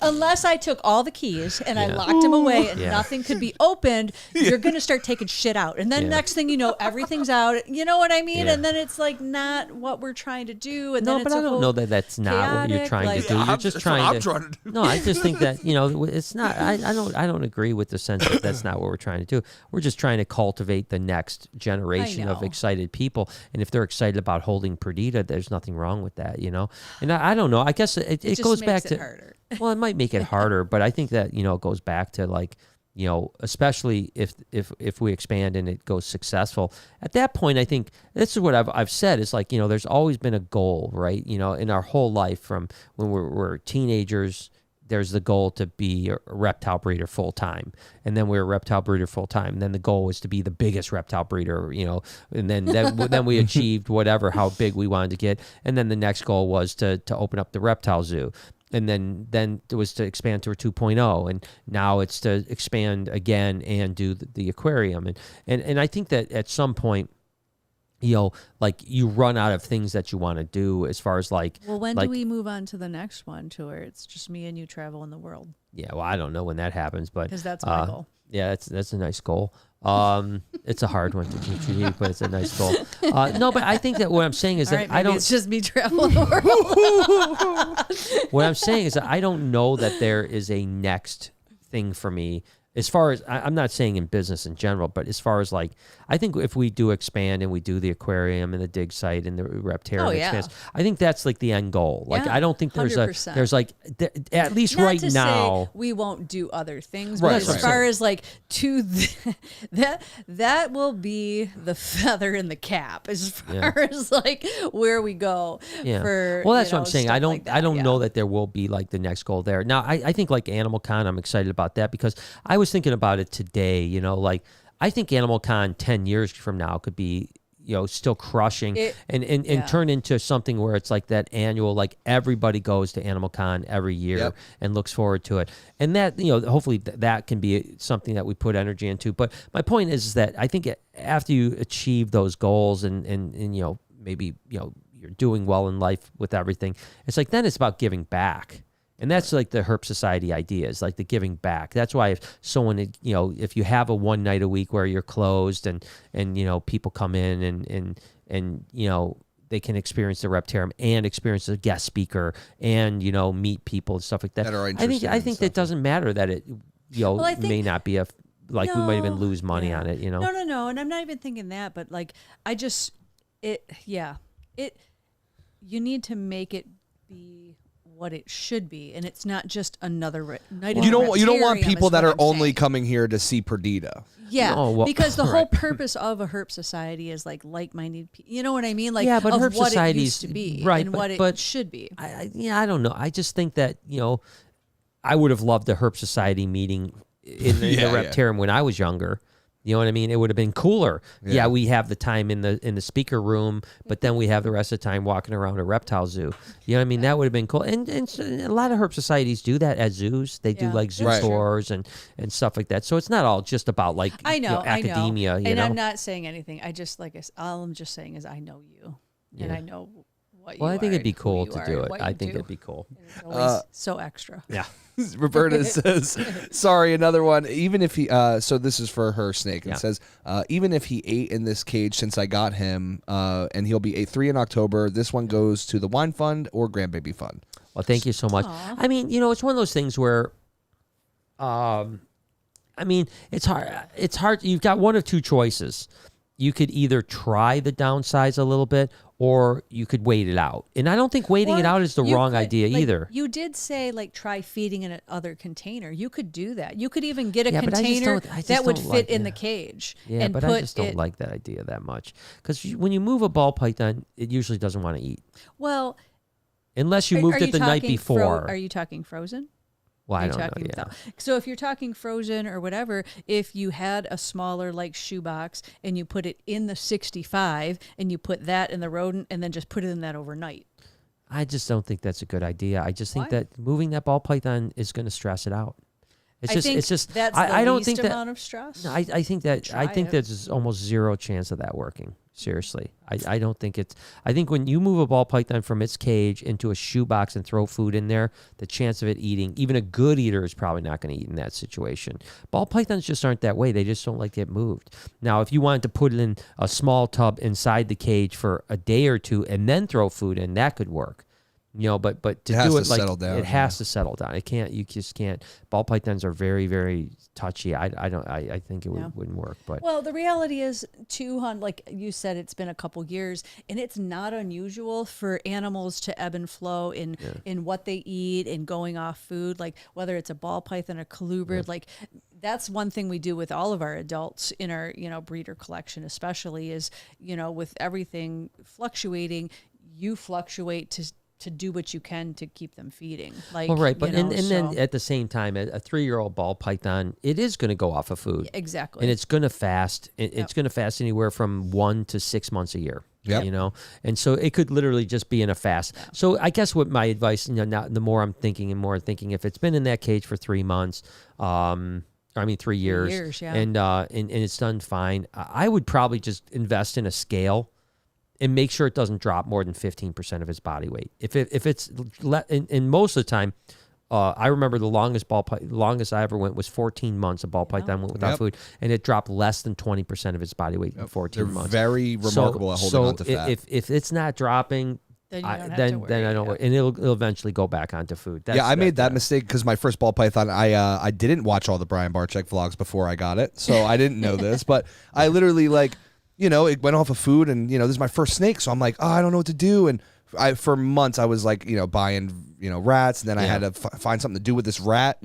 [SPEAKER 3] Unless I took all the keys and I locked them away and nothing could be opened, you're going to start taking shit out. And then next thing you know, everything's out. You know what I mean? And then it's like not what we're trying to do. And then it's
[SPEAKER 1] I don't know that that's not what you're trying to do. You're just trying to do. No, I just think that, it's not, I don't agree with the sense that that's not what we're trying to do. We're just trying to cultivate the next generation of excited people. And if they're excited about holding Perdita, there's nothing wrong with that, And I don't know. I guess it goes back to harder. Well, it might make it harder, but I think that it goes back to like especially if we expand and it goes successful. At that point, I think this is what I've said is like there's always been a goal, right? In our whole life from when we're teenagers. There's the goal to be a reptile breeder full time, and then we're a reptile breeder full time. And then the goal was to be the biggest reptile breeder, and then we achieved how big we wanted to get. And then the next goal was to open up the reptile zoo, and then it was to expand to a 2.0, and now it's to expand again and do the aquarium. And I think that at some point, like you run out of things that you want to do as far as like.
[SPEAKER 3] Well, when do we move on to the next one to where it's just me and you traveling the world?
[SPEAKER 1] Yeah, well, I don't know when that happens, but
[SPEAKER 3] because that's my goal.
[SPEAKER 1] Yeah, that's a nice goal. It's a hard one to achieve, but it's a nice goal. No, but I think that what I'm saying is that I don't.
[SPEAKER 3] It's just me traveling the world.
[SPEAKER 1] What I'm saying is that I don't know that there is a next thing for me. As far as, I'm not saying in business in general, but as far as like, I think if we do expand and we do the aquarium and the dig site and the Reptarium expands, I think that's like the end goal. Like, I don't think there's
[SPEAKER 3] 100%.
[SPEAKER 1] like, at least
[SPEAKER 3] not
[SPEAKER 1] right
[SPEAKER 3] to
[SPEAKER 1] now.
[SPEAKER 3] Say we won't do other things, but as far as like that will be the feather in the cap as far as like where we go.
[SPEAKER 1] Yeah.
[SPEAKER 3] For,
[SPEAKER 1] well, that's what I'm saying. I don't know that there will be like the next goal there. Now, I think like Animal Con, I'm excited about that because I was thinking about it today, like I think Animal Con 10 years from now could be, still crushing and turn into something where it's like that annual, like everybody goes to Animal Con every year and looks forward to it. And that, hopefully that can be something that we put energy into. But my point is that I think after you achieve those goals and maybe, you're doing well in life with everything, it's like, then it's about giving back. And that's like the Herp Society idea, is like the giving back. That's why if someone, if you have a one night a week where you're closed and people come in and they can experience the Reptarium and experience a guest speaker and, meet people and stuff like that. I think that doesn't matter that it, may not be we might even lose money on it,
[SPEAKER 3] No. And I'm not even thinking that, but like, you need to make it be what it should be, and it's not just another night.
[SPEAKER 2] You don't want people that are only coming here to see Perdita.
[SPEAKER 3] Yeah, because the whole purpose of a herp society is like-minded people. You know what I mean? Like,
[SPEAKER 1] yeah, but
[SPEAKER 3] of
[SPEAKER 1] herp
[SPEAKER 3] what
[SPEAKER 1] societies,
[SPEAKER 3] it used to be,
[SPEAKER 1] right?
[SPEAKER 3] and
[SPEAKER 1] but,
[SPEAKER 3] what it should be.
[SPEAKER 1] I don't know. I just think that I would have loved the herp society meeting in the Reptarium when I was younger. You know what I mean? It would have been cooler. Yeah, we have the time in the speaker room, but then we have the rest of the time walking around a reptile zoo. You know what I mean? That would have been cool. And a lot of herp societies do that at zoos. They do like zoo tours and stuff like that. So it's not all just about like academia.
[SPEAKER 3] I know. And I'm not saying anything. I just all I'm just saying is I know you, and I know what you are.
[SPEAKER 1] Well, I think it'd be cool to do it. I think it'd be cool.
[SPEAKER 3] It's always so extra.
[SPEAKER 1] Yeah.
[SPEAKER 2] Roberta says, sorry, another one. Even if he, so this is for her snake. It says, even if he ate in this cage since I got him, and he'll be 3 in October, this one goes to the Wine Fund or Grandbaby Fund.
[SPEAKER 1] Well, thank you so much.
[SPEAKER 3] Aww.
[SPEAKER 1] I mean, it's one of those things where, I mean, it's hard. It's hard. You've got one of two choices. You could either try the downsize a little bit, or you could wait it out. And I don't think waiting it out is the wrong idea either.
[SPEAKER 3] You did say, try feeding in another container. You could do that. You could even get a container that would fit in the cage.
[SPEAKER 1] Yeah,
[SPEAKER 3] and
[SPEAKER 1] but I just don't like that idea that much. Because when you move a ball python, it usually doesn't want to eat.
[SPEAKER 3] Well,
[SPEAKER 1] unless you moved it the night before.
[SPEAKER 3] Are you talking frozen?
[SPEAKER 1] Well, I don't know. Yeah.
[SPEAKER 3] So if you're talking frozen or whatever, if you had a smaller shoebox and you put it in the 65 and you put that in the rodent and then just put it in that overnight.
[SPEAKER 1] I just don't think that's a good idea. I just think that moving that ball python is going to stress it out. It's just
[SPEAKER 3] that's
[SPEAKER 1] I don't
[SPEAKER 3] least
[SPEAKER 1] think
[SPEAKER 3] amount of stress.
[SPEAKER 1] No, I think there's almost zero chance of that working. Seriously, I don't think it's. I think when you move a ball python from its cage into a shoebox and throw food in there, the chance of it eating, even a good eater is probably not going to eat in that situation. Ball pythons just aren't that way. They just don't like to get moved. Now, if you wanted to put it in a small tub inside the cage for a day or two and then throw food in, that could work. But to do it it has to settle down. It can't. You just can't. Ball pythons are very, very touchy. I think it wouldn't work. But
[SPEAKER 3] the reality is, too, hon, like you said, it's been a couple years, and it's not unusual for animals to ebb and flow in what they eat and going off food. Like whether it's a ball python or colubrid, like. That's one thing we do with all of our adults in our, breeder collection, especially is, with everything fluctuating, you fluctuate to do what you can to keep them feeding. Like,
[SPEAKER 1] right, but then at the same time, a 3-year-old ball python, it is going to go off of food.
[SPEAKER 3] Exactly.
[SPEAKER 1] And it's going to fast. It's going to fast anywhere from 1 to 6 months a year.
[SPEAKER 2] Yep.
[SPEAKER 1] And so it could literally just be in a fast. Yeah. So I guess what my advice, now the more I'm thinking, if it's been in that cage for 3 months, 3 years, and it's done fine, I would probably just invest in a scale and make sure it doesn't drop more than 15% of its body weight. If it's in most of the time, I remember the longest I ever went was 14 months. A ball python went without food, and it dropped less than 20% of its body weight in 14 months.
[SPEAKER 2] Very remarkable at holding on to fat.
[SPEAKER 1] If it's not dropping, then I don't worry, and it'll eventually go back onto food.
[SPEAKER 2] I made that mistake because my first ball python, I didn't watch all the Brian Barczyk vlogs before I got it, so I didn't know this, but I literally it went off of food, and this is my first snake, so I'm like, I don't know what to do, and for months I was buying rats, and then I had to find something to do with this rat,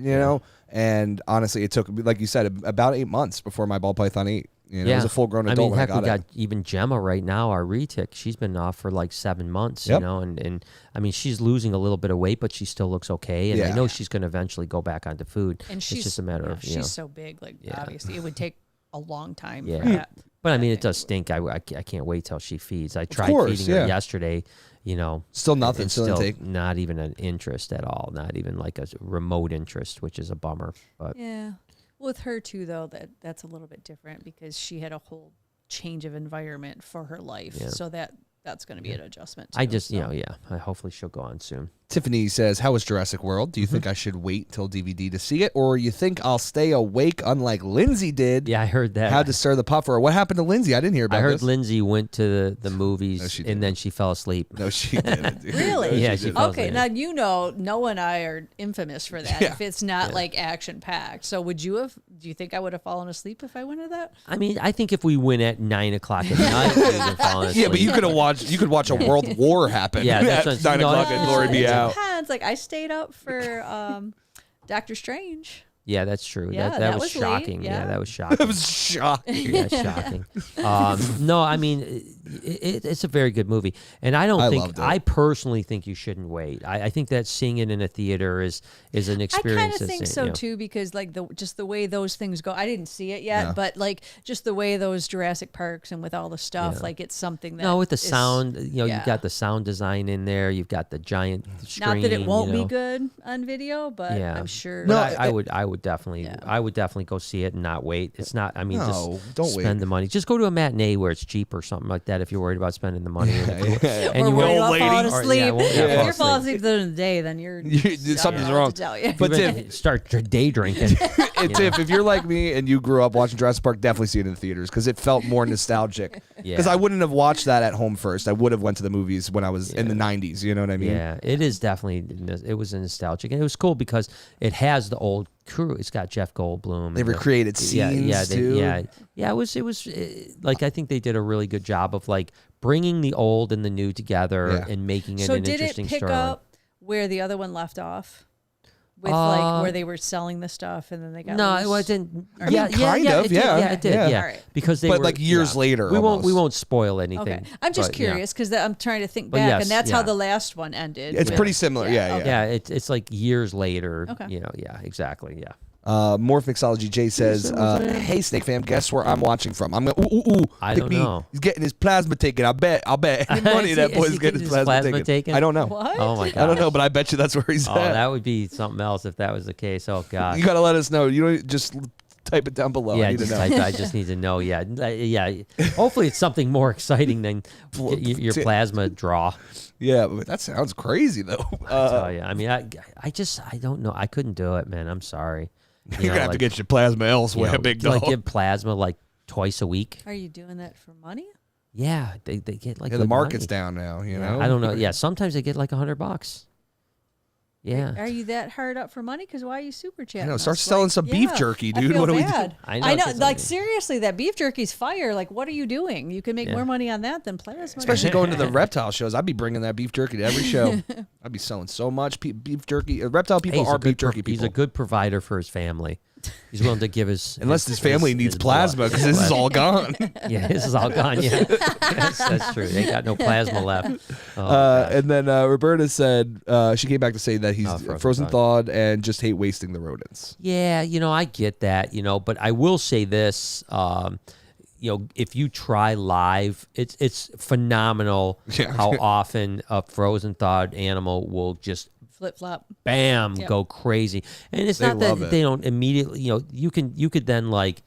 [SPEAKER 2] and honestly, it took, like you said, about 8 months before my ball python ate. It was a full-grown adult when I got it.
[SPEAKER 1] We got even Gemma right now, our retic. She's been off for 7 months, and she's losing a little bit of weight, but she still looks okay, and I know she's going to eventually go back onto food.
[SPEAKER 3] And
[SPEAKER 1] it's just a matter of,
[SPEAKER 3] she's so big, obviously, it would take a long time for
[SPEAKER 1] that. But it does stink. I can't wait till she feeds. I tried feeding her yesterday.
[SPEAKER 2] Still nothing. Still
[SPEAKER 1] not even an interest at all. Not even a remote interest, which is a bummer. But
[SPEAKER 3] with her too, though, that's a little bit different because she had a whole change of environment for her life. Yeah. So that's going to be an adjustment too.
[SPEAKER 1] Hopefully she'll go on soon.
[SPEAKER 2] Tiffany says, how was Jurassic World? Do you think I should wait till DVD to see it, or you think I'll stay awake unlike Lindsay did?
[SPEAKER 1] Yeah, I heard that.
[SPEAKER 2] Had to stir the pot for her. What happened to Lindsay? I didn't hear about this.
[SPEAKER 1] I heard Lindsay went to the movies and then she fell asleep.
[SPEAKER 2] No, she didn't.
[SPEAKER 3] Really?
[SPEAKER 1] Yeah, she fell asleep.
[SPEAKER 3] Now Noah and I are infamous for that if it's not action-packed. So do you think I would have fallen asleep if I went to that?
[SPEAKER 1] I think if we went at 9 o'clock at night, we would have fallen asleep.
[SPEAKER 2] Yeah, but you could have watched could watch a world war happen.
[SPEAKER 1] Yeah, that's
[SPEAKER 2] at 9 o'clock and Glory be
[SPEAKER 3] it
[SPEAKER 2] out.
[SPEAKER 3] depends. Like I stayed up for Doctor Strange.
[SPEAKER 1] Yeah, that's true.
[SPEAKER 3] Yeah,
[SPEAKER 1] that was
[SPEAKER 3] late.
[SPEAKER 1] shocking. Yeah.
[SPEAKER 3] Yeah.
[SPEAKER 1] That was shocking.
[SPEAKER 2] That was shocking.
[SPEAKER 1] Yeah, shocking. No, I mean, it's a very good movie, and I
[SPEAKER 2] loved it.
[SPEAKER 1] I personally think you shouldn't wait. I think that seeing it in a theater is an experience.
[SPEAKER 3] I kind of think so too, because like just the way those things go. I didn't see it yet, but like just the way those Jurassic Parks and with all the stuff, like it's something that
[SPEAKER 1] with the sound, you've got the sound design in there. You've got the giant screen.
[SPEAKER 3] Not that it won't be good on video, but I'm sure.
[SPEAKER 1] No, I would definitely go see it and not wait. It's not. I mean, just
[SPEAKER 2] don't
[SPEAKER 1] spend the money. Just go to a matinee where it's cheap or something like that. If you're worried about spending the money,
[SPEAKER 3] and you won't fall asleep. If you're falling asleep during the day, then
[SPEAKER 2] something's wrong.
[SPEAKER 3] To tell you.
[SPEAKER 1] But start day drinking.
[SPEAKER 2] If you're like me and you grew up watching Jurassic Park, definitely see it in the theaters because it felt more nostalgic. Because I wouldn't have watched that at home first. I would have went to the movies when I was in the 90s. You know what I mean?
[SPEAKER 1] Yeah, it is definitely. It was nostalgic, and it was cool because it has the old crew. It's got Jeff Goldblum.
[SPEAKER 2] They recreated scenes too.
[SPEAKER 1] Yeah. It was like I think they did a really good job of like bringing the old and the new together and making it an interesting story.
[SPEAKER 3] So did it pick up where the other one left off? With like where they were selling the stuff and then they got
[SPEAKER 1] it didn't.
[SPEAKER 2] It
[SPEAKER 1] did.
[SPEAKER 3] All right.
[SPEAKER 1] Because they
[SPEAKER 2] but
[SPEAKER 1] were
[SPEAKER 2] like years later.
[SPEAKER 1] We won't spoil anything.
[SPEAKER 3] Okay. I'm just curious because I'm trying to think back, and that's how the last one ended.
[SPEAKER 2] It's pretty similar. Yeah.
[SPEAKER 1] It's like years later.
[SPEAKER 3] Okay.
[SPEAKER 1] Exactly. Yeah.
[SPEAKER 2] More Mixology Jay says, "Hey Snake Fam, guess where I'm watching from? I'm gonna
[SPEAKER 1] I don't know.
[SPEAKER 2] He's getting his plasma taken. I'll bet any money that boy's getting his plasma taken. I don't know.
[SPEAKER 3] What?
[SPEAKER 1] Oh my god.
[SPEAKER 2] I don't know, but I bet you that's where he's at.
[SPEAKER 1] That would be something else if that was the case. Oh god.
[SPEAKER 2] You gotta let us know. You don't just type it down below.
[SPEAKER 1] Yeah,
[SPEAKER 2] I need to know.
[SPEAKER 1] I just need to know. Yeah. Hopefully it's something more exciting than your plasma draw.
[SPEAKER 2] Yeah, but that sounds crazy though.
[SPEAKER 1] I tell you. I mean, I don't know. I couldn't do it, man. I'm sorry.
[SPEAKER 2] You're gonna have to get your plasma elsewhere, big dog.
[SPEAKER 1] Like give plasma like twice a week.
[SPEAKER 3] Are you doing that for money?
[SPEAKER 1] Yeah, they get like
[SPEAKER 2] the market's
[SPEAKER 1] money.
[SPEAKER 2] down now. You know,
[SPEAKER 1] I don't know. Yeah, sometimes they get like $100. Yeah.
[SPEAKER 3] Are you that hard up for money? Because why are you super chatting?
[SPEAKER 2] I know. Start selling some beef jerky, dude.
[SPEAKER 3] What
[SPEAKER 2] do we
[SPEAKER 3] do?
[SPEAKER 2] do?
[SPEAKER 3] I know. Like seriously, that beef jerky's fire. Like, what are you doing? You can make more money on that than plasma.
[SPEAKER 2] Especially going to the reptile shows. I'd be bringing that beef jerky to every show. I'd be selling so much beef jerky. Reptile people are beef jerky people.
[SPEAKER 1] He's a good provider for his family. He's willing to give his
[SPEAKER 2] unless his family needs plasma because this is all gone.
[SPEAKER 1] Yeah, this is all gone. Yeah, yes, that's true. They got no plasma left.
[SPEAKER 2] And then Roberta said she came back to say that he's frozen thawed and just hate wasting the rodents.
[SPEAKER 1] Yeah, I get that. But I will say this. If you try live, it's phenomenal how often a frozen thawed animal will just
[SPEAKER 3] flip flop,
[SPEAKER 1] bam, go crazy. And it's not that they don't immediately. You could then like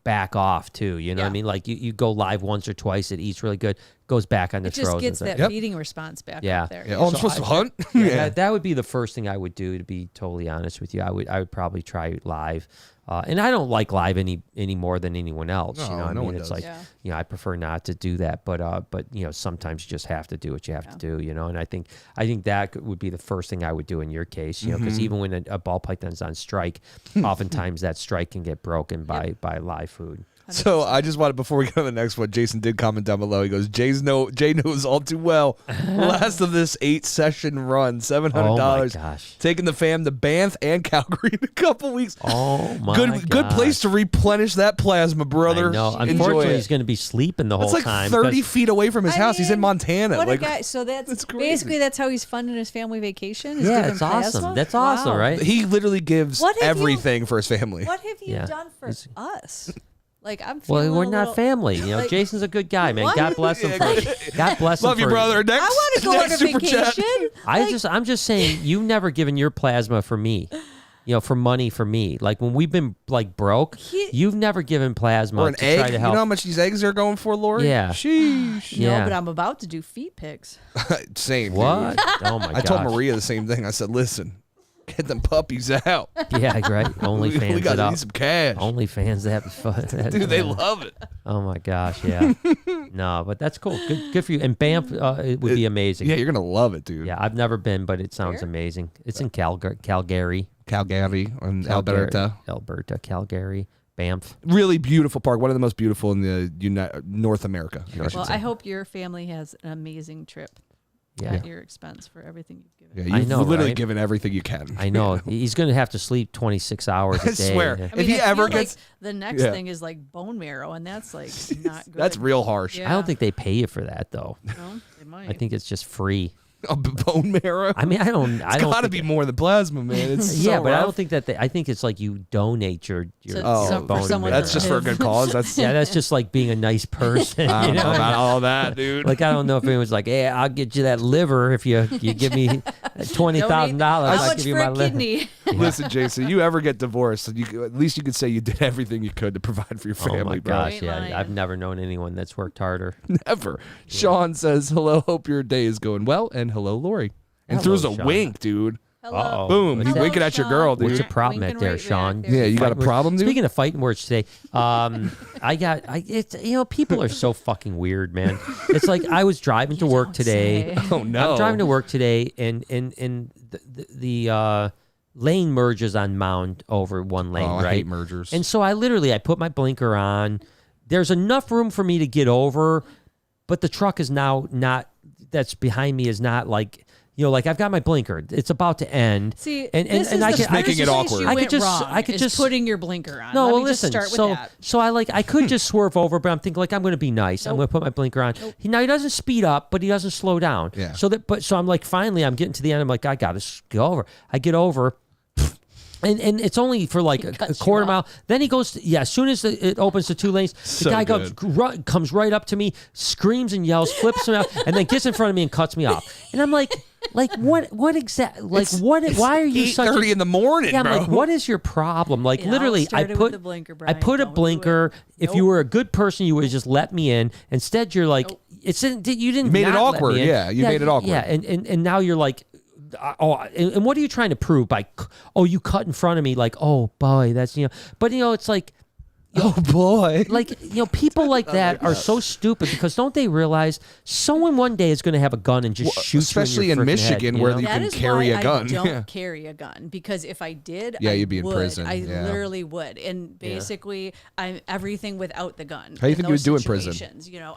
[SPEAKER 1] back off too. You know what I mean? Like you go live once or twice, it eats really good, goes back on the frozen.
[SPEAKER 3] It just gets that feeding response back up there.
[SPEAKER 2] Yeah. Oh, I'm supposed to hunt.
[SPEAKER 1] That would be the first thing I would do. To be totally honest with you, I would probably try live. And I don't like live any more than anyone else.
[SPEAKER 2] No,
[SPEAKER 1] I mean, it's
[SPEAKER 2] does.
[SPEAKER 1] like I prefer not to do that. But sometimes you just have to do what you have to do. And I think that would be the first thing I would do in your case. Because even when a ball python's on strike, oftentimes that strike can get broken by live food.
[SPEAKER 3] 100%.
[SPEAKER 2] So I just wanted, before we go to the next one, Jason did comment down below. He goes, Jay knows all too well. Last of this 8-session run, $700.
[SPEAKER 1] Oh my gosh.
[SPEAKER 2] Taking the fam to Banff and Calgary in a couple weeks.
[SPEAKER 1] Oh my
[SPEAKER 2] Good place to replenish that plasma, brother.
[SPEAKER 1] No, unfortunately, he's going to be sleeping the whole
[SPEAKER 2] time. It's like 30 feet away from his house. He's in Montana.
[SPEAKER 3] What a guy. So that's basically that's how he's funding his family vacation.
[SPEAKER 1] Yeah, it's awesome. That's awesome, right?
[SPEAKER 2] He literally gives everything for his family.
[SPEAKER 3] What have you done for us? Like I'm feeling
[SPEAKER 1] we're not family. Jason's a good guy, man.
[SPEAKER 3] What?
[SPEAKER 1] God bless him. God bless him.
[SPEAKER 2] Love you, brother. Next,
[SPEAKER 3] I want to go on a vacation.
[SPEAKER 1] I'm just saying, you've never given your plasma for me. For money for me. Like when we've been like broke, you've never given plasma
[SPEAKER 2] or an
[SPEAKER 1] to
[SPEAKER 2] egg.
[SPEAKER 1] Try to help.
[SPEAKER 2] You know how much these eggs are going for, Lori?
[SPEAKER 1] Yeah.
[SPEAKER 2] Sheesh.
[SPEAKER 3] No, but I'm about to do feet pics.
[SPEAKER 2] Same.
[SPEAKER 1] What? Oh my god.
[SPEAKER 2] I told Maria the same thing. I said, listen. Get them puppies out.
[SPEAKER 1] Yeah, right. OnlyFans.
[SPEAKER 2] We got to need some cash.
[SPEAKER 1] OnlyFans.
[SPEAKER 2] Dude, they love it.
[SPEAKER 1] Oh my gosh, yeah. No, but that's cool. Good for you. And Banff it would be amazing.
[SPEAKER 2] Yeah, you're gonna love it, dude.
[SPEAKER 1] Yeah, I've never been, but it sounds amazing. It's in Calgary.
[SPEAKER 2] Calgary and Alberta.
[SPEAKER 1] Calgary. Banff.
[SPEAKER 2] Really beautiful park. One of the most beautiful in the North America.
[SPEAKER 3] Well, I hope your family has an amazing trip. At your expense for everything you've given.
[SPEAKER 2] Yeah, you've literally given everything you can.
[SPEAKER 1] I know. He's going to have to sleep 26 hours a day.
[SPEAKER 2] I swear.
[SPEAKER 3] I mean,
[SPEAKER 2] if he ever gets...
[SPEAKER 3] the next thing is like bone marrow, and that's like not good.
[SPEAKER 2] That's real harsh.
[SPEAKER 3] Yeah.
[SPEAKER 1] I don't think they pay you for that, though.
[SPEAKER 3] No, they might.
[SPEAKER 1] I think it's just free.
[SPEAKER 2] Bone marrow?
[SPEAKER 1] I mean, I don't
[SPEAKER 2] got to be more than plasma, man. It's
[SPEAKER 1] yeah,
[SPEAKER 2] so
[SPEAKER 1] but
[SPEAKER 2] rough.
[SPEAKER 1] I don't think that I think it's like you donate your bone
[SPEAKER 3] someone
[SPEAKER 1] marrow.
[SPEAKER 2] That's just for a good cause. That's
[SPEAKER 1] that's just like being a nice person.
[SPEAKER 2] I don't
[SPEAKER 1] you
[SPEAKER 2] know
[SPEAKER 1] know
[SPEAKER 2] about all that, dude.
[SPEAKER 1] Like, I don't know if anyone's like, hey, I'll get you that liver if you give me $20,000. I'll give you my
[SPEAKER 3] kidney?
[SPEAKER 2] Listen, Jason, you ever get divorced, at least you could say you did everything you could to provide for your family,
[SPEAKER 1] oh my
[SPEAKER 2] bro.
[SPEAKER 1] gosh, yeah. I've never known anyone that's worked harder.
[SPEAKER 2] Never. Yeah. Sean says, hello, hope your day is going well, and hello, Lori. And throws a wink, dude.
[SPEAKER 3] Hello.
[SPEAKER 2] Boom. He's winking at your girl, dude.
[SPEAKER 1] What's the problem at there, Sean?
[SPEAKER 2] Yeah, you got a problem, dude?
[SPEAKER 1] Speaking of fighting words today, people are so fucking weird, man. It's like I was driving to work today.
[SPEAKER 2] Oh, no.
[SPEAKER 1] I'm driving to work today, and the lane merges on Mound over one lane, right?
[SPEAKER 2] I hate mergers.
[SPEAKER 1] And so I put my blinker on. There's enough room for me to get over, but the truck is now that's behind me is not like... like I've got my blinker. It's about to end.
[SPEAKER 3] See,
[SPEAKER 1] and
[SPEAKER 3] I
[SPEAKER 2] just making it awkward.
[SPEAKER 3] I could just putting your blinker on.
[SPEAKER 1] No,
[SPEAKER 3] Let
[SPEAKER 1] well,
[SPEAKER 3] me
[SPEAKER 1] listen.
[SPEAKER 3] Just start with that.
[SPEAKER 1] So I could just swerve over, but I'm thinking like I'm going to be nice. I'm going to put my blinker on. He doesn't speed up, but he doesn't slow down.
[SPEAKER 2] Yeah.
[SPEAKER 1] So I'm like, finally, I'm getting to the end. I'm like, I got to go over. I get over. And it's only for like a quarter mile. Then he goes, as soon as it opens to two lanes, the guy comes right up to me, screams and yells, flips me out, and then gets in front of me and cuts me off. And I'm like what exactly? Like, why are you such
[SPEAKER 2] 8:30 in the morning,
[SPEAKER 1] yeah, I'm
[SPEAKER 2] bro?
[SPEAKER 1] like, what is your problem? Like, literally, I put a blinker. If you were a good person, you would have just let me in. Instead, you're like, you didn't. You
[SPEAKER 2] made it awkward. Yeah, you made it awkward.
[SPEAKER 1] Yeah, and now you're like, and what are you trying to prove by, you cut in front of me, like, oh boy, that's but it's like,
[SPEAKER 2] oh boy,
[SPEAKER 1] like people like that are so stupid because don't they realize someone one day is going to have a gun and just shoot
[SPEAKER 2] especially
[SPEAKER 1] you in
[SPEAKER 2] in Michigan
[SPEAKER 1] head,
[SPEAKER 2] where you can carry a gun.
[SPEAKER 3] I don't carry a gun because if I did,
[SPEAKER 2] you'd be in prison.
[SPEAKER 3] I literally would, and basically, I'm everything without the gun.
[SPEAKER 2] How do you think you would do in prison?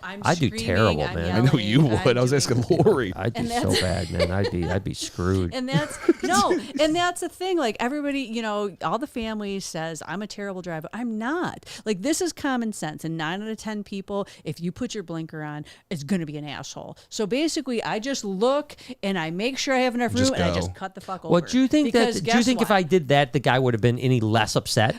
[SPEAKER 3] I'd
[SPEAKER 1] do terrible, man.
[SPEAKER 2] I know you would. I was asking Lori.
[SPEAKER 1] I'd do so bad, man. I'd be screwed.
[SPEAKER 3] And that's the thing. Like everybody, all the family says I'm a terrible driver. I'm not. Like, this is common sense. And 9 out of 10 people, if you put your blinker on, it's going to be an asshole. So basically, I just look and I make sure I have enough room and I just cut the fuck over.
[SPEAKER 1] Well, do you think if I did that, the guy would have been any less upset?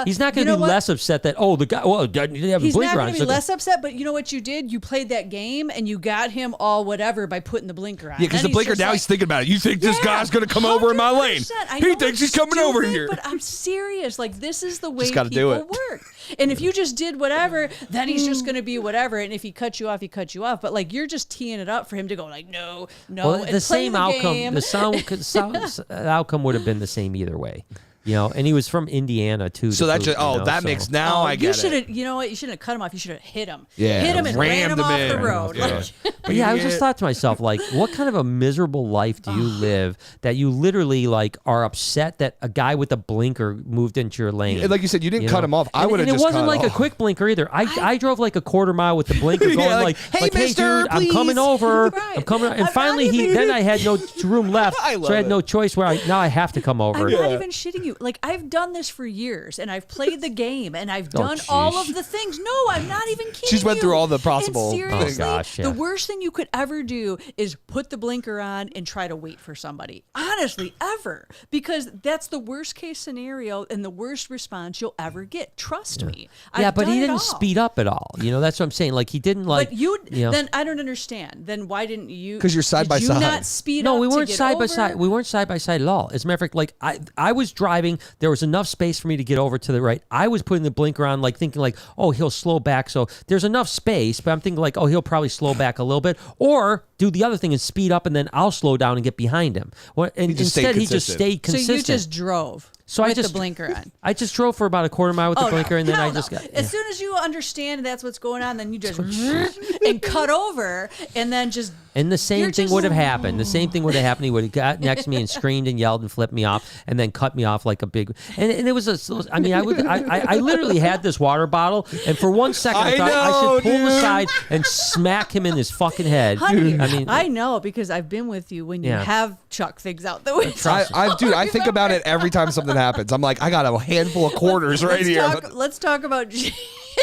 [SPEAKER 1] He's not going to be less upset that, the guy, didn't have a blinker on.
[SPEAKER 3] He's not going to be less upset, but you know what you did? You played that game and you got him all whatever by putting the blinker on.
[SPEAKER 2] Yeah, because the blinker, now he's thinking about it. You think this guy's going to come over in my lane. He thinks he's coming over here.
[SPEAKER 3] But I'm serious. Like, this is the way people work. And if you just did whatever, then he's just going to be whatever. And if he cuts you off, he cuts you off. But like, you're just teeing it up for him to go like, no.
[SPEAKER 1] Well,
[SPEAKER 3] and
[SPEAKER 1] the same outcome.
[SPEAKER 3] Game.
[SPEAKER 1] The outcome would have been the same either way. And he was from Indiana too.
[SPEAKER 2] So that makes now I get it.
[SPEAKER 3] You know what? You shouldn't have cut him off. You should have hit him.
[SPEAKER 2] Yeah,
[SPEAKER 3] hit him and ran him off the road.
[SPEAKER 2] Yeah.
[SPEAKER 1] But I was just thought to myself, like, what kind of a miserable life do you live that you literally like are upset that a guy with a blinker moved into your lane?
[SPEAKER 2] Like you said, you didn't cut him off. I would have just.
[SPEAKER 1] And it wasn't like a quick blinker either. I drove like a quarter mile with the blinker going like, hey
[SPEAKER 2] mister,
[SPEAKER 1] dude,
[SPEAKER 2] please.
[SPEAKER 1] I'm coming over.
[SPEAKER 3] Right.
[SPEAKER 1] I'm coming. And finally, then I had no room left, so I had no choice. Now I have to come over.
[SPEAKER 3] I'm not even shitting you. Like, I've done this for years, and I've played the game, and I've done all of the things. No, I'm not even kidding.
[SPEAKER 2] She's went through all the possible.
[SPEAKER 3] And seriously,
[SPEAKER 1] gosh,
[SPEAKER 3] the worst thing you could ever do is put the blinker on and try to wait for somebody. Honestly, ever, because that's the worst case scenario and the worst response you'll ever get. Trust me.
[SPEAKER 1] But he didn't speed up at all. That's what I'm saying. Like, he didn't like.
[SPEAKER 3] But then I don't understand. Then why didn't you?
[SPEAKER 2] Because you're side by side.
[SPEAKER 3] Did you not speed up?
[SPEAKER 1] No, we weren't side by
[SPEAKER 3] over?
[SPEAKER 1] side. We weren't side by side at all. As a matter of fact, like I was driving. There was enough space for me to get over to the right. I was putting the blinker on, like thinking like, he'll slow back. So there's enough space, but I'm thinking like, he'll probably slow back a little bit, or do the other thing and speed up, and then I'll slow down and get behind him. Instead, he just stayed consistent.
[SPEAKER 3] So you just drove.
[SPEAKER 1] So
[SPEAKER 3] with the blinker on.
[SPEAKER 1] I just drove for about a quarter mile with the blinker, and then I just got.
[SPEAKER 3] As soon as you understand that's what's going on, then you just and cut over, and then just.
[SPEAKER 1] And the same thing would have happened. The same thing would have happened. He would have got next to me and screamed and yelled and flipped me off, and then cut me off like a big. And it was I mean, I literally had this water bottle, and for 1 second I thought I should pull him aside and smack him in his fucking head.
[SPEAKER 3] Honey,
[SPEAKER 1] I mean,
[SPEAKER 3] I know because I've been with you when you have chuck things out the window.
[SPEAKER 2] I think about it every time something happens. I'm like, I got a handful of quarters right here.
[SPEAKER 3] Let's talk about Jake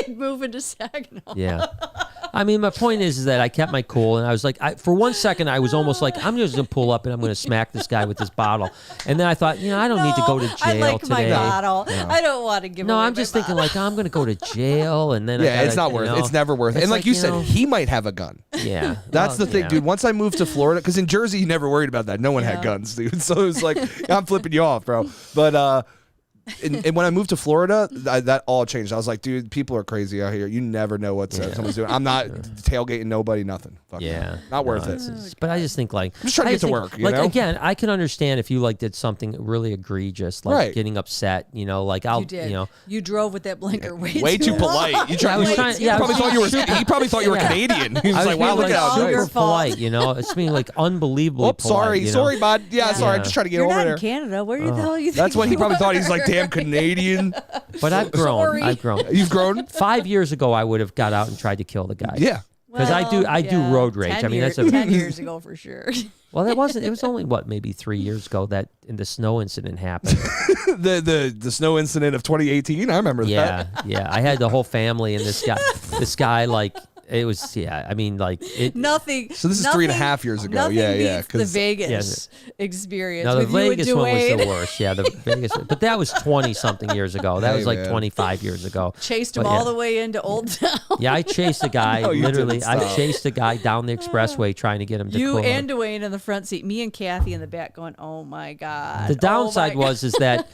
[SPEAKER 3] moving to Saginaw.
[SPEAKER 1] Yeah. I mean, my point is that I kept my cool, and I was like, for 1 second, I was almost like, I'm just going to pull up and I'm going to smack this guy with this bottle. And then I thought, I don't need to go to jail
[SPEAKER 3] I like
[SPEAKER 1] today.
[SPEAKER 3] my bottle. No. I don't want to give away
[SPEAKER 1] I'm just thinking, like, I'm going to go to jail, and then
[SPEAKER 2] it's not worth it. It's never worth it. And like you said, he might have a gun.
[SPEAKER 1] Yeah.
[SPEAKER 2] That's the thing, dude. Once I moved to Florida, because in Jersey, you never worried about that. No one had guns, dude. So it was like, I'm flipping you off, bro. But, and when I moved to Florida, that all changed. I was like, dude, people are crazy out here. You never know what someone's doing. I'm not tailgating nobody, nothing. Fuck not worth it.
[SPEAKER 1] But I just think like
[SPEAKER 2] I'm just trying to get to work.
[SPEAKER 1] Like again, I can understand if you like did something really egregious, like getting upset. Like I'll,
[SPEAKER 3] you drove with that blinker
[SPEAKER 2] way too polite. You tried. He probably thought you were Canadian. He was like, wow, look how
[SPEAKER 3] super
[SPEAKER 1] polite. It's being like unbelievably polite.
[SPEAKER 2] Sorry, bud. Yeah, sorry. Just trying to get over there.
[SPEAKER 3] You're not in Canada. Where the hell are you?
[SPEAKER 2] That's what he probably thought. He's like, damn Canadian.
[SPEAKER 1] But I've grown.
[SPEAKER 3] Sorry.
[SPEAKER 1] I've grown.
[SPEAKER 2] You've grown?
[SPEAKER 1] 5 years ago, I would have got out and tried to kill the guy.
[SPEAKER 2] Yeah.
[SPEAKER 1] Because I do road rage. I mean, that's
[SPEAKER 3] 10 years ago for sure.
[SPEAKER 1] Well, it was only maybe 3 years ago that the snow incident happened.
[SPEAKER 2] the snow incident of 2018. I remember that.
[SPEAKER 1] Yeah. I had the whole family and this guy like. It was, I mean, like it.
[SPEAKER 3] Nothing.
[SPEAKER 2] So this is 3.5 years ago.
[SPEAKER 3] Yeah. The Vegas experience.
[SPEAKER 1] No, the
[SPEAKER 3] with
[SPEAKER 1] Vegas
[SPEAKER 3] you and
[SPEAKER 1] one was
[SPEAKER 3] Dwayne.
[SPEAKER 1] the worst. Yeah, the Vegas, but that was 20-something years ago. That was like 25 years ago.
[SPEAKER 3] Chased him all the way into Old Town.
[SPEAKER 1] Yeah, I chased a guy. Literally, I chased a guy down the expressway trying to get him to.
[SPEAKER 3] You and Dwayne in the front seat. Me and Kathy in the back, going, "Oh my god."
[SPEAKER 1] The downside is that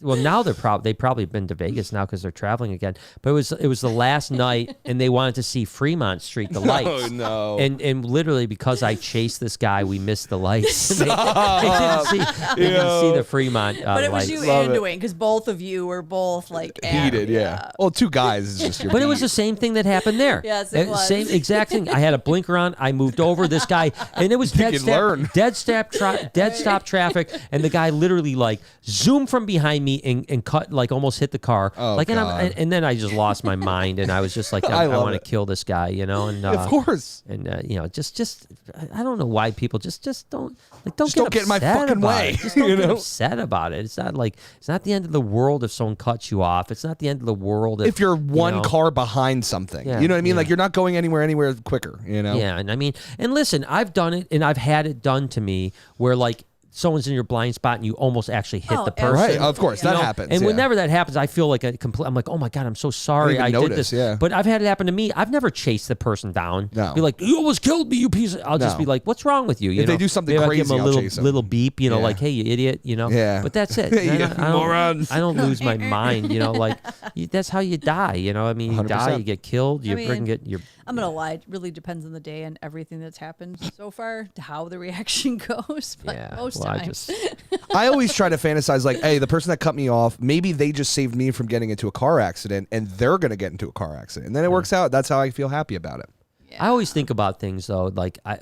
[SPEAKER 1] now they've probably been to Vegas now because they're traveling again. But it was the last night, and they wanted to see Fremont Street, the lights.
[SPEAKER 2] Oh no!
[SPEAKER 1] And literally because I chased this guy, we missed the lights. they didn't see the Fremont.
[SPEAKER 3] But it was
[SPEAKER 1] lights.
[SPEAKER 3] you and Dwayne because both of you were both like
[SPEAKER 2] heated. Yeah. Well, two guys is just your.
[SPEAKER 1] But it was the same thing that happened there.
[SPEAKER 3] Yes, it was.
[SPEAKER 1] Same exact thing. I had a blinker on. I moved over this guy, and it was dead stop traffic, and the guy literally like zoomed from behind me and cut like almost hit the car.
[SPEAKER 2] Oh,
[SPEAKER 1] like
[SPEAKER 2] God.
[SPEAKER 1] And then I just lost my mind, and I was just like, I want to kill this guy, And
[SPEAKER 2] of course,
[SPEAKER 1] and just I don't know why people just don't
[SPEAKER 2] get in my fucking way.
[SPEAKER 1] Just don't get upset about it. It's not the end of the world if someone cuts you off. It's not the end of the world if
[SPEAKER 2] you're one car behind something.
[SPEAKER 1] Yeah,
[SPEAKER 2] you know what I mean? Like you're not going anywhere quicker.
[SPEAKER 1] Yeah, and I mean, and listen, I've done it, and I've had it done to me where like. Someone's in your blind spot and you almost actually hit the person.
[SPEAKER 2] Right, of course, that happens.
[SPEAKER 1] And whenever that happens, I feel like I'm like, oh my God, I'm so sorry I did this.
[SPEAKER 2] Yeah.
[SPEAKER 1] But I've had it happen to me. I've never chased the person down.
[SPEAKER 2] No.
[SPEAKER 1] Be like, you almost killed me, you piece of... I'll just be like, what's wrong with you?
[SPEAKER 2] If they do something crazy,
[SPEAKER 1] give them
[SPEAKER 2] I'll chase them.
[SPEAKER 1] little beep, like, hey, you idiot,
[SPEAKER 2] Yeah.
[SPEAKER 1] But that's it.
[SPEAKER 2] Moron.
[SPEAKER 1] I don't lose my mind, like, that's how you die, I mean, you
[SPEAKER 2] 100%.
[SPEAKER 1] die, you get killed, you freaking get...
[SPEAKER 3] I'm going to lie. It really depends on the day and everything that's happened so far to how the reaction goes. But most times.
[SPEAKER 2] I always try to fantasize like, hey, the person that cut me off, maybe they just saved me from getting into a car accident and they're going to get into a car accident. And then it works out. That's how I feel happy about it.
[SPEAKER 3] Yeah.
[SPEAKER 1] I always think about things though, like I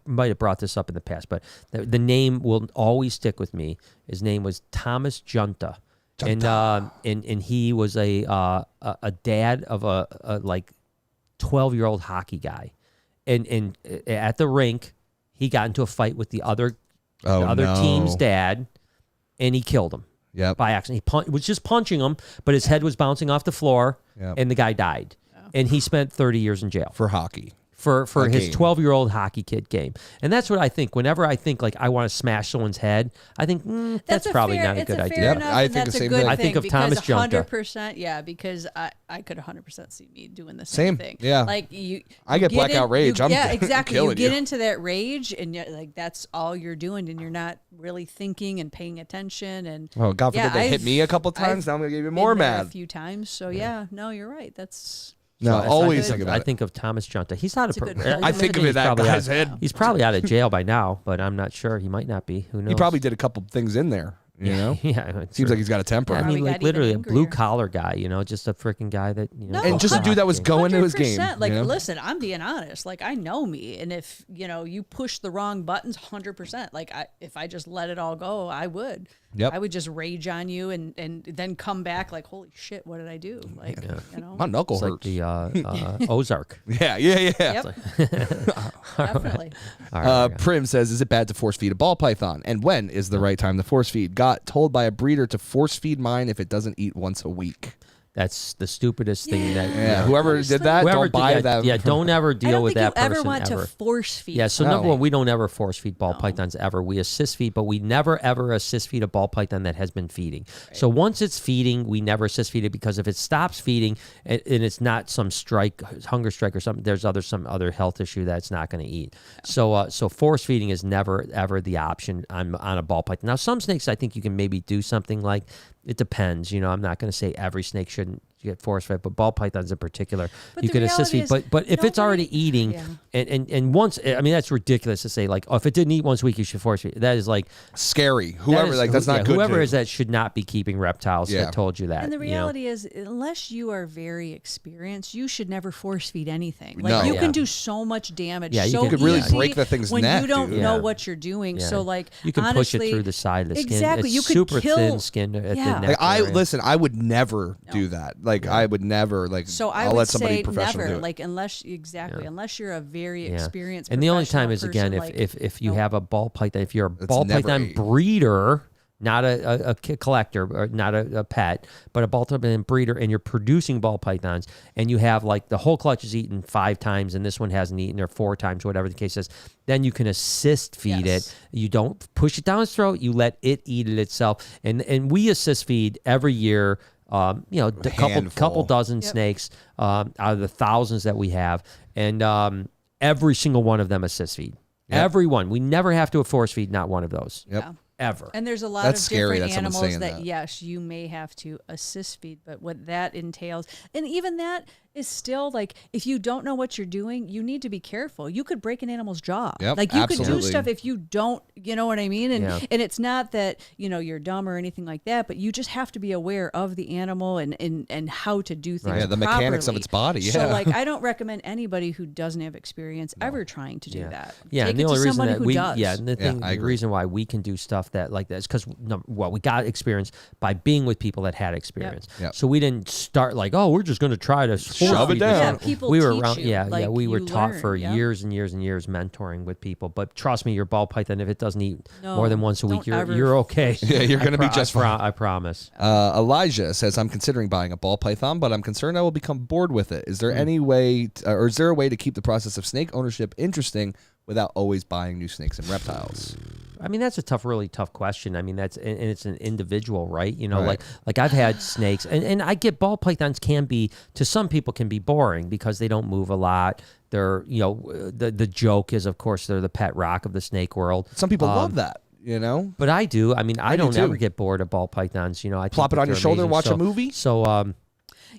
[SPEAKER 1] might have brought this up in the past, but the name will always stick with me. His name was Thomas Junta. And he was a dad of a like 12-year-old hockey guy, and at the rink he got into a fight with the other team's dad, and he killed him by accident. He was just punching him, but his head was bouncing off the floor, and the guy died, and he spent 30 years in jail
[SPEAKER 2] for hockey.
[SPEAKER 1] For his 12-year-old hockey kid game. And that's what I think. Whenever I think like I want to smash someone's head, I think that's probably not a good idea.
[SPEAKER 2] I think the same thing.
[SPEAKER 1] I think of Thomas Junta.
[SPEAKER 3] 100%, because I could 100% see me doing the same thing.
[SPEAKER 2] Yeah.
[SPEAKER 3] Like
[SPEAKER 2] I get blackout rage.
[SPEAKER 3] Exactly.
[SPEAKER 2] I'm
[SPEAKER 3] you get into that rage and like that's all you're doing and you're not really thinking and paying attention and
[SPEAKER 2] God forbid they hit me a couple times. Now I'm going to get even more mad.
[SPEAKER 3] A few times. So no, you're right. That's
[SPEAKER 2] No,
[SPEAKER 1] So
[SPEAKER 2] always think about
[SPEAKER 1] I
[SPEAKER 2] it.
[SPEAKER 1] think of Thomas Junta. He's out of.
[SPEAKER 2] I think of it that guy's head.
[SPEAKER 1] He's probably out of jail by now, but I'm not sure. He might not be. Who knows?
[SPEAKER 2] He probably did a couple things in there. You know,
[SPEAKER 1] yeah.
[SPEAKER 2] Seems like he's got a temper.
[SPEAKER 1] I
[SPEAKER 3] Probably
[SPEAKER 1] mean,
[SPEAKER 3] got
[SPEAKER 1] like
[SPEAKER 3] even
[SPEAKER 1] literally a
[SPEAKER 3] angrier.
[SPEAKER 1] blue collar guy. You know, just a freaking guy that
[SPEAKER 2] And just a dude that was going to his game.
[SPEAKER 3] Like,
[SPEAKER 2] you know?
[SPEAKER 3] listen, I'm being honest. Like, I know me, and if you push the wrong buttons, 100%. Like, if I just let it all go, I would.
[SPEAKER 2] Yep.
[SPEAKER 3] I would just rage on you, and then come back like, holy shit, what did I do? Like,
[SPEAKER 2] My knuckle
[SPEAKER 1] It's
[SPEAKER 2] hurts.
[SPEAKER 1] like the Ozark.
[SPEAKER 2] Yeah.
[SPEAKER 3] Yep. Definitely.
[SPEAKER 1] All right,
[SPEAKER 2] Prim says, is it bad to force feed a ball python? And when is the right time to force feed? Got told by a breeder to force feed mine if it doesn't eat once a week.
[SPEAKER 1] That's the stupidest thing that.
[SPEAKER 2] Yeah, whoever did that,
[SPEAKER 1] Whoever
[SPEAKER 2] don't buy
[SPEAKER 1] did
[SPEAKER 2] that.
[SPEAKER 1] Yeah, don't ever deal with that person
[SPEAKER 3] I don't think you ever want to force feed.
[SPEAKER 1] Yeah, so
[SPEAKER 2] No.
[SPEAKER 1] number one, we don't ever force feed ball pythons ever. We assist feed, but we never ever assist feed a ball python that has been feeding. Right. So once it's feeding, we never assist feed it, because if it stops feeding and it's not some hunger strike or something, there's some other health issue that it's not going to eat. Yeah. So force feeding is never ever the option on a ball python. Now some snakes, I think you can maybe do something like. It depends. I'm not going to say every snake shouldn't get force fed, but ball pythons in particular, you can assist feed. But if it's already eating, and once, I mean, that's ridiculous to say, like, oh, if it didn't eat once a week, you should force feed. That is like
[SPEAKER 2] scary. Whoever, that's not good.
[SPEAKER 1] Whoever is that should not be keeping reptiles that told you that.
[SPEAKER 3] And the reality is, unless you are very experienced, you should never force feed anything. Like,
[SPEAKER 2] No.
[SPEAKER 3] you can do so much damage.
[SPEAKER 1] Yeah,
[SPEAKER 3] so
[SPEAKER 1] you
[SPEAKER 2] could really
[SPEAKER 3] easy
[SPEAKER 2] break the thing's
[SPEAKER 3] when
[SPEAKER 2] neck,
[SPEAKER 3] you don't
[SPEAKER 2] dude.
[SPEAKER 3] know
[SPEAKER 1] Yeah.
[SPEAKER 3] what you're doing.
[SPEAKER 1] Yeah.
[SPEAKER 3] So, like,
[SPEAKER 1] you can
[SPEAKER 3] honestly,
[SPEAKER 1] push it through the side of the skin.
[SPEAKER 3] Exactly.
[SPEAKER 1] It's
[SPEAKER 3] You could
[SPEAKER 1] super
[SPEAKER 3] kill,
[SPEAKER 1] thin skin at the neck.
[SPEAKER 2] Like,
[SPEAKER 1] area.
[SPEAKER 2] listen, I would never do that. Like, I would never, like,
[SPEAKER 3] So I
[SPEAKER 2] I'll
[SPEAKER 3] would
[SPEAKER 2] let somebody
[SPEAKER 3] say
[SPEAKER 2] professional
[SPEAKER 3] never,
[SPEAKER 2] do it.
[SPEAKER 3] like, unless you're a very
[SPEAKER 1] Yeah.
[SPEAKER 3] experienced.
[SPEAKER 1] And the only time
[SPEAKER 3] professional
[SPEAKER 1] is, again,
[SPEAKER 3] person,
[SPEAKER 1] if you have a ball python, if you're a ball
[SPEAKER 2] never
[SPEAKER 1] python
[SPEAKER 2] ate.
[SPEAKER 1] breeder, not a collector or not a pet, but a ball python breeder, and you're producing ball pythons, and you have like the whole clutch is eaten 5 times and this one hasn't eaten or 4 times, whatever the case is, then you can assist feed it. You don't push it down its throat. You let it eat it itself. And we assist feed every year. A couple dozen snakes out of the thousands that we have, and every single one of them assist feed. Yep. Every one. We never have to force feed not one of those.
[SPEAKER 2] Yep.
[SPEAKER 3] Yeah.
[SPEAKER 1] Ever.
[SPEAKER 3] And there's a lot
[SPEAKER 2] That's
[SPEAKER 3] of
[SPEAKER 2] scary
[SPEAKER 3] different
[SPEAKER 2] that someone's
[SPEAKER 3] animals
[SPEAKER 2] saying
[SPEAKER 3] that,
[SPEAKER 2] that.
[SPEAKER 3] yes, you may have to assist feed, but what that entails, and even that is still like, if you don't know what you're doing, you need to be careful. You could break an animal's jaw.
[SPEAKER 2] Yep,
[SPEAKER 3] like, you could do
[SPEAKER 2] absolutely.
[SPEAKER 3] stuff if you don't, you know what I mean? And
[SPEAKER 1] Yeah.
[SPEAKER 3] and it's not that, you're dumb or anything like that, but you just have to be aware of the animal and how to do things.
[SPEAKER 2] Yeah, the mechanics of
[SPEAKER 3] properly.
[SPEAKER 2] its body. Yeah.
[SPEAKER 3] So, like, I don't recommend anybody who doesn't have experience ever trying to do that.
[SPEAKER 1] Yeah,
[SPEAKER 3] Take
[SPEAKER 1] and the
[SPEAKER 3] it
[SPEAKER 1] only
[SPEAKER 3] to
[SPEAKER 1] reason
[SPEAKER 3] somebody
[SPEAKER 1] that
[SPEAKER 3] who
[SPEAKER 1] we,
[SPEAKER 3] does.
[SPEAKER 1] and the thing,
[SPEAKER 2] I
[SPEAKER 1] the
[SPEAKER 2] agree.
[SPEAKER 1] reason why we can do stuff that like that is because we got experience by being with people that had experience.
[SPEAKER 2] Yep.
[SPEAKER 1] So we didn't start like, oh, we're just going to try to
[SPEAKER 2] Shove it
[SPEAKER 1] force feed this.
[SPEAKER 2] down.
[SPEAKER 3] Yeah, people
[SPEAKER 1] we were
[SPEAKER 3] teach
[SPEAKER 1] around,
[SPEAKER 3] you. Like,
[SPEAKER 1] we were
[SPEAKER 3] you
[SPEAKER 1] taught
[SPEAKER 3] learn,
[SPEAKER 1] for
[SPEAKER 3] yeah.
[SPEAKER 1] years and years and years mentoring with people. But trust me, your ball python, if it doesn't eat
[SPEAKER 3] No,
[SPEAKER 1] more than once a week,
[SPEAKER 3] don't ever
[SPEAKER 1] you're okay.
[SPEAKER 2] Yeah, you're going to be just fine.
[SPEAKER 1] I promise.
[SPEAKER 2] Elijah says, I'm considering buying a ball python, but I'm concerned I will become bored with it. Is there any way, or is there a way to keep the process of snake ownership interesting without always buying new snakes and reptiles?
[SPEAKER 1] I mean, that's a really tough question. I mean, and it's an individual, right?
[SPEAKER 2] Right.
[SPEAKER 1] Like I've had snakes, and I get ball pythons to some people can be boring because they don't move a lot. They're, the joke is, of course, they're the pet rock of the snake world.
[SPEAKER 2] Some people love that,
[SPEAKER 1] But I do. I mean, I
[SPEAKER 2] do
[SPEAKER 1] don't
[SPEAKER 2] too.
[SPEAKER 1] ever get bored of ball pythons. I
[SPEAKER 2] Plop
[SPEAKER 1] think
[SPEAKER 2] it
[SPEAKER 1] that
[SPEAKER 2] on your
[SPEAKER 1] they're
[SPEAKER 2] shoulder,
[SPEAKER 1] amazing.
[SPEAKER 2] watch a movie?
[SPEAKER 1] So,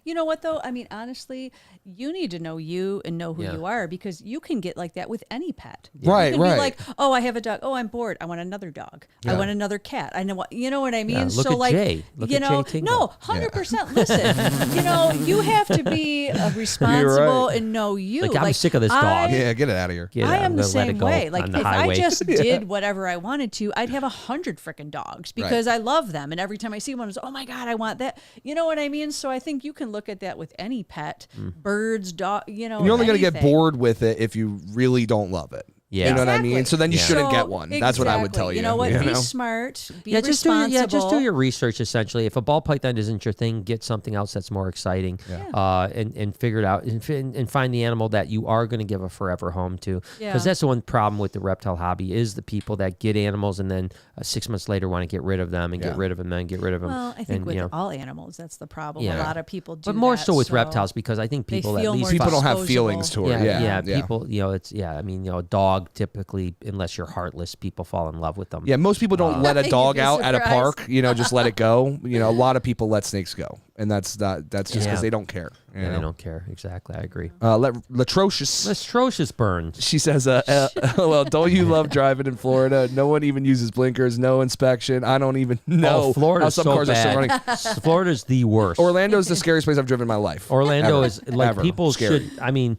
[SPEAKER 3] You know what, though? I mean, honestly, you need to know you and know who you are, because you can get like that with any pet.
[SPEAKER 2] Right,
[SPEAKER 3] you can
[SPEAKER 2] right.
[SPEAKER 3] Be like, oh, I have a dog. Oh, I'm bored. I want another dog. I want another cat. I know what you know what I mean.
[SPEAKER 1] Yeah, look
[SPEAKER 3] so
[SPEAKER 1] at
[SPEAKER 3] like,
[SPEAKER 1] Jay. Look at Jay Tingle.
[SPEAKER 3] no, 100%. Listen, you have to be responsible and know you.
[SPEAKER 1] like I'm sick of this dog.
[SPEAKER 2] Yeah, get it out of here.
[SPEAKER 1] Get it,
[SPEAKER 3] I
[SPEAKER 1] I'm
[SPEAKER 3] am the
[SPEAKER 1] gonna let it
[SPEAKER 3] same
[SPEAKER 1] go
[SPEAKER 3] way. Like,
[SPEAKER 1] on the
[SPEAKER 3] if
[SPEAKER 1] highway.
[SPEAKER 3] I just did whatever I wanted to, I'd have 100 freaking dogs because I love them. And every time I see one, it's, oh my God, I want that. You know what I mean? So I think you can look at that with any pet, birds, dog,
[SPEAKER 2] You're only going to get
[SPEAKER 3] anything.
[SPEAKER 2] bored with it if you really don't love it.
[SPEAKER 1] Yeah.
[SPEAKER 2] You know what I mean?
[SPEAKER 3] Exactly.
[SPEAKER 2] So then you shouldn't
[SPEAKER 3] So,
[SPEAKER 2] get one. That's what I would tell you.
[SPEAKER 3] You know what?
[SPEAKER 2] you
[SPEAKER 3] Be
[SPEAKER 2] know?
[SPEAKER 3] smart. Be
[SPEAKER 1] just do
[SPEAKER 3] responsible.
[SPEAKER 1] just do your research. Essentially, if a ball python isn't your thing, get something else that's more exciting, and figure it out and find the animal that you are going to give a forever home to.
[SPEAKER 3] Yeah.
[SPEAKER 1] Because that's the one problem with the reptile hobby is the people that get animals and then 6 months later want to get rid of them and get rid of them and get rid of them.
[SPEAKER 3] Well, I think
[SPEAKER 1] and,
[SPEAKER 3] with all animals, that's the problem.
[SPEAKER 1] Yeah.
[SPEAKER 3] A lot of people do
[SPEAKER 1] but more
[SPEAKER 3] that,
[SPEAKER 1] so with reptiles because I think
[SPEAKER 3] they
[SPEAKER 1] people at
[SPEAKER 3] feel
[SPEAKER 1] least
[SPEAKER 3] more
[SPEAKER 2] People don't have
[SPEAKER 3] disposable.
[SPEAKER 2] feelings toward it.
[SPEAKER 1] yeah, people, it's, I mean, a dog, dog, typically, unless you're heartless, people fall in love with them.
[SPEAKER 2] Yeah, most people don't let a dog out at a
[SPEAKER 3] surprised.
[SPEAKER 2] park. Just let it go. A lot of people let snakes go, and that's just because they don't care.
[SPEAKER 1] Yeah, they don't care. Exactly, I agree.
[SPEAKER 2] Latrocious
[SPEAKER 1] Burns.
[SPEAKER 2] She says, "Well, don't you love driving in Florida? No one even uses blinkers, no inspection. I don't even know
[SPEAKER 1] Florida's
[SPEAKER 2] how some cars
[SPEAKER 1] bad.
[SPEAKER 2] are still running.
[SPEAKER 1] Florida's the worst.
[SPEAKER 2] Orlando's the scariest place I've driven in my life.
[SPEAKER 1] Orlando
[SPEAKER 2] Ever.
[SPEAKER 1] is like
[SPEAKER 2] Ever.
[SPEAKER 1] people
[SPEAKER 2] Scary.
[SPEAKER 1] should. I mean,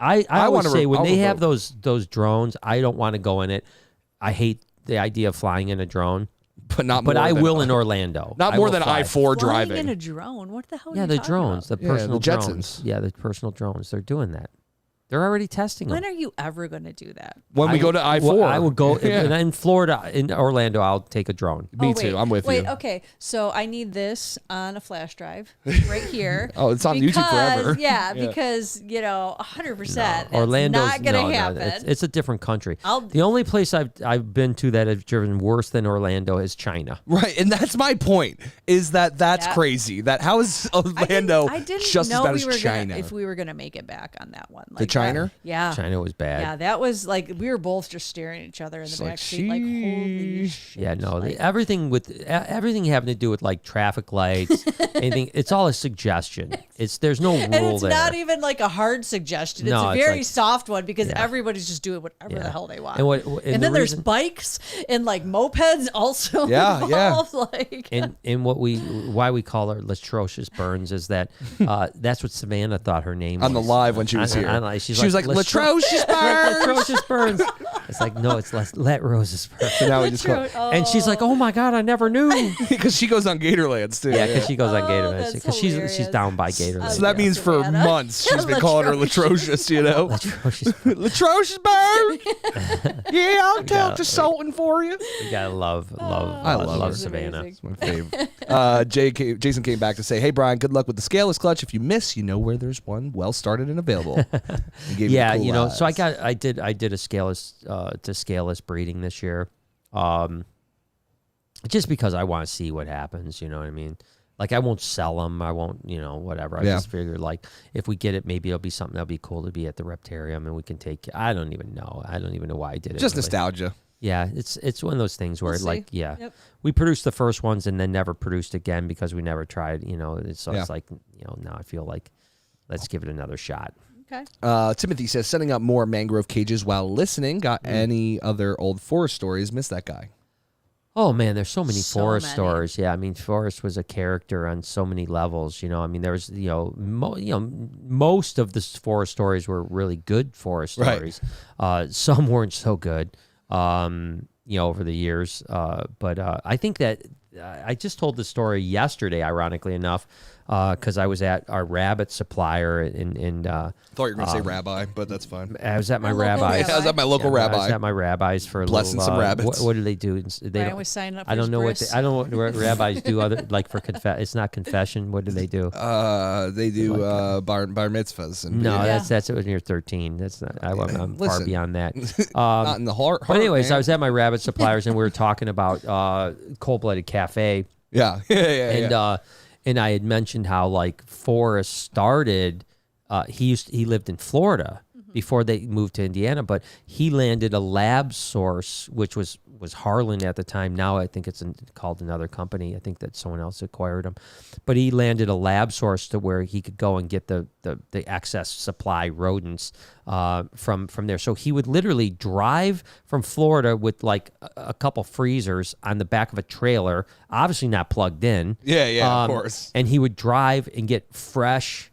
[SPEAKER 1] I always say when
[SPEAKER 2] I'll
[SPEAKER 1] they have
[SPEAKER 2] revote.
[SPEAKER 1] those drones, I don't want to go in it. I hate the idea of flying in a drone.
[SPEAKER 2] But
[SPEAKER 1] I will in Orlando.
[SPEAKER 2] Not more than I-4
[SPEAKER 3] Flying
[SPEAKER 2] driving.
[SPEAKER 3] in a drone. What the hell? Are
[SPEAKER 1] Yeah,
[SPEAKER 3] you
[SPEAKER 1] the
[SPEAKER 3] talking
[SPEAKER 1] drones,
[SPEAKER 3] about?
[SPEAKER 1] the personal
[SPEAKER 2] the Jetsons.
[SPEAKER 1] drones. Yeah, the personal drones. They're doing that. They're already testing them.
[SPEAKER 3] When are you ever going to do that?
[SPEAKER 2] When we go to I-4.
[SPEAKER 1] Well, I would go
[SPEAKER 2] Yeah.
[SPEAKER 1] in Florida, in Orlando. I'll take a drone.
[SPEAKER 2] Me
[SPEAKER 3] wait,
[SPEAKER 2] too. I'm with you.
[SPEAKER 3] Wait, okay. So I need this on a flash drive right here.
[SPEAKER 2] Oh, it's on YouTube forever.
[SPEAKER 3] Yeah,
[SPEAKER 2] Yeah.
[SPEAKER 3] because 100%. That's
[SPEAKER 1] Orlando's
[SPEAKER 3] not going to
[SPEAKER 1] no,
[SPEAKER 3] happen.
[SPEAKER 1] it's a different country.
[SPEAKER 3] I'll-
[SPEAKER 1] The only place I've been to that have driven worse than Orlando is China.
[SPEAKER 2] Right, and that's my point. Is that's
[SPEAKER 3] Yeah.
[SPEAKER 2] crazy? That how is Orlando
[SPEAKER 3] I didn't
[SPEAKER 2] just
[SPEAKER 3] know
[SPEAKER 2] as bad
[SPEAKER 3] we
[SPEAKER 2] as
[SPEAKER 3] were
[SPEAKER 2] China?
[SPEAKER 3] Gonna, if we were going to make it back on that one.
[SPEAKER 2] To China?
[SPEAKER 3] Yeah.
[SPEAKER 1] China was bad.
[SPEAKER 3] Yeah, that was like we were both just staring at each other in the back seat, like holy shit.
[SPEAKER 1] Yeah, no,
[SPEAKER 3] like,
[SPEAKER 1] everything having to do with like traffic lights, anything. It's all a suggestion. There's no rule
[SPEAKER 3] and it's
[SPEAKER 1] there.
[SPEAKER 3] not even like a hard suggestion. It's
[SPEAKER 1] No,
[SPEAKER 3] a
[SPEAKER 1] it's
[SPEAKER 3] very
[SPEAKER 1] like-
[SPEAKER 3] soft one because
[SPEAKER 1] Yeah.
[SPEAKER 3] everybody's just doing whatever
[SPEAKER 1] Yeah.
[SPEAKER 3] the hell they want.
[SPEAKER 1] And
[SPEAKER 3] And then there's bikes and like mopeds also
[SPEAKER 2] Yeah, yeah.
[SPEAKER 3] involved. Like
[SPEAKER 1] and why we call her Latrocious Burns is that that's what Savannah thought her name
[SPEAKER 2] on the
[SPEAKER 1] was.
[SPEAKER 2] live when she was here.
[SPEAKER 1] She
[SPEAKER 2] was like, Latrocious Burns.
[SPEAKER 1] Latrocious Burns. It's like, no, it's Let Roses Burn.
[SPEAKER 2] So now we just call
[SPEAKER 1] And she's like, oh my God, I never knew.
[SPEAKER 2] because she goes on Gatorlands too.
[SPEAKER 1] Yeah, because she goes on
[SPEAKER 3] Oh,
[SPEAKER 1] Gatorland.
[SPEAKER 3] that's
[SPEAKER 1] Because she's
[SPEAKER 3] hilarious.
[SPEAKER 1] down by Gatorland.
[SPEAKER 2] So that means for
[SPEAKER 3] Savannah.
[SPEAKER 2] months she's been calling her Latrocious,
[SPEAKER 1] Latrocious Burns.
[SPEAKER 2] Latrocious Burns. Yeah, I'll talk to Sultan for you.
[SPEAKER 1] You gotta love
[SPEAKER 2] I love her.
[SPEAKER 1] Savannah.
[SPEAKER 3] amazing.
[SPEAKER 2] My fave. Jason came back to say, "Hey Brian, good luck with the scaleless clutch. If you miss, you know where there's one well started and available." He gave me
[SPEAKER 1] Yeah,
[SPEAKER 2] cool
[SPEAKER 1] so
[SPEAKER 2] eyes.
[SPEAKER 1] I did a scaleless breeding this year, just because I want to see what happens. You know what I mean? Like I won't sell them. I won't, whatever. I just figure like if we get it, maybe it'll be something that'll be cool to be at the Reptarium and we can take. I don't even know why I did it.
[SPEAKER 2] just
[SPEAKER 1] really.
[SPEAKER 2] nostalgia.
[SPEAKER 1] Yeah, it's one of those things where
[SPEAKER 3] We'll see.
[SPEAKER 1] Yep. We produced the first ones and then never produced again because we never tried. So it's like now I feel like let's give it another shot.
[SPEAKER 3] okay.
[SPEAKER 2] Timothy says, setting up more mangrove cages while listening. Got any other old forest stories? Missed that guy.
[SPEAKER 1] Oh man, there's so many
[SPEAKER 3] So
[SPEAKER 1] Forrest
[SPEAKER 3] many.
[SPEAKER 1] stories. Yeah, I mean, Forrest was a character on so many levels. I mean, there was most of the Forrest stories were really good Forrest
[SPEAKER 2] Right.
[SPEAKER 1] stories. Some weren't so good. Over the years, but I think that I just told the story yesterday, ironically enough, because I was at our rabbit supplier and
[SPEAKER 2] Thought you were going to say rabbi, but that's fine.
[SPEAKER 1] I was at my
[SPEAKER 3] local
[SPEAKER 1] rabbi's.
[SPEAKER 3] rabbi.
[SPEAKER 2] I was at my local
[SPEAKER 1] I was
[SPEAKER 2] rabbi.
[SPEAKER 1] at my rabbi's for a
[SPEAKER 2] Blessing
[SPEAKER 1] little.
[SPEAKER 2] some rabbits.
[SPEAKER 1] What do they do? They
[SPEAKER 3] Brian
[SPEAKER 1] don't.
[SPEAKER 3] was signing up for
[SPEAKER 1] I don't
[SPEAKER 3] his
[SPEAKER 1] know
[SPEAKER 3] bris.
[SPEAKER 1] I don't know what rabbis do other like for it's not confession. What do they do?
[SPEAKER 2] They do bar mitzvahs. And
[SPEAKER 1] No,
[SPEAKER 3] Yeah.
[SPEAKER 1] that's when you're 13. That's not. I'm far
[SPEAKER 2] Listen.
[SPEAKER 1] beyond that.
[SPEAKER 2] not in the heart.
[SPEAKER 1] But anyways,
[SPEAKER 2] man.
[SPEAKER 1] I was at my rabbit suppliers and we were talking about Cold-Blooded Cafe.
[SPEAKER 2] Yeah.
[SPEAKER 1] And I had mentioned how like Forrest started. He lived in Florida before they moved to Indiana, but he landed a lab source, which was Harlan at the time. Now I think it's called another company. I think that someone else acquired him, but he landed a lab source to where he could go and get the excess supply rodents from there. So he would literally drive from Florida with like a couple freezers on the back of a trailer, obviously not plugged in.
[SPEAKER 2] Yeah, of course.
[SPEAKER 1] And he would drive and get fresh,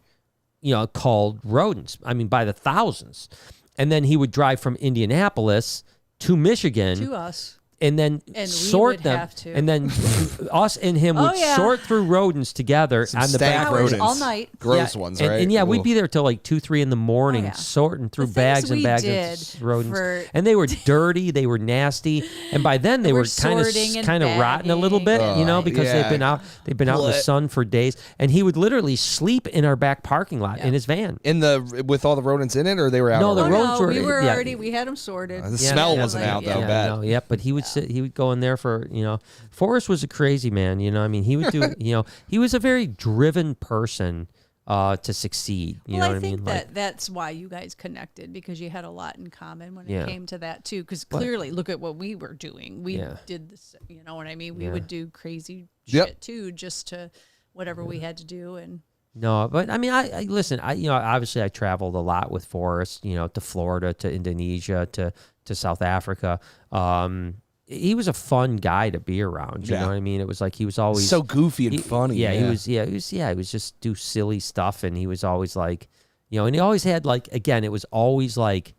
[SPEAKER 1] culled rodents. I mean, by the thousands. And then he would drive from Indianapolis to Michigan.
[SPEAKER 3] to us.
[SPEAKER 1] And then
[SPEAKER 3] And we
[SPEAKER 1] sort
[SPEAKER 3] would
[SPEAKER 1] them,
[SPEAKER 3] have to.
[SPEAKER 1] and then us and him would
[SPEAKER 3] yeah.
[SPEAKER 1] sort through rodents together
[SPEAKER 2] Some
[SPEAKER 1] on the
[SPEAKER 2] stank
[SPEAKER 1] back.
[SPEAKER 3] Hours
[SPEAKER 2] rodents.
[SPEAKER 3] all night.
[SPEAKER 2] Gross ones,
[SPEAKER 1] and,
[SPEAKER 2] right?
[SPEAKER 1] And yeah, we'd
[SPEAKER 2] Ooh.
[SPEAKER 1] be there till like 2-3 in the morning,
[SPEAKER 3] Oh, yeah.
[SPEAKER 1] sorting through
[SPEAKER 3] The things
[SPEAKER 1] bags and
[SPEAKER 3] we
[SPEAKER 1] bags
[SPEAKER 3] did
[SPEAKER 1] of rodents,
[SPEAKER 3] for-
[SPEAKER 1] and they were dirty, they were nasty, and by then they
[SPEAKER 3] We're
[SPEAKER 1] were kind of
[SPEAKER 3] sorting and
[SPEAKER 1] rotten a little bit,
[SPEAKER 3] bagging.
[SPEAKER 1] because
[SPEAKER 2] yeah.
[SPEAKER 1] they've been out in the
[SPEAKER 2] Blech.
[SPEAKER 1] sun for days, and he would literally sleep in our back parking lot in his van.
[SPEAKER 2] With all the rodents in it, or they were out?
[SPEAKER 1] No, the
[SPEAKER 2] already?
[SPEAKER 1] rodents were-
[SPEAKER 3] we were
[SPEAKER 1] yeah.
[SPEAKER 3] already. We had them sorted.
[SPEAKER 2] The smell
[SPEAKER 1] yeah,
[SPEAKER 2] wasn't out though.
[SPEAKER 3] yeah.
[SPEAKER 2] Bad.
[SPEAKER 1] No, but he would sit. He would go in there for Forrest was a crazy man. I mean, he would do. He was a very driven person. to succeed. You know what I mean?
[SPEAKER 3] I think that's why you guys connected, because you had a lot in common when it came to that too. Because clearly, look at what we were doing. We did this. You know what I mean? We would do crazy shit too, just to whatever we had to do. And
[SPEAKER 1] no, but I mean, I listen. Obviously, I traveled a lot with Forrest. To Florida, to Indonesia, to South Africa. He was a fun guy to be around. You know what I mean? It was like he was always
[SPEAKER 2] so goofy and funny.
[SPEAKER 1] Yeah, he was. Yeah, he was just do silly stuff, and he was always like, and he always had like, again, it was always like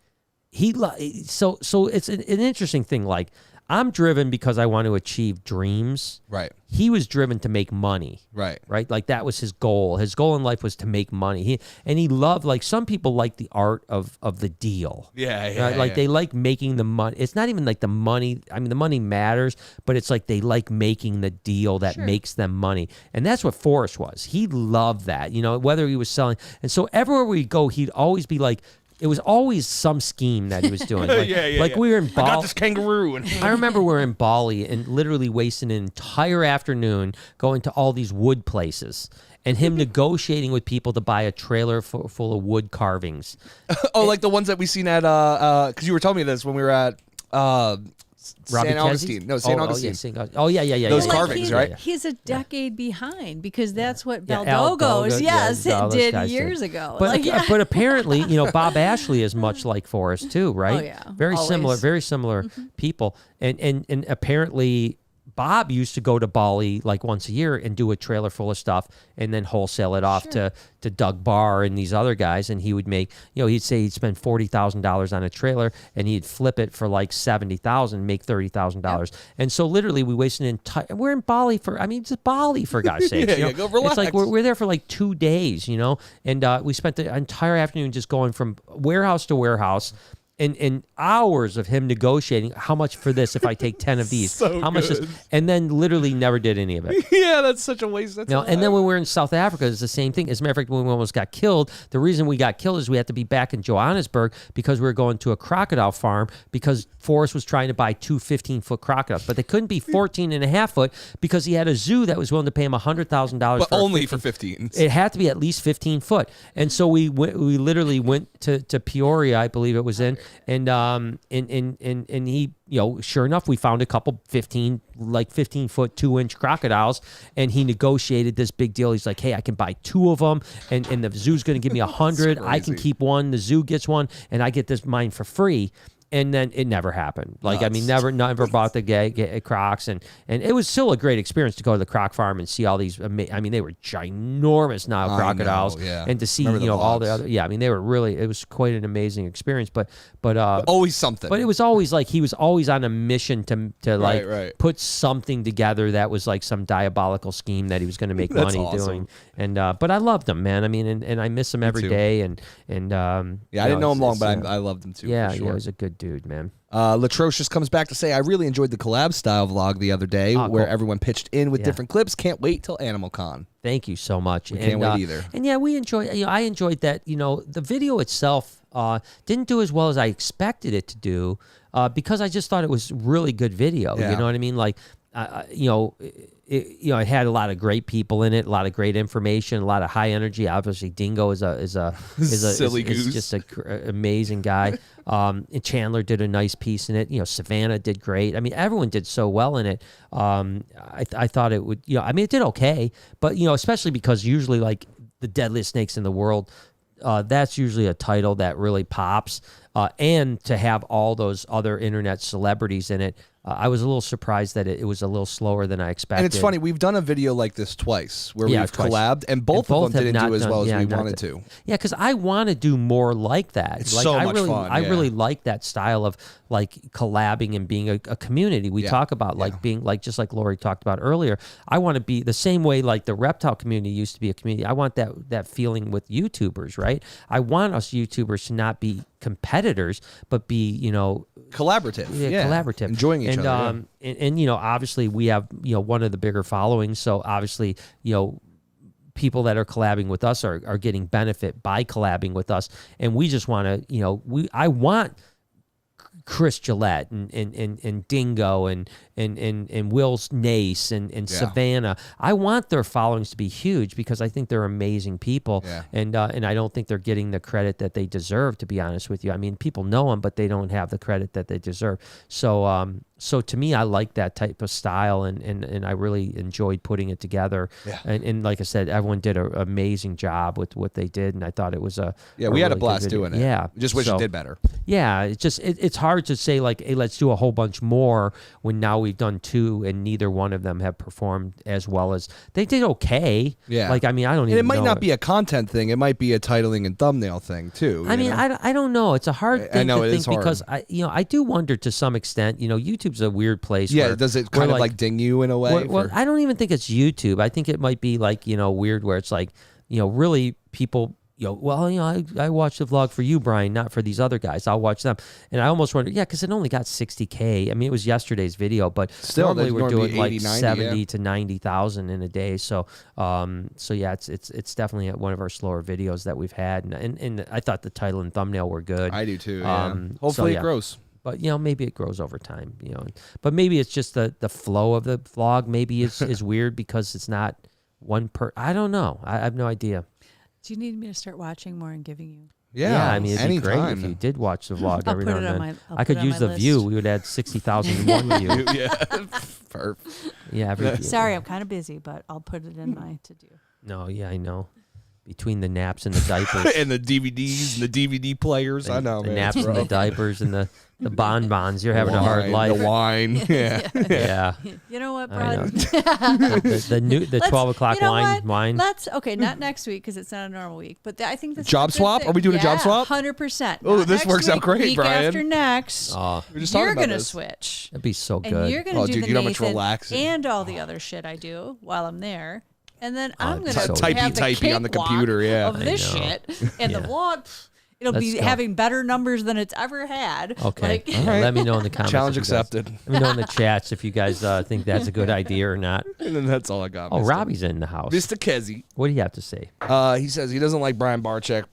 [SPEAKER 1] so it's an interesting thing. Like, I'm driven because I want to achieve dreams.
[SPEAKER 2] Right.
[SPEAKER 1] He was driven to make money.
[SPEAKER 2] Right.
[SPEAKER 1] Right. Like, that was his goal. His goal in life was to make money. He loved, like, some people like the art of the deal.
[SPEAKER 2] Yeah.
[SPEAKER 1] Right? Like, they like making the money. It's not even like the money. I mean, the money matters, but it's like they like making the deal that makes them money. And that's what Forrest was. He loved that, whether he was selling. And so everywhere we go, he'd always be like, it was always some scheme that he was doing. Like, we were in Bali.
[SPEAKER 2] I got this kangaroo.
[SPEAKER 1] I remember we were in Bali and literally wasting an entire afternoon going to all these wood places and him negotiating with people to buy a trailer full of wood carvings.
[SPEAKER 2] Like the ones that we seen at, because you were telling me this when we were at St. Augustine. No, St. Augustine.
[SPEAKER 1] Yeah.
[SPEAKER 2] Those carvings, right?
[SPEAKER 3] He's a decade behind, because that's what Baldogo's did years ago.
[SPEAKER 1] But apparently, Bob Ashley is much like Forrest too, right?
[SPEAKER 3] Oh, yeah.
[SPEAKER 1] Very similar people. And apparently Bob used to go to Bali like once a year and do a trailer full of stuff and then wholesale it off to Doug Barr and these other guys. And he would make, he'd say he'd spend $40,000 on a trailer and he'd flip it for like $70,000, make $30,000. Yep. And so literally we wasted an entire, we're in Bali just Bali for God's sake.
[SPEAKER 2] Go relax.
[SPEAKER 1] It's like we're there for like 2 days, and we spent the entire afternoon just going from warehouse to warehouse. And hours of him negotiating how much for this if I take 10 of these, how much this, and then literally never did any of it.
[SPEAKER 2] Yeah, that's such a waste. And
[SPEAKER 1] then when we were in South Africa, it's the same thing. As a matter of fact, when we almost got killed, the reason we got killed is we had to be back in Johannesburg because we were going to a crocodile farm because Forrest was trying to buy 2 15-foot crocodiles, but they couldn't be 14.5 foot because he had a zoo that was willing to pay him $100,000.
[SPEAKER 2] But only for 15.
[SPEAKER 1] It had to be at least 15 foot. And so we literally went to Peoria, I believe it was in. And he, sure enough, we found a couple 15 foot, 2-inch crocodiles, and he negotiated this big deal. He's like, hey, I can buy 2 of them, and the zoo's going to give me 100. I can keep one. The zoo gets one, and I get mine for free. And then it never happened. Never bought the crocs, and it was still a great experience to go to the croc farm and see all these. They were ginormous Nile crocodiles, and to see all the other. Yeah, they were really. It was quite an amazing experience. But
[SPEAKER 2] always something.
[SPEAKER 1] But it was always like he was always on a mission to put something together that was like some diabolical scheme that he was going to make money doing. And but I loved him, man. And I miss him every day. And
[SPEAKER 2] I didn't know him long, but I loved him too.
[SPEAKER 1] Yeah,
[SPEAKER 2] for sure.
[SPEAKER 1] He was a good dude, man.
[SPEAKER 2] Latrocious comes back to say, I really enjoyed the collab style vlog the other day where everyone pitched in with different clips. Can't wait till Animal Con.
[SPEAKER 1] Thank you so much.
[SPEAKER 2] We can't wait either.
[SPEAKER 1] And yeah, we enjoyed. I enjoyed that. The video itself didn't do as well as I expected it to do because I just thought it was really good video.
[SPEAKER 2] Yeah.
[SPEAKER 1] You know what I mean? Like, it had a lot of great people in it, a lot of great information, a lot of high energy. Obviously, Dingo is
[SPEAKER 2] silly goose,
[SPEAKER 1] is just an amazing guy. And Chandler did a nice piece in it. Savannah did great. Everyone did so well in it. I thought it would. It did okay, but especially because usually like the deadliest snakes in the world. That's usually a title that really pops. And to have all those other internet celebrities in it, I was a little surprised that it was a little slower than I expected.
[SPEAKER 2] And it's funny, we've done a video like this twice where we've collabed, and both of them didn't do as well as we wanted to.
[SPEAKER 1] Yeah, because I want to do more like that.
[SPEAKER 2] It's so much fun.
[SPEAKER 1] I really like that style of like collabing and being a community. We talk about like being like, just like Lori talked about earlier. I want to be the same way like the reptile community used to be a community. I want that feeling with YouTubers, right? I want us YouTubers to not be competitors, but be,
[SPEAKER 2] collaborative.
[SPEAKER 1] Yeah, collaborative.
[SPEAKER 2] Enjoying each other.
[SPEAKER 1] And obviously we have, one of the bigger followings. So obviously, people that are collabing with us are getting benefit by collabing with us. And we just want to, I want Chris Gillette and Dingo and and Will's Nace and Savannah. I want their followings to be huge because I think they're amazing people, and I don't think they're getting the credit that they deserve. To be honest with you, I mean, people know them, but they don't have the credit that they deserve. So to me, I like that type of style, and I really enjoyed putting it together. Yeah. And like I said, everyone did an amazing job with what they did, and I thought it was
[SPEAKER 2] we had a blast doing it.
[SPEAKER 1] Yeah,
[SPEAKER 2] we just wish it did better.
[SPEAKER 1] Yeah, it's hard to say like, hey, let's do a whole bunch more when now we've done 2 and neither one of them have performed as well as they did. Okay,
[SPEAKER 2] yeah.
[SPEAKER 1] Like I mean, I don't even.
[SPEAKER 2] And it might not be a content thing; it might be a titling and thumbnail thing too.
[SPEAKER 1] I mean, I don't know. It's a hard thing to think because I do wonder to some extent. YouTube's a weird place.
[SPEAKER 2] Yeah,
[SPEAKER 1] where,
[SPEAKER 2] does it kind of like ding you in a way?
[SPEAKER 1] Well, I don't even think it's YouTube. I think it might be like weird where it's like really people. I watched the vlog for you, Brian, not for these other guys. I'll watch them. And I almost wonder, because it only got 60K. I mean, it was yesterday's video, but still, normally we're doing 80, like 90, 70 to 90,000 in a day. So, yeah, it's definitely one of our slower videos that we've had. And I thought the title and thumbnail were good.
[SPEAKER 2] I do too. Yeah. Hopefully it grows.
[SPEAKER 1] But maybe it grows over time. But maybe it's just the flow of the vlog. Maybe is weird because it's not one per. I don't know. I have no idea.
[SPEAKER 3] Do you need me to start watching more and giving you?
[SPEAKER 1] Yeah, I mean, it'd be great if you did watch the vlog every now and then. I could use the view. We would add 60,001 view.
[SPEAKER 2] Yeah, perfect.
[SPEAKER 1] Yeah.
[SPEAKER 3] Sorry, I'm kind of busy, but I'll put it in my to-do.
[SPEAKER 1] No, yeah, I know. Between the naps and the diapers.
[SPEAKER 2] And the DVDs and the DVD players. I know,
[SPEAKER 1] the
[SPEAKER 2] man.
[SPEAKER 1] naps and the diapers and the bonbons. You're having a hard life.
[SPEAKER 2] The wine. Yeah.
[SPEAKER 3] You know what, Brian?
[SPEAKER 1] The 12 o'clock wine.
[SPEAKER 3] Let's, not next week because it's not a normal week, but I think this
[SPEAKER 2] job swap? Are we doing a job swap?
[SPEAKER 3] 100%.
[SPEAKER 2] Oh, this works out great,
[SPEAKER 3] week
[SPEAKER 2] Brian.
[SPEAKER 3] After next, you're going to switch.
[SPEAKER 1] That'd be so good.
[SPEAKER 3] And you're going to do the
[SPEAKER 2] you know how much
[SPEAKER 3] Nathan
[SPEAKER 2] relaxing.
[SPEAKER 3] and all the other shit I do while I'm there. And then I'm going to
[SPEAKER 2] typey on the computer,
[SPEAKER 3] of this shit. And the vlog, it'll be having better numbers than it's ever had.
[SPEAKER 1] Okay. All right. Let me know in the comments.
[SPEAKER 2] Challenge accepted.
[SPEAKER 1] Let me know in the chats if you guys think that's a good idea or not.
[SPEAKER 2] And then that's all I got.
[SPEAKER 1] Oh, Robbie's in the house.
[SPEAKER 2] Mr. Kezzy.
[SPEAKER 1] What do you have to say?
[SPEAKER 2] He says he doesn't like Brian Barczyk.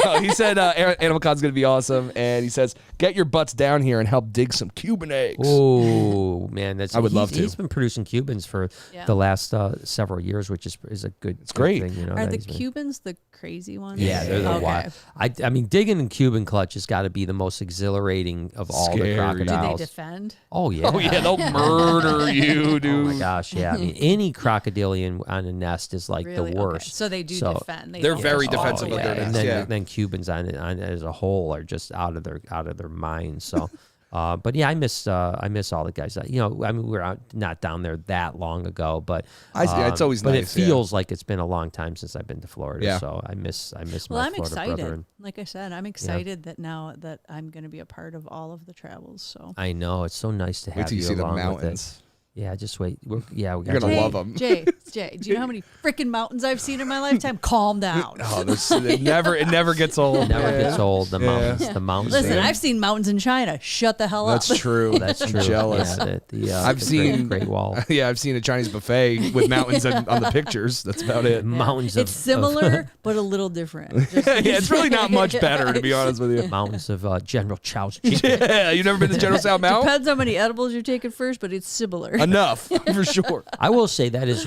[SPEAKER 2] No, he said Animal Con's going to be awesome. And he says, get your butts down here and help dig some Cuban eggs.
[SPEAKER 1] Oh, man.
[SPEAKER 2] I would love to.
[SPEAKER 1] He's been producing Cubans for the last several years, which is a good
[SPEAKER 2] great
[SPEAKER 1] thing.
[SPEAKER 3] Are the Cubans the crazy ones?
[SPEAKER 1] Yeah, they're the wild. I mean, digging in Cuban clutch has got to be the most exhilarating of all the crocodiles.
[SPEAKER 3] Do they defend?
[SPEAKER 1] Oh, yeah.
[SPEAKER 2] Oh, yeah. They'll murder you, dude.
[SPEAKER 1] Oh, my gosh. Yeah. I mean, any crocodilian on a nest is like the worst.
[SPEAKER 3] Okay. So they do defend.
[SPEAKER 2] They're very defensive of their nest.
[SPEAKER 1] And then Cubans on as a whole are just out of their minds. So, but yeah, I miss all the guys. I mean, we're not down there that long ago, but
[SPEAKER 2] it's always
[SPEAKER 1] but
[SPEAKER 2] nice.
[SPEAKER 1] It feels like it's been a long time since I've been to Florida. Yeah. So I miss my Florida
[SPEAKER 3] excited.
[SPEAKER 1] brethren.
[SPEAKER 3] Like I said, I'm excited that now that I'm going to be a part of all of the travels. So
[SPEAKER 1] I know it's so nice to have
[SPEAKER 2] wait till you see the
[SPEAKER 1] With
[SPEAKER 2] mountains.
[SPEAKER 1] it. Yeah, just wait. You're
[SPEAKER 2] gonna love them.
[SPEAKER 3] Jay, do you know how many freaking mountains I've seen in my lifetime? Calm down.
[SPEAKER 2] It never gets old.
[SPEAKER 1] It never gets old. The mountains.
[SPEAKER 3] Listen, I've seen mountains in China. Shut the hell up.
[SPEAKER 2] That's true.
[SPEAKER 1] That's true.
[SPEAKER 2] I'm jealous. I've seen
[SPEAKER 1] Great Wall.
[SPEAKER 2] Yeah, I've seen a Chinese buffet with mountains on the pictures. That's about it.
[SPEAKER 1] Mountains.
[SPEAKER 3] It's similar, but a little different.
[SPEAKER 2] It's really not much better, to be honest with you.
[SPEAKER 1] Mountains of General Chow's.
[SPEAKER 2] Yeah, you've never been to General Tso Mount?
[SPEAKER 3] Depends how many edibles you're taking first, but it's similar.
[SPEAKER 2] Enough. For sure.
[SPEAKER 1] I will say that is,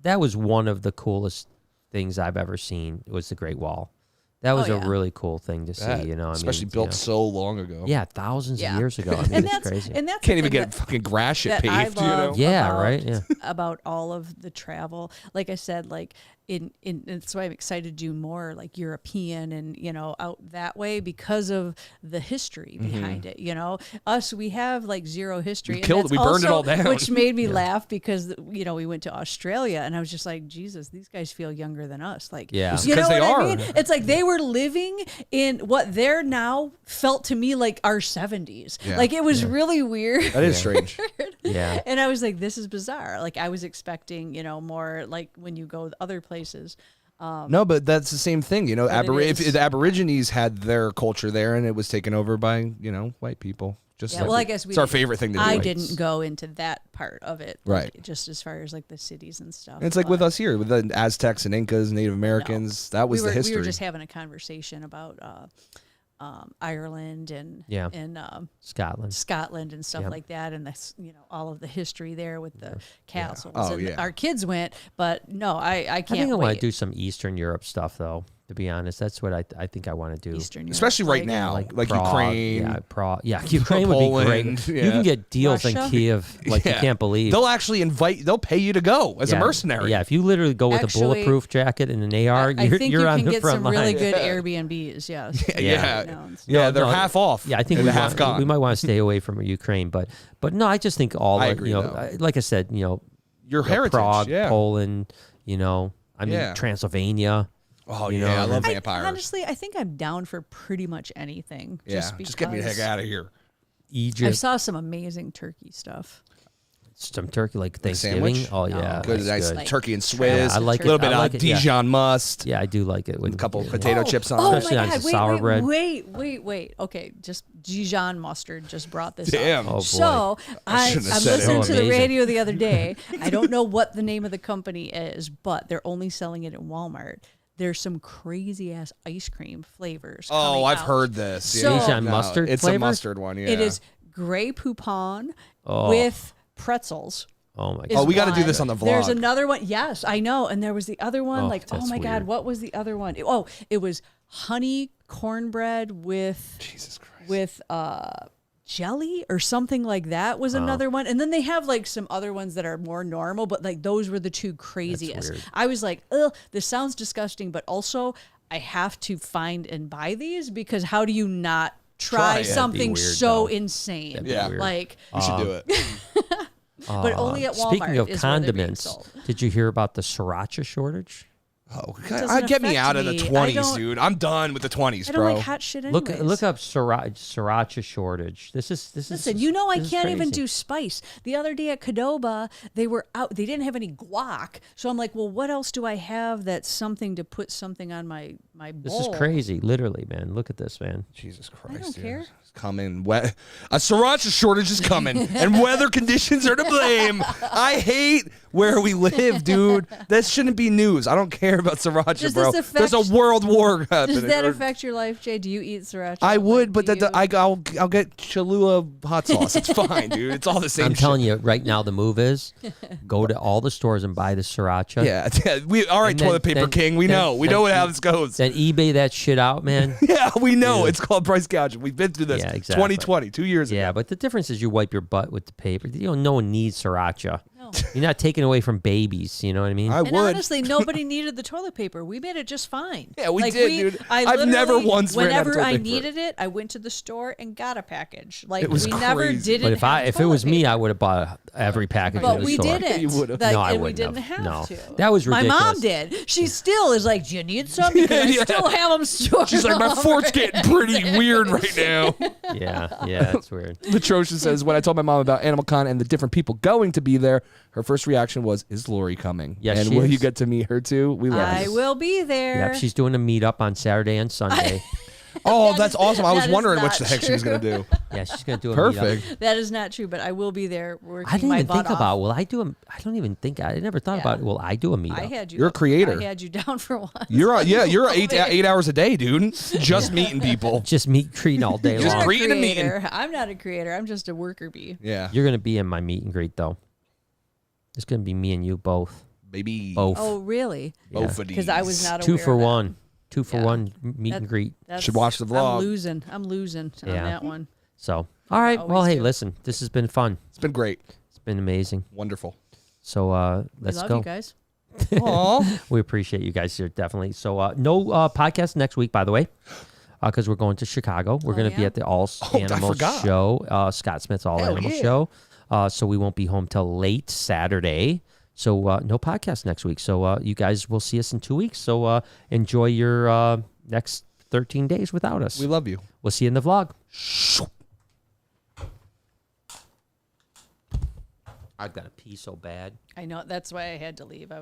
[SPEAKER 1] that was one of the coolest things I've ever seen. Was the Great Wall. That was a really cool thing to see.
[SPEAKER 2] Especially built so long ago.
[SPEAKER 1] Yeah, thousands of years ago. I mean, it's crazy.
[SPEAKER 3] And that's
[SPEAKER 2] can't even get fucking grass shit paved.
[SPEAKER 3] About all of the travel, like I said, like that's why I'm excited to do more like European and out that way because of the history behind it. We have like zero history.
[SPEAKER 2] We burned it all down,
[SPEAKER 3] which made me laugh because we went to Australia and I was just like, Jesus, these guys feel younger than us. Like,
[SPEAKER 2] because they are.
[SPEAKER 3] I mean? It's like they were living in what they're now felt to me like our 70s. Yeah. Like it was really weird.
[SPEAKER 2] That is strange.
[SPEAKER 1] Yeah.
[SPEAKER 3] And I was like, this is bizarre. Like I was expecting, more like when you go other places.
[SPEAKER 2] No, but that's the same thing. If the Aborigines had their culture there and it was taken over by, white people.
[SPEAKER 3] I guess
[SPEAKER 2] it's our favorite thing to do.
[SPEAKER 3] I didn't go into that part of it.
[SPEAKER 2] Right.
[SPEAKER 3] Like, just as far as like the cities and stuff.
[SPEAKER 2] And it's like with us here, with the Aztecs and Incas, Native Americans, that was the history.
[SPEAKER 3] We were just having a conversation about Ireland and Scotland and stuff like that, and that's all of the history there with the castles.
[SPEAKER 2] Oh,
[SPEAKER 3] and our kids went, but no, I can't.
[SPEAKER 1] I think I
[SPEAKER 3] want
[SPEAKER 1] to do some Eastern Europe stuff though. To be honest, that's what I think I want to do.
[SPEAKER 3] Eastern Europe,
[SPEAKER 2] especially right now, like
[SPEAKER 1] Prague,
[SPEAKER 2] Ukraine.
[SPEAKER 1] Ukraine would be great.
[SPEAKER 2] Yeah.
[SPEAKER 1] You can get deals
[SPEAKER 3] Russia?
[SPEAKER 1] in Kiev like you can't believe.
[SPEAKER 2] They'll actually they'll pay you to go as a mercenary.
[SPEAKER 1] Yeah, if you literally go with a bulletproof jacket and an AR,
[SPEAKER 3] I think
[SPEAKER 1] you're
[SPEAKER 3] you
[SPEAKER 1] on
[SPEAKER 3] can
[SPEAKER 1] the
[SPEAKER 3] get
[SPEAKER 1] front
[SPEAKER 3] some
[SPEAKER 1] line.
[SPEAKER 3] really good Airbnbs.
[SPEAKER 2] Yeah, they're half off.
[SPEAKER 1] Yeah, I think
[SPEAKER 2] half gone.
[SPEAKER 1] We might want to stay away from Ukraine, but no, I just think all
[SPEAKER 2] agree,
[SPEAKER 1] like I said,
[SPEAKER 2] your heritage,
[SPEAKER 1] Prague, Poland, Transylvania.
[SPEAKER 2] Oh, I love vampires.
[SPEAKER 3] Honestly, I think I'm down for pretty much anything.
[SPEAKER 2] Just get me the heck out of here.
[SPEAKER 1] Egypt.
[SPEAKER 3] I saw some amazing turkey stuff.
[SPEAKER 1] Some turkey, like Thanksgiving.
[SPEAKER 2] Sandwich?
[SPEAKER 1] Oh, yeah.
[SPEAKER 2] Good, nice
[SPEAKER 3] good.
[SPEAKER 2] turkey and Swiss.
[SPEAKER 1] I like
[SPEAKER 2] a little
[SPEAKER 1] it.
[SPEAKER 2] bit of Dijon must.
[SPEAKER 1] Yeah, I do like it. With
[SPEAKER 2] a couple potato chips on
[SPEAKER 3] Oh,
[SPEAKER 1] Especially
[SPEAKER 3] my
[SPEAKER 1] on
[SPEAKER 3] God.
[SPEAKER 1] some sour bread.
[SPEAKER 3] Wait. Okay, just Dijon mustard just brought this
[SPEAKER 2] Damn.
[SPEAKER 3] up.
[SPEAKER 2] Oh, boy.
[SPEAKER 3] So I'm
[SPEAKER 2] shouldn't have said it.
[SPEAKER 3] listening to the
[SPEAKER 1] Amazing.
[SPEAKER 3] radio the other day. I don't know what the name of the company is, but they're only selling it in Walmart. There's some crazy ass ice cream flavors.
[SPEAKER 2] Oh, I've
[SPEAKER 3] out.
[SPEAKER 2] heard this.
[SPEAKER 3] So-
[SPEAKER 1] Dijon mustard
[SPEAKER 2] It's
[SPEAKER 1] flavor?
[SPEAKER 2] a mustard one, yeah.
[SPEAKER 3] It is Grey Poupon with pretzels.
[SPEAKER 1] Oh, my
[SPEAKER 3] is
[SPEAKER 1] God.
[SPEAKER 2] we got to do
[SPEAKER 3] one.
[SPEAKER 2] this on the vlog.
[SPEAKER 3] There's another one. Yes, I know. And there was the other one.
[SPEAKER 1] Oh,
[SPEAKER 3] oh my God,
[SPEAKER 1] weird.
[SPEAKER 3] what was the other one? Oh, it was honey cornbread with
[SPEAKER 2] Jesus Christ.
[SPEAKER 3] with jelly or something like that was another one. And then they have like some other ones that are more normal, but like those were the two craziest.
[SPEAKER 1] weird.
[SPEAKER 3] I was like, ugh, this sounds disgusting, but also I have to find and buy these because how do you not try
[SPEAKER 2] it.
[SPEAKER 3] something
[SPEAKER 1] That'd be weird,
[SPEAKER 3] so
[SPEAKER 1] though.
[SPEAKER 3] insane?
[SPEAKER 1] That'd be
[SPEAKER 2] Yeah.
[SPEAKER 1] weird.
[SPEAKER 3] Like,
[SPEAKER 2] You should do it.
[SPEAKER 3] but only at Walmart.
[SPEAKER 1] Speaking of
[SPEAKER 3] is where they're being
[SPEAKER 1] condiments,
[SPEAKER 3] sold.
[SPEAKER 1] did you hear about the sriracha shortage?
[SPEAKER 2] Oh,
[SPEAKER 3] doesn't
[SPEAKER 2] get me
[SPEAKER 3] affect
[SPEAKER 2] out of the
[SPEAKER 3] me. I
[SPEAKER 2] 20s,
[SPEAKER 3] don't-
[SPEAKER 2] dude. I'm done with the 20s,
[SPEAKER 3] I don't
[SPEAKER 2] bro.
[SPEAKER 3] like hot shit anyways.
[SPEAKER 1] Look up sriracha shortage. This is
[SPEAKER 3] Listen, I
[SPEAKER 1] this is
[SPEAKER 3] can't even
[SPEAKER 1] crazy.
[SPEAKER 3] do spice. The other day at Qdoba, they were out. They didn't have any guac, so I'm like, well, what else do I have that's something to put something on my bowl?
[SPEAKER 1] This is crazy, literally, man. Look at this, man.
[SPEAKER 2] Jesus Christ,
[SPEAKER 3] don't
[SPEAKER 2] dude.
[SPEAKER 3] care.
[SPEAKER 2] It's coming. A sriracha shortage is coming, and weather conditions are to blame. I hate where we live, dude. That shouldn't be news. I don't care about sriracha,
[SPEAKER 3] Does
[SPEAKER 2] bro.
[SPEAKER 3] this
[SPEAKER 2] There's a
[SPEAKER 3] affect-
[SPEAKER 2] world war happening.
[SPEAKER 3] Does that affect your life, Jay? Do you eat sriracha?
[SPEAKER 2] I would,
[SPEAKER 3] Like,
[SPEAKER 2] but
[SPEAKER 3] do you-
[SPEAKER 2] I'll get Cholula hot sauce. It's fine, dude. It's all the same.
[SPEAKER 1] I'm telling you right now, the move is go to all the stores and buy the sriracha.
[SPEAKER 2] Yeah, all right,
[SPEAKER 1] And then-
[SPEAKER 2] toilet paper
[SPEAKER 1] then-
[SPEAKER 2] king. We
[SPEAKER 1] then-
[SPEAKER 2] know. We
[SPEAKER 1] then
[SPEAKER 2] know how
[SPEAKER 1] you-
[SPEAKER 2] this goes.
[SPEAKER 1] Then eBay that shit out, man.
[SPEAKER 2] Yeah, we know.
[SPEAKER 1] Dude.
[SPEAKER 2] It's called price gouging. We've been through this.
[SPEAKER 1] Yeah, exactly.
[SPEAKER 2] 2020, 2 years ago.
[SPEAKER 1] Yeah, but the difference is you wipe your butt with the paper. No one needs sriracha.
[SPEAKER 3] No.
[SPEAKER 1] You're not taking away from babies. You know what I mean?
[SPEAKER 2] I
[SPEAKER 3] And
[SPEAKER 2] would.
[SPEAKER 3] honestly, nobody needed the toilet paper. We made it just fine.
[SPEAKER 2] Yeah, we did, dude. I've never
[SPEAKER 3] literally,
[SPEAKER 2] once ran out of
[SPEAKER 3] Whenever
[SPEAKER 2] toilet
[SPEAKER 3] I
[SPEAKER 2] paper.
[SPEAKER 3] needed it, I went to the store and got a package. Like
[SPEAKER 2] It was
[SPEAKER 3] we never
[SPEAKER 2] crazy.
[SPEAKER 3] didn't.
[SPEAKER 1] But
[SPEAKER 3] have
[SPEAKER 1] if it
[SPEAKER 3] toilet
[SPEAKER 1] was me,
[SPEAKER 3] paper.
[SPEAKER 1] I would have bought every package.
[SPEAKER 3] But
[SPEAKER 1] in the
[SPEAKER 3] we
[SPEAKER 1] store.
[SPEAKER 3] didn't.
[SPEAKER 2] You would've.
[SPEAKER 3] Like,
[SPEAKER 1] No, I
[SPEAKER 3] and we
[SPEAKER 1] wouldn't
[SPEAKER 3] didn't have
[SPEAKER 1] No.
[SPEAKER 3] to.
[SPEAKER 1] That was
[SPEAKER 3] My mom
[SPEAKER 1] ridiculous.
[SPEAKER 3] did. She still is like, "Do you need some?" Because I
[SPEAKER 2] Yeah.
[SPEAKER 3] still have them stored.
[SPEAKER 2] She's like, my
[SPEAKER 3] all
[SPEAKER 2] fork's
[SPEAKER 3] right."
[SPEAKER 2] getting pretty weird right now.
[SPEAKER 1] Yeah, it's weird.
[SPEAKER 2] Latrosha says, when I told my mom about Animal Con and the different people going to be there, her first reaction was, is Lori coming?
[SPEAKER 1] Yes,
[SPEAKER 2] and
[SPEAKER 1] she
[SPEAKER 2] will
[SPEAKER 1] is.
[SPEAKER 2] you get to meet her too? We love
[SPEAKER 3] I
[SPEAKER 2] you.
[SPEAKER 3] will be there.
[SPEAKER 1] Yep, she's doing a meetup on Saturday and Sunday.
[SPEAKER 2] Oh,
[SPEAKER 3] That
[SPEAKER 2] that's
[SPEAKER 3] is-
[SPEAKER 2] awesome. I was
[SPEAKER 3] that is
[SPEAKER 2] wondering what
[SPEAKER 3] not
[SPEAKER 2] the heck she was going to do.
[SPEAKER 1] Yeah, she's gonna do a
[SPEAKER 2] Perfect.
[SPEAKER 1] meetup.
[SPEAKER 3] That is not true, but I will be there working
[SPEAKER 1] I didn't
[SPEAKER 3] my
[SPEAKER 1] even
[SPEAKER 3] butt
[SPEAKER 1] think
[SPEAKER 3] off.
[SPEAKER 1] about. Will I do a? I don't even think. I never thought
[SPEAKER 3] Yeah.
[SPEAKER 1] about. Will I do a meetup?
[SPEAKER 3] I had you.
[SPEAKER 2] You're a creator.
[SPEAKER 3] I had you down for one.
[SPEAKER 2] You're eight hours a day, dude. Just meeting people.
[SPEAKER 1] Just meet greeting all day
[SPEAKER 2] Just
[SPEAKER 1] long.
[SPEAKER 2] greet- Creating a meeting.
[SPEAKER 3] Creator. I'm not a creator. I'm just a worker bee.
[SPEAKER 2] Yeah,
[SPEAKER 1] You're gonna be in my meet and greet though. It's gonna be me and you both.
[SPEAKER 2] baby.
[SPEAKER 1] Both.
[SPEAKER 3] Oh, really?
[SPEAKER 1] Yeah.
[SPEAKER 2] Both of
[SPEAKER 3] Because I was not
[SPEAKER 1] Two
[SPEAKER 3] aware
[SPEAKER 1] for
[SPEAKER 3] of that.
[SPEAKER 1] one. 2 for
[SPEAKER 3] Yeah.
[SPEAKER 1] 1 meet and greet.
[SPEAKER 3] That's-
[SPEAKER 2] Should watch the vlog.
[SPEAKER 3] I'm losing on
[SPEAKER 1] Yeah.
[SPEAKER 3] that one.
[SPEAKER 1] So, all right. Well,
[SPEAKER 3] always
[SPEAKER 1] hey,
[SPEAKER 3] do.
[SPEAKER 1] listen. This has been fun.
[SPEAKER 2] It's been great.
[SPEAKER 1] It's been amazing.
[SPEAKER 2] Wonderful.
[SPEAKER 1] So,
[SPEAKER 3] We
[SPEAKER 1] let's
[SPEAKER 3] love
[SPEAKER 1] go.
[SPEAKER 3] you guys.
[SPEAKER 2] Aw.
[SPEAKER 1] We appreciate you guys here, definitely. So, no podcast next week, by the way, because we're going to Chicago. We're going to be
[SPEAKER 3] yeah?
[SPEAKER 1] at the All
[SPEAKER 2] I
[SPEAKER 1] Animals
[SPEAKER 2] forgot.
[SPEAKER 1] show, Scott Smith's All
[SPEAKER 2] Hell
[SPEAKER 1] Animals
[SPEAKER 2] yeah.
[SPEAKER 1] show. So we won't be home till late Saturday. So no podcast next week. So you guys will see us in 2 weeks. So enjoy your next 13 days without us.
[SPEAKER 2] We love you.
[SPEAKER 1] We'll see you in the vlog. I've got to pee so bad.
[SPEAKER 3] I know. That's why I had to leave. I was